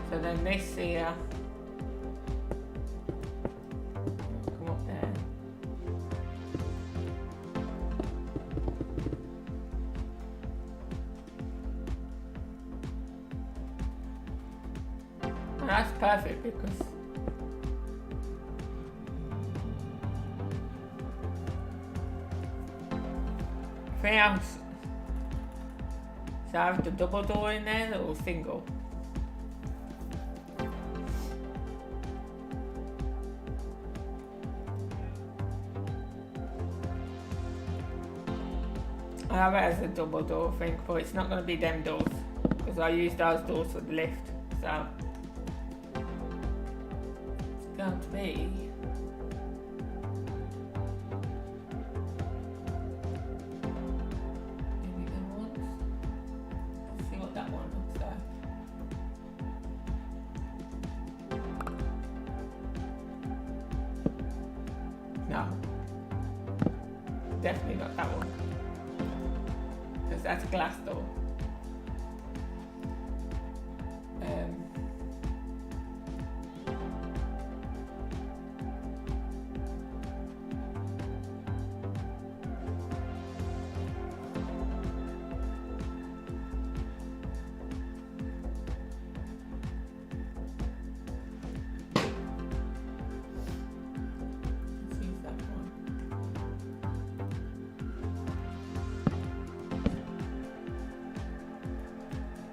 So then this here, come up there. And that's perfect because three ounce. So I have the double door in there or single? I have it as a double door thing, but it's not going to be them doors because I use those doors for the lift. So it's going to be maybe them ones. Let's see what that one looks like. No, definitely not that one. That's a glass door. Let's use that one.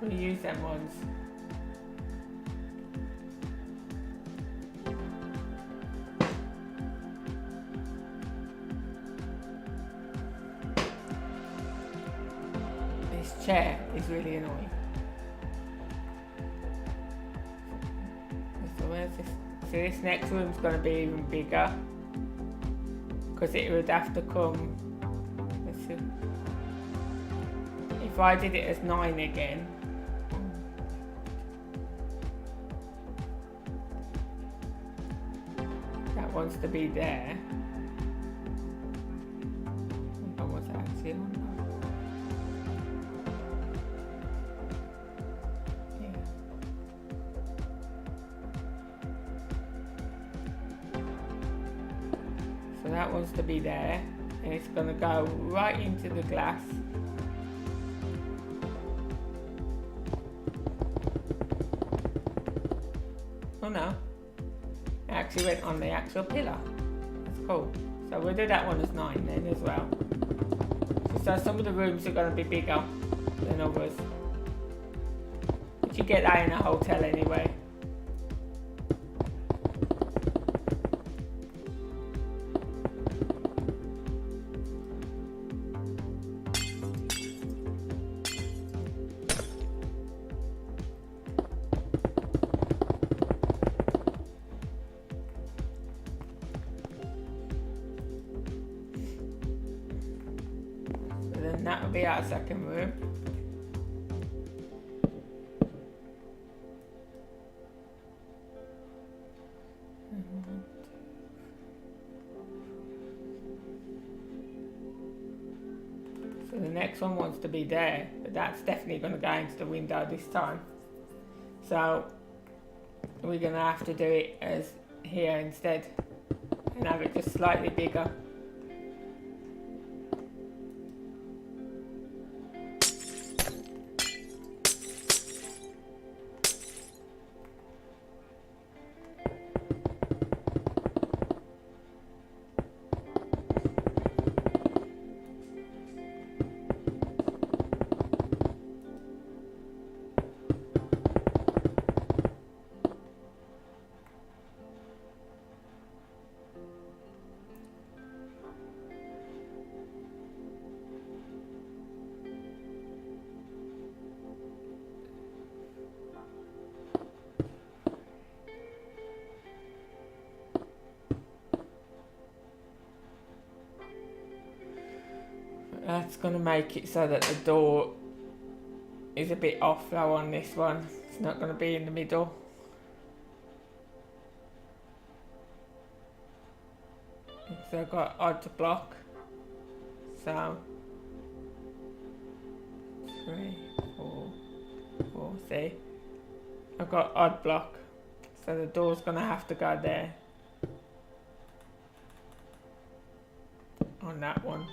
We'll use them ones. This chair is really annoying. So where's this? So this next room's going to be even bigger because it would have to come. Let's see. If I did it as 9 again. Wants to be there. But what's that actually on? Yeah. So that wants to be there, and it's going to go right into the glass. Oh no. Actually went on the actual pillar. That's cool. So we'll do that one as 9 then as well. So some of the rooms are going to be bigger than others. But you get that in a hotel anyway. And that will be our second room. So the next one wants to be there, but that's definitely going to go into the window this time. So we're going to have to do it as here instead and have it just slightly bigger. That's going to make it so that the door is a bit off though on this one. It's not going to be in the middle. So I've got odd to block. So 3, 4, 4, see? I've got odd block. So the door's going to have to go there. On that one.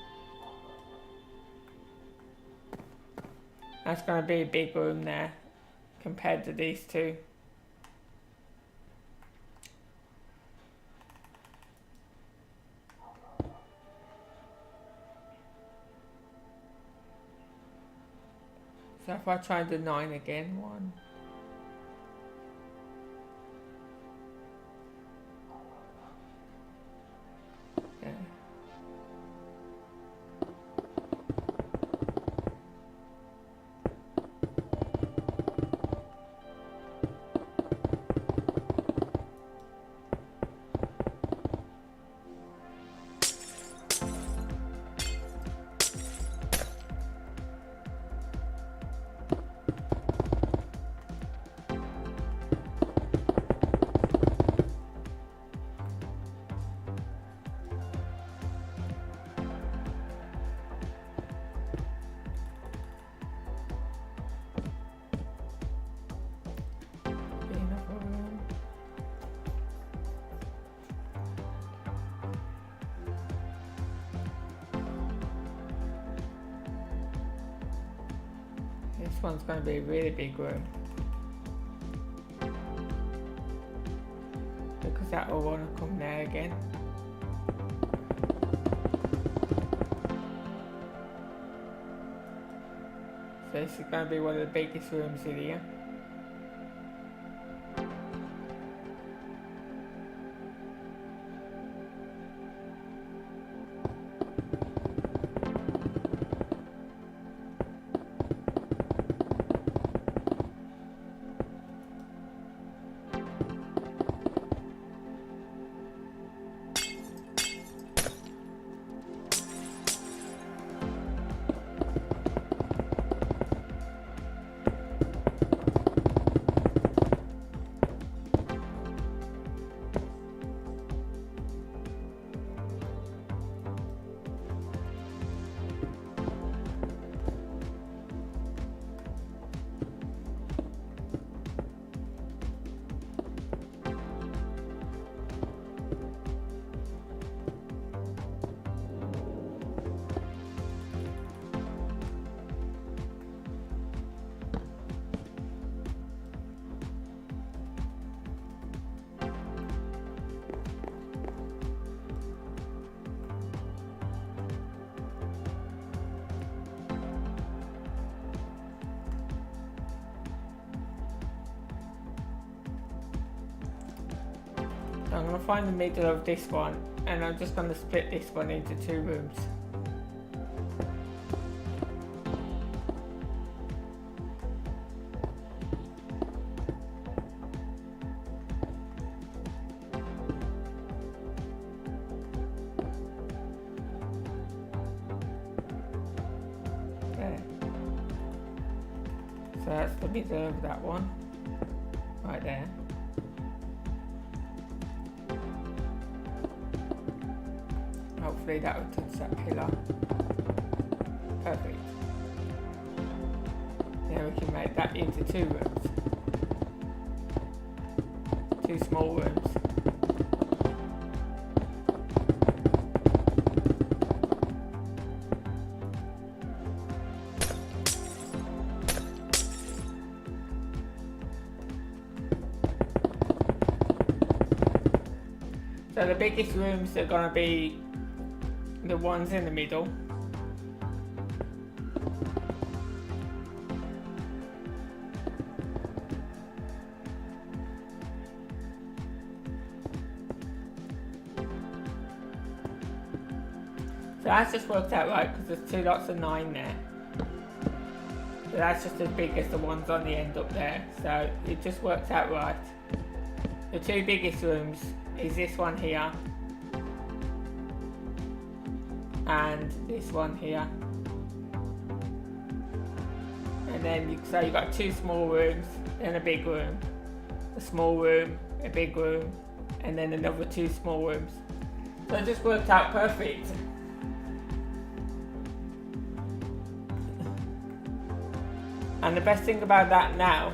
That's going to be a big room there compared to these two. So if I try the 9 again, 1. Yeah. This one's going to be a really big room. Because that will want to come there again. So this is going to be one of the biggest rooms in here. I'm going to find the middle of this one and I'm just going to split this one into 2 rooms. So that's the middle of that one, right there. Hopefully that will touch that pillar. Perfect. Now we can make that into 2 rooms. 2 small rooms. So the biggest rooms are going to be the ones in the middle. So that's just worked out right because there's 2 lots of 9 there. So that's just as big as the ones on the end up there. So it just works out right. The 2 biggest rooms is this one here and this one here. And then so you've got 2 small rooms, then a big room, a small room, a big room, and then another 2 small rooms. So it just worked out perfect. And the best thing about that now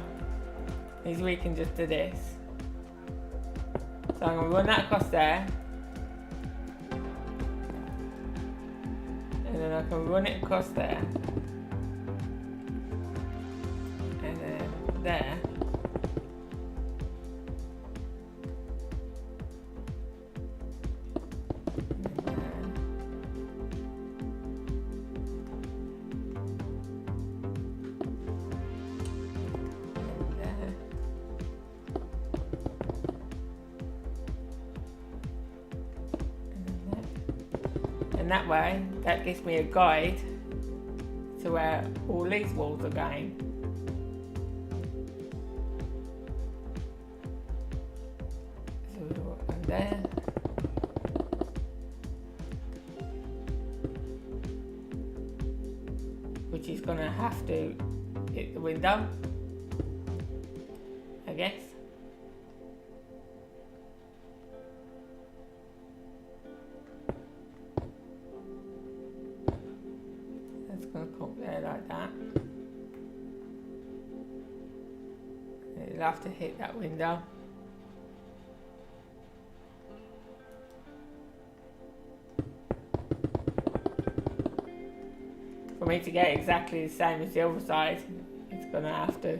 is we can just do this. So I'm going to run that across there. And then I can run it across there. And then there. And that way, that gives me a guide to where all these walls are going. So we'll go there. Which is going to have to hit the window, I guess. Going to come there like that. It'll have to hit that window. For me to get exactly the same as the other side, it's going to have to.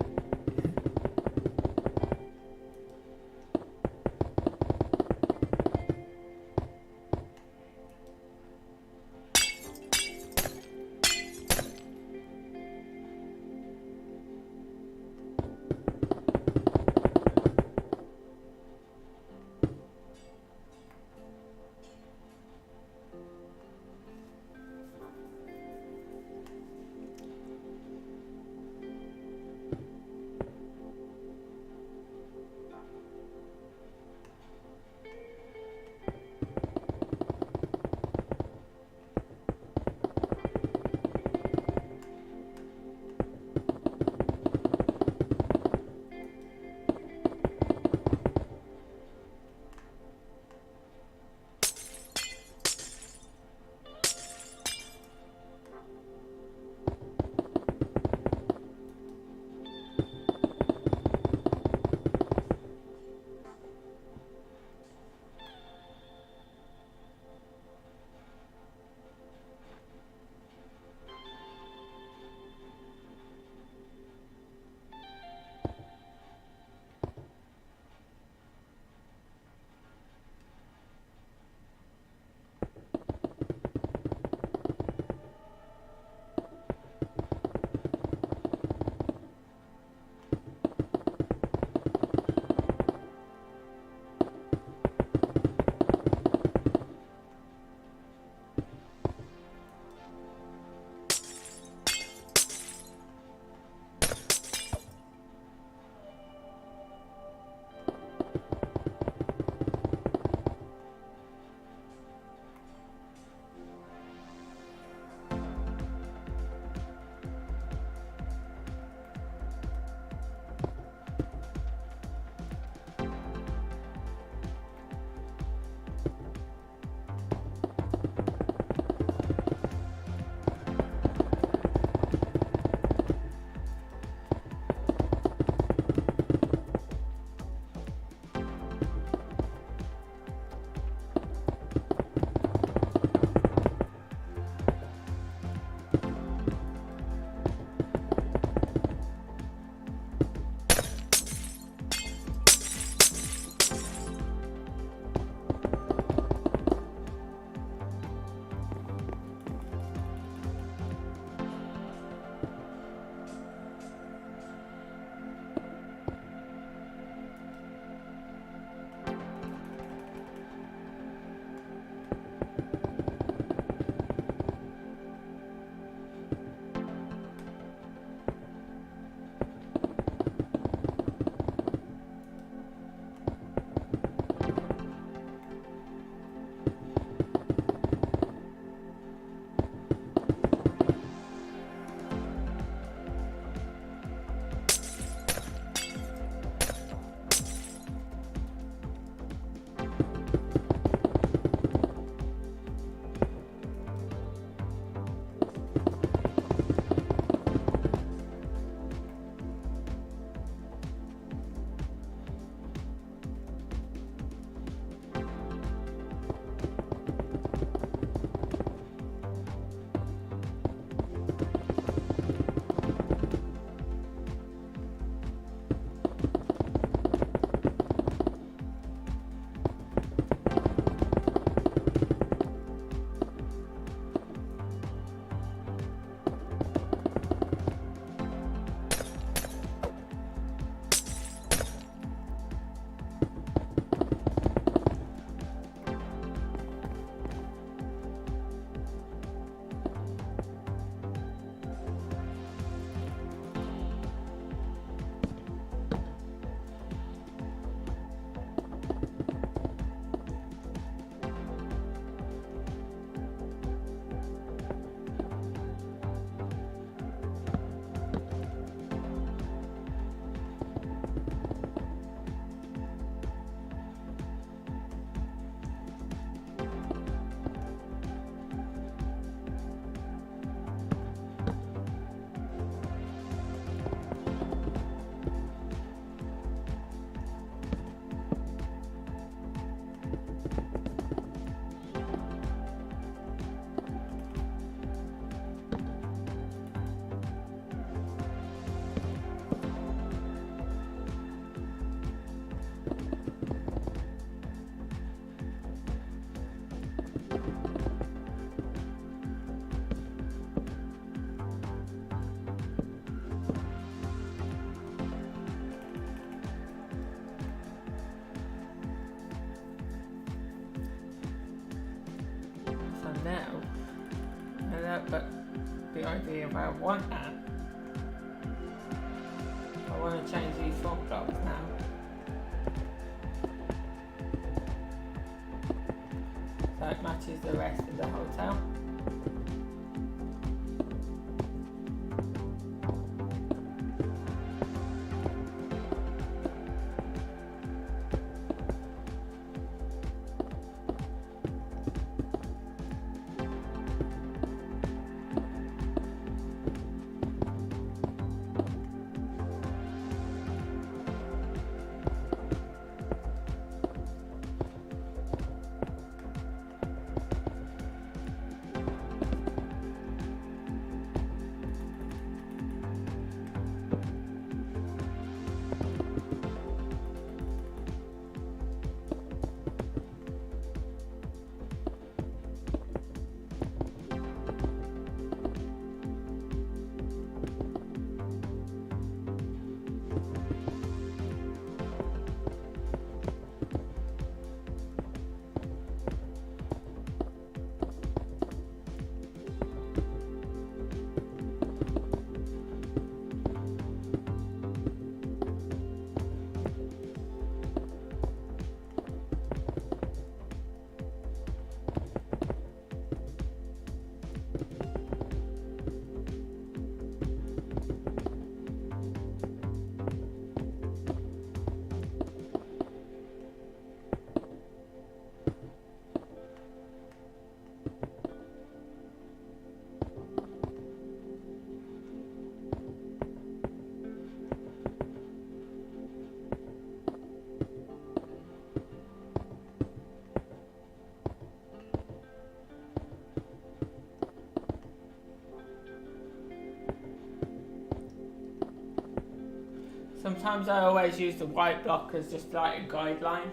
now, but the idea of I want that. I want to change these front blocks now. So it matches the rest of the hotel. Sometimes I always use the white block as just like a guideline.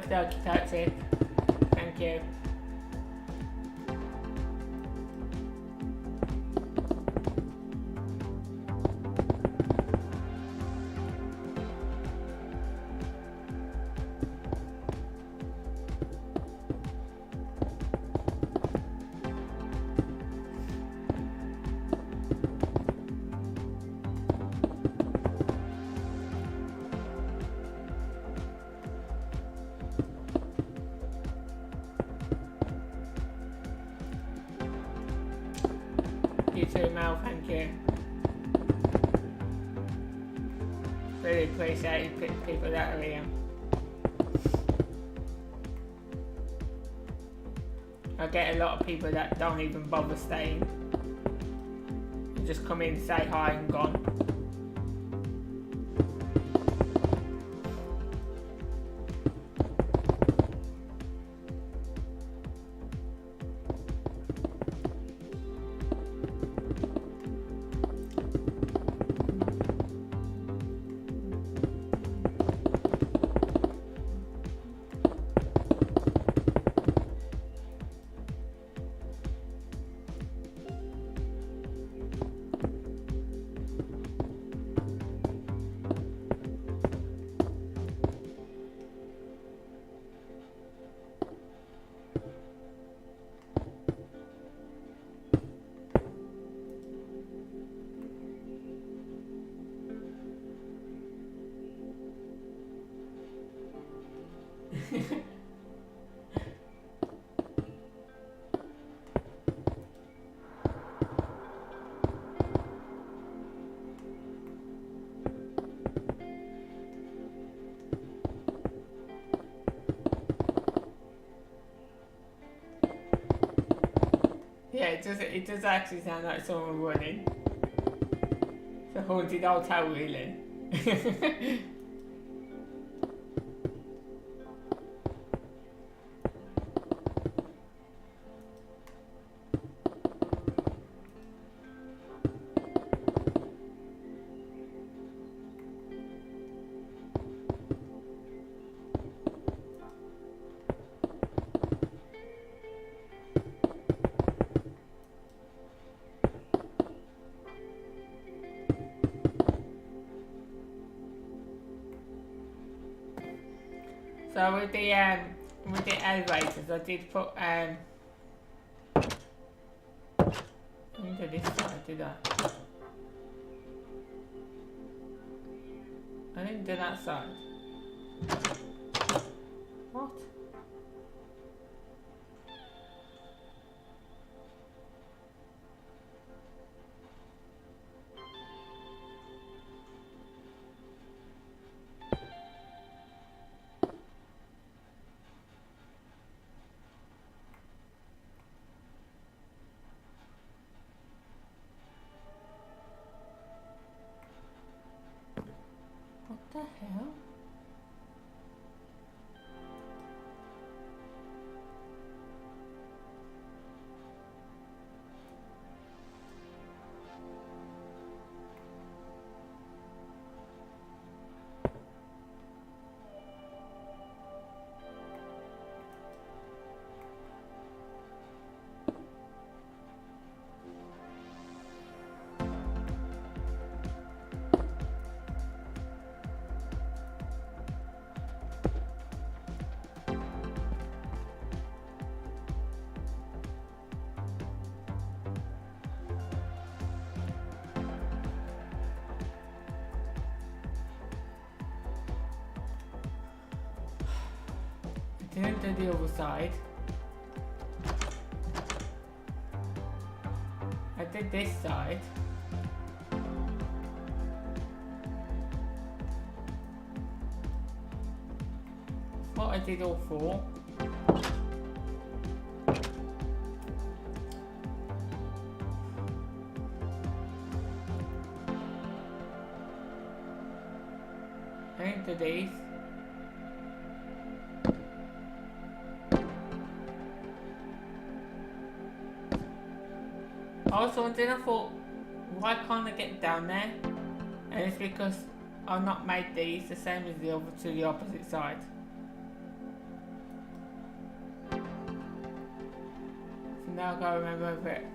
Okie dokie, Patrick. Thank you. You too, Mel, thank you. Really appreciate people that are here. I get a lot of people that don't even bother staying. They just come in, say hi and gone. Yeah, it does actually sound like someone running. It's a haunted hotel, really. So with the elevators, I did put into this side, did I? I didn't do that side. What? What the hell? Didn't do the other side. I did this side. Thought I did all four. I didn't do these. Also, then I thought, why can't I get down there? And it's because I've not made these the same as the other to the opposite side. Now I can't remember if it.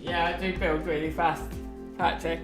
Yeah, I do build really fast, Patrick.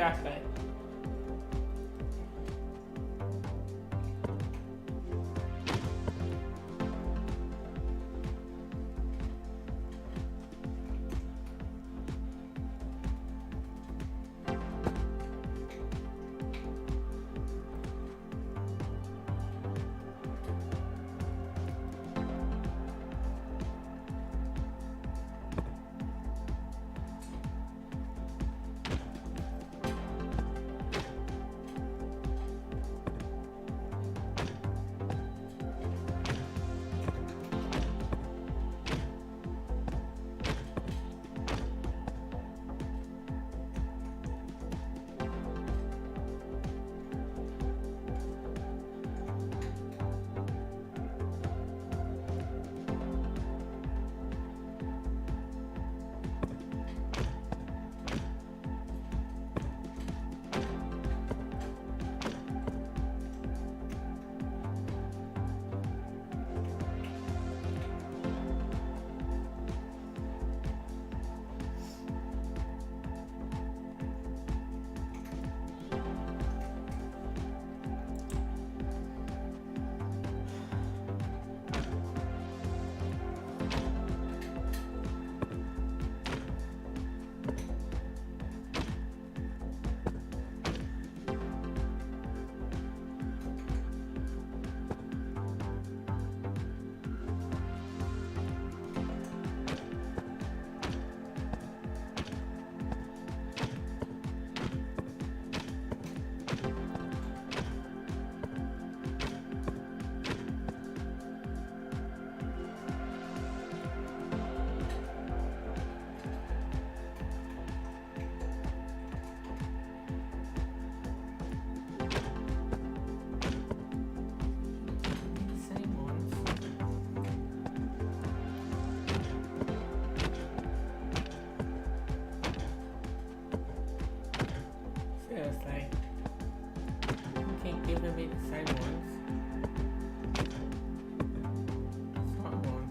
Seriously. Same ones. Seriously. You keep giving me the same ones. That's what I want.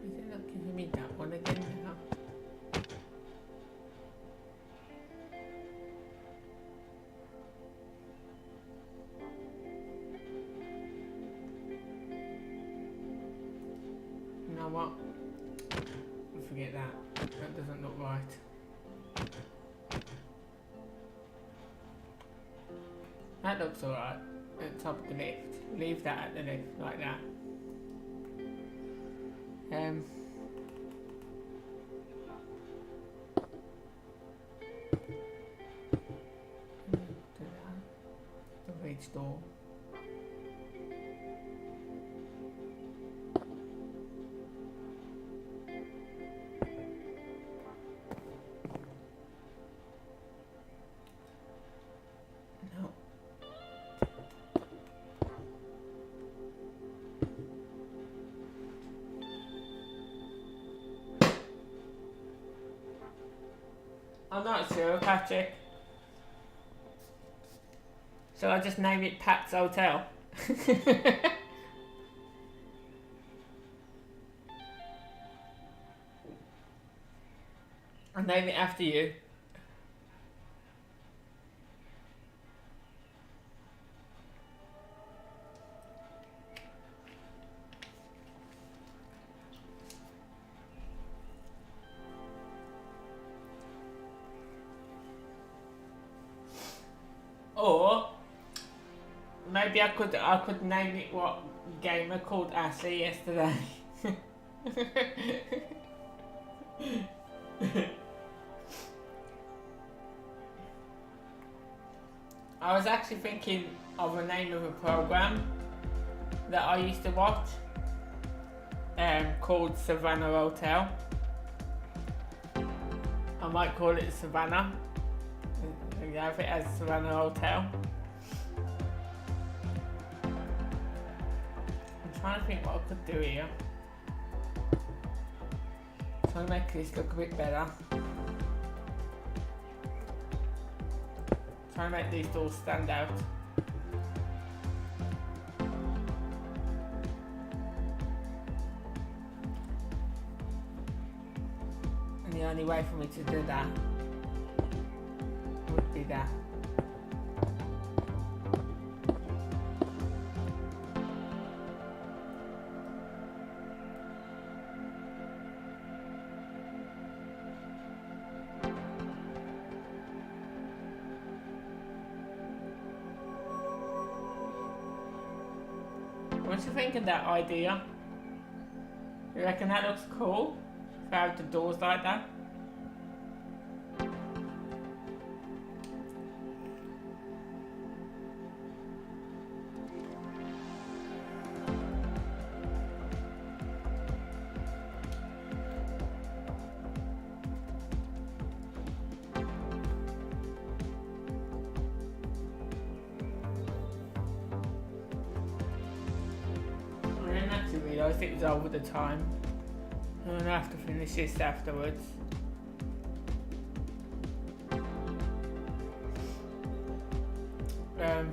Is it not giving me that one again now? You know what? Forget that. That doesn't look right. That looks alright at the top of the lift. Leave that at the lift like that. Do that. The fridge door. No. I'm not sure, Patrick. So I just name it Pat's Hotel. I'll name it after you. Or maybe I could name it what gamer called Ashley yesterday. I was actually thinking of a name of a program that I used to watch called Savannah Hotel. I might call it Savannah. You have it as Savannah Hotel. I'm trying to think what I could do here. Trying to make this look a bit better. Trying to make these doors stand out. And the only way for me to do that would be that. What do you think of that idea? You reckon that looks cool? If I have the doors like that? I realised it was over the time. I'm gonna have to finish this afterwards. Yeah,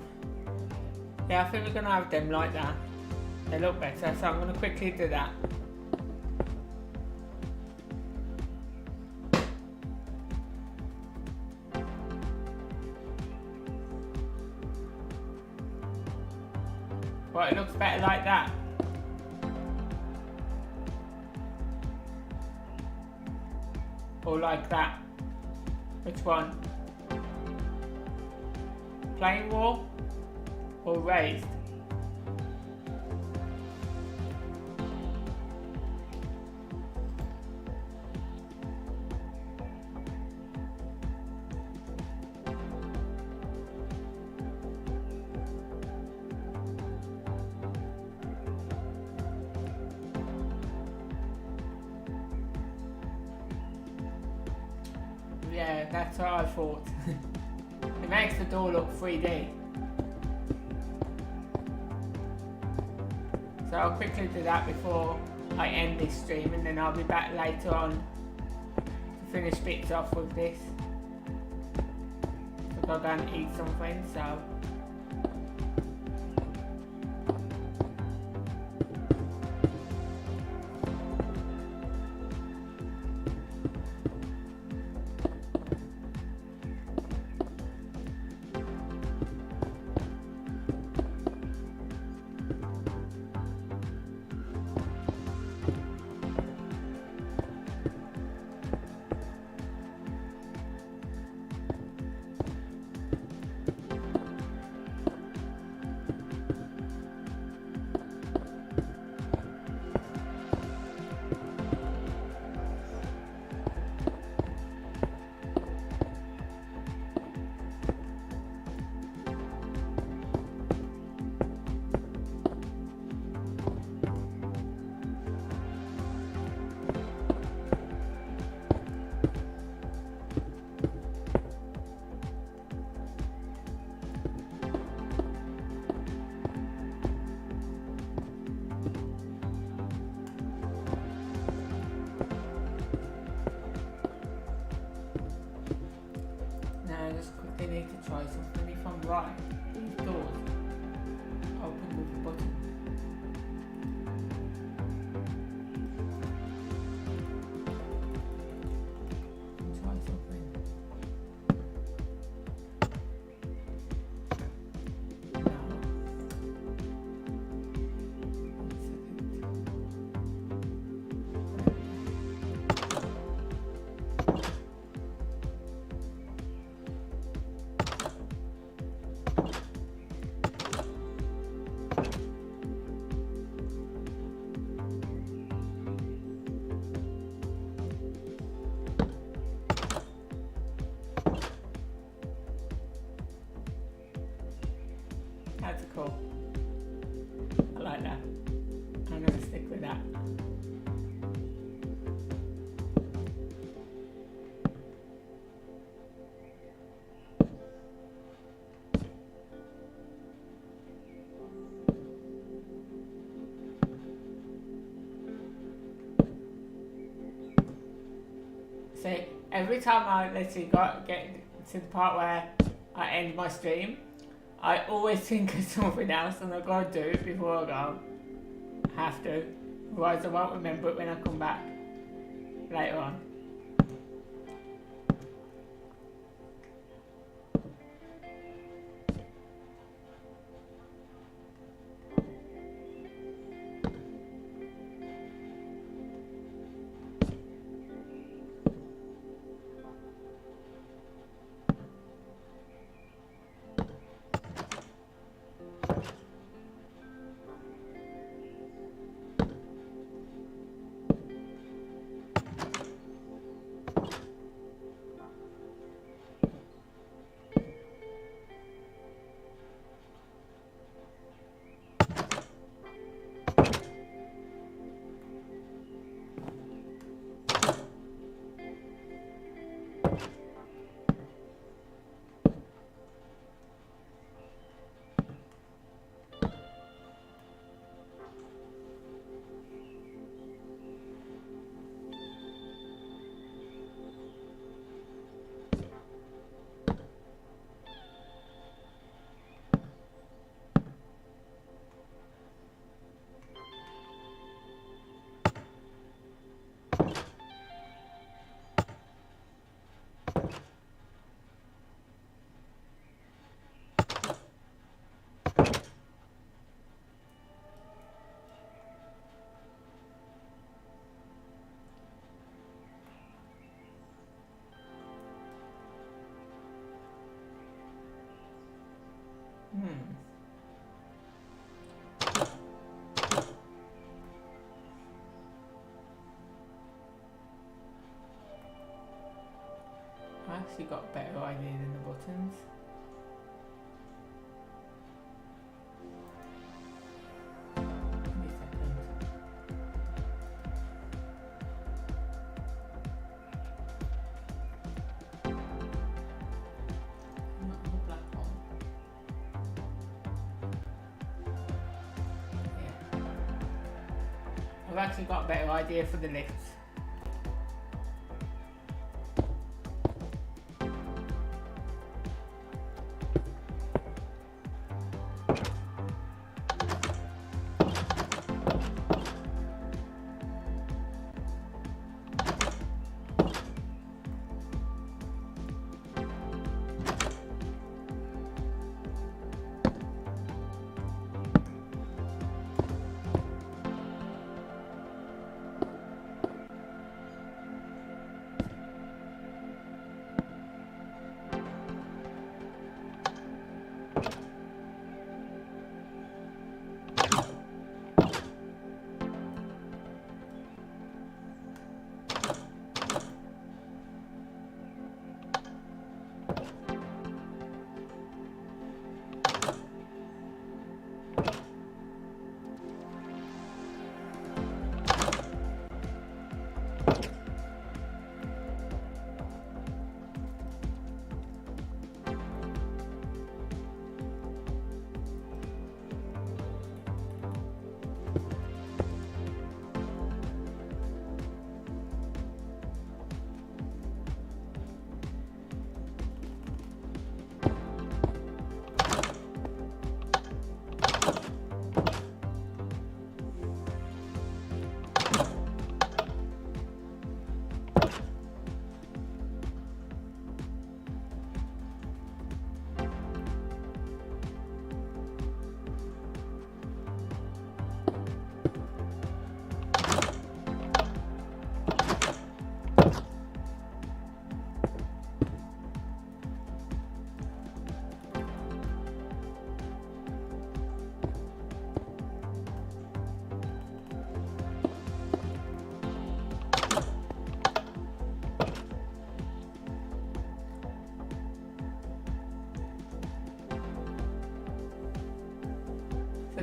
I think we're gonna have them like that. They look better, so I'm gonna quickly do that. Well, it looks better like that. Or like that. Which one? Plain wall or raised? Yeah, that's what I thought. It makes the door look 3D. So I'll quickly do that before I end this stream, and then I'll be back later on to finish bits off with this. I've got to go and eat something, so. dry. These doors open with a button. Try something. No. 1 second. That's cool. I like that. I'm going to stick with that. So every time I literally get to the part where I end my stream, I always think of something else and I've got to do it before I go. I have to, otherwise I won't remember it when I come back later on. I actually got a better idea than the buttons. Give me a second. Not the black one. Yeah. I've actually got a better idea for the lifts.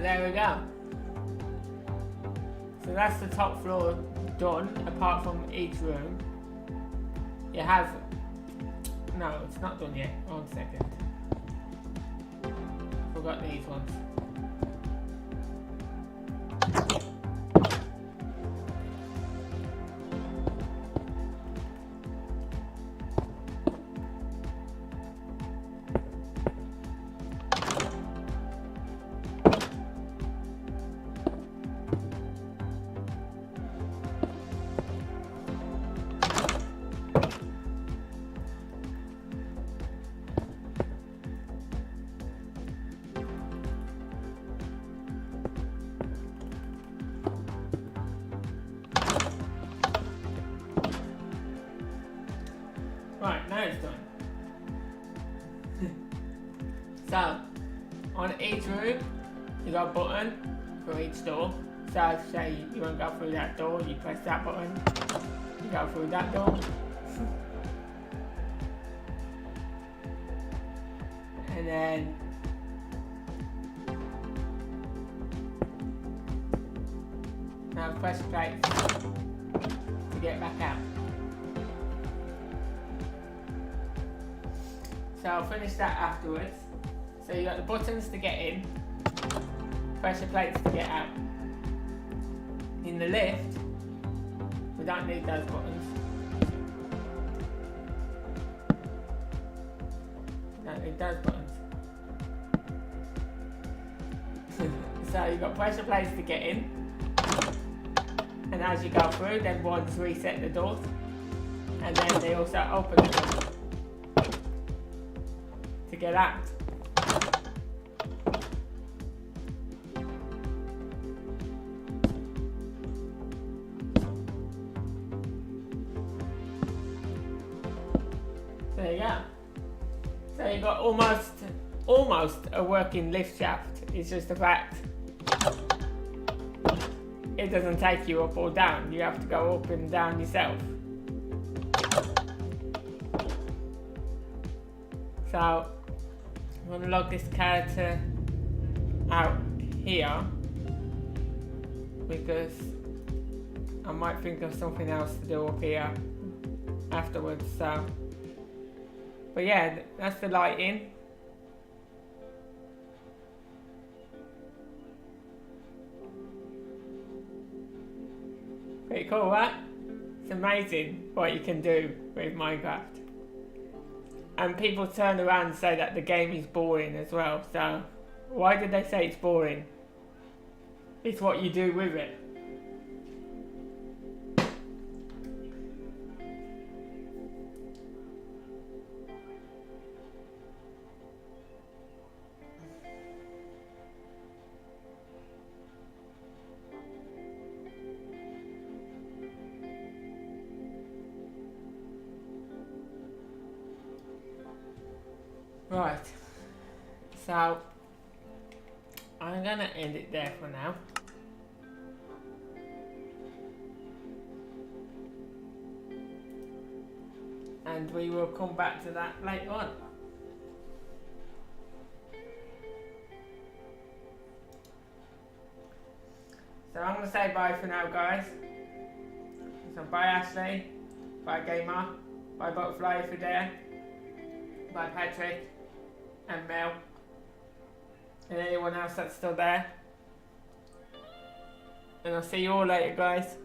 So there we go. So that's the top floor done, apart from each room. You have... No, it's not done yet. 1 second. Forgot these ones. Right, now it's done. So, on each room, you got a button for each door. So, say you want to go through that door, you press that button, you go through that door. And then now press play to get back out. So I'll finish that afterwards. So you got the buttons to get in, pressure plates to get out. In the lift, we don't need those buttons. We don't need those buttons. So you've got pressure plates to get in, and as you go through, then ones reset the doors, and then they also open the doors to get out. There you go. So you got almost a working lift shaft. It's just the fact it doesn't take you up or down. You have to go up and down yourself. So I'm going to log this character out here because I might think of something else to do up here afterwards. So, but yeah, that's the lighting. Pretty cool, right? It's amazing what you can do with Minecraft. And people turn around and say that the game is boring as well. So why did they say it's boring? It's what you do with it. Right, so I'm gonna end it there for now. And we will come back to that later on. So I'm gonna say bye for now, guys. So bye Ashley, bye Gamer, bye Butterfly if you're there, bye Patrick and Mel, and anyone else that's still there. And I'll see you all later, guys.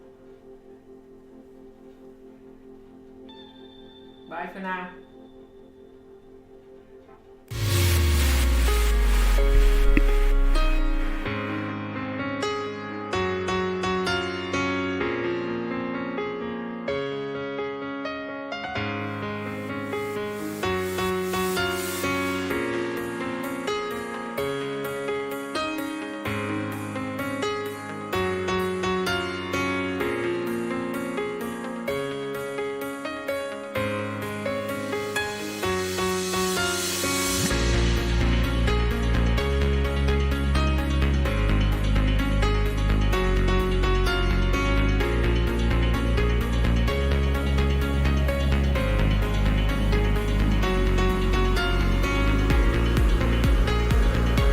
Bye for now.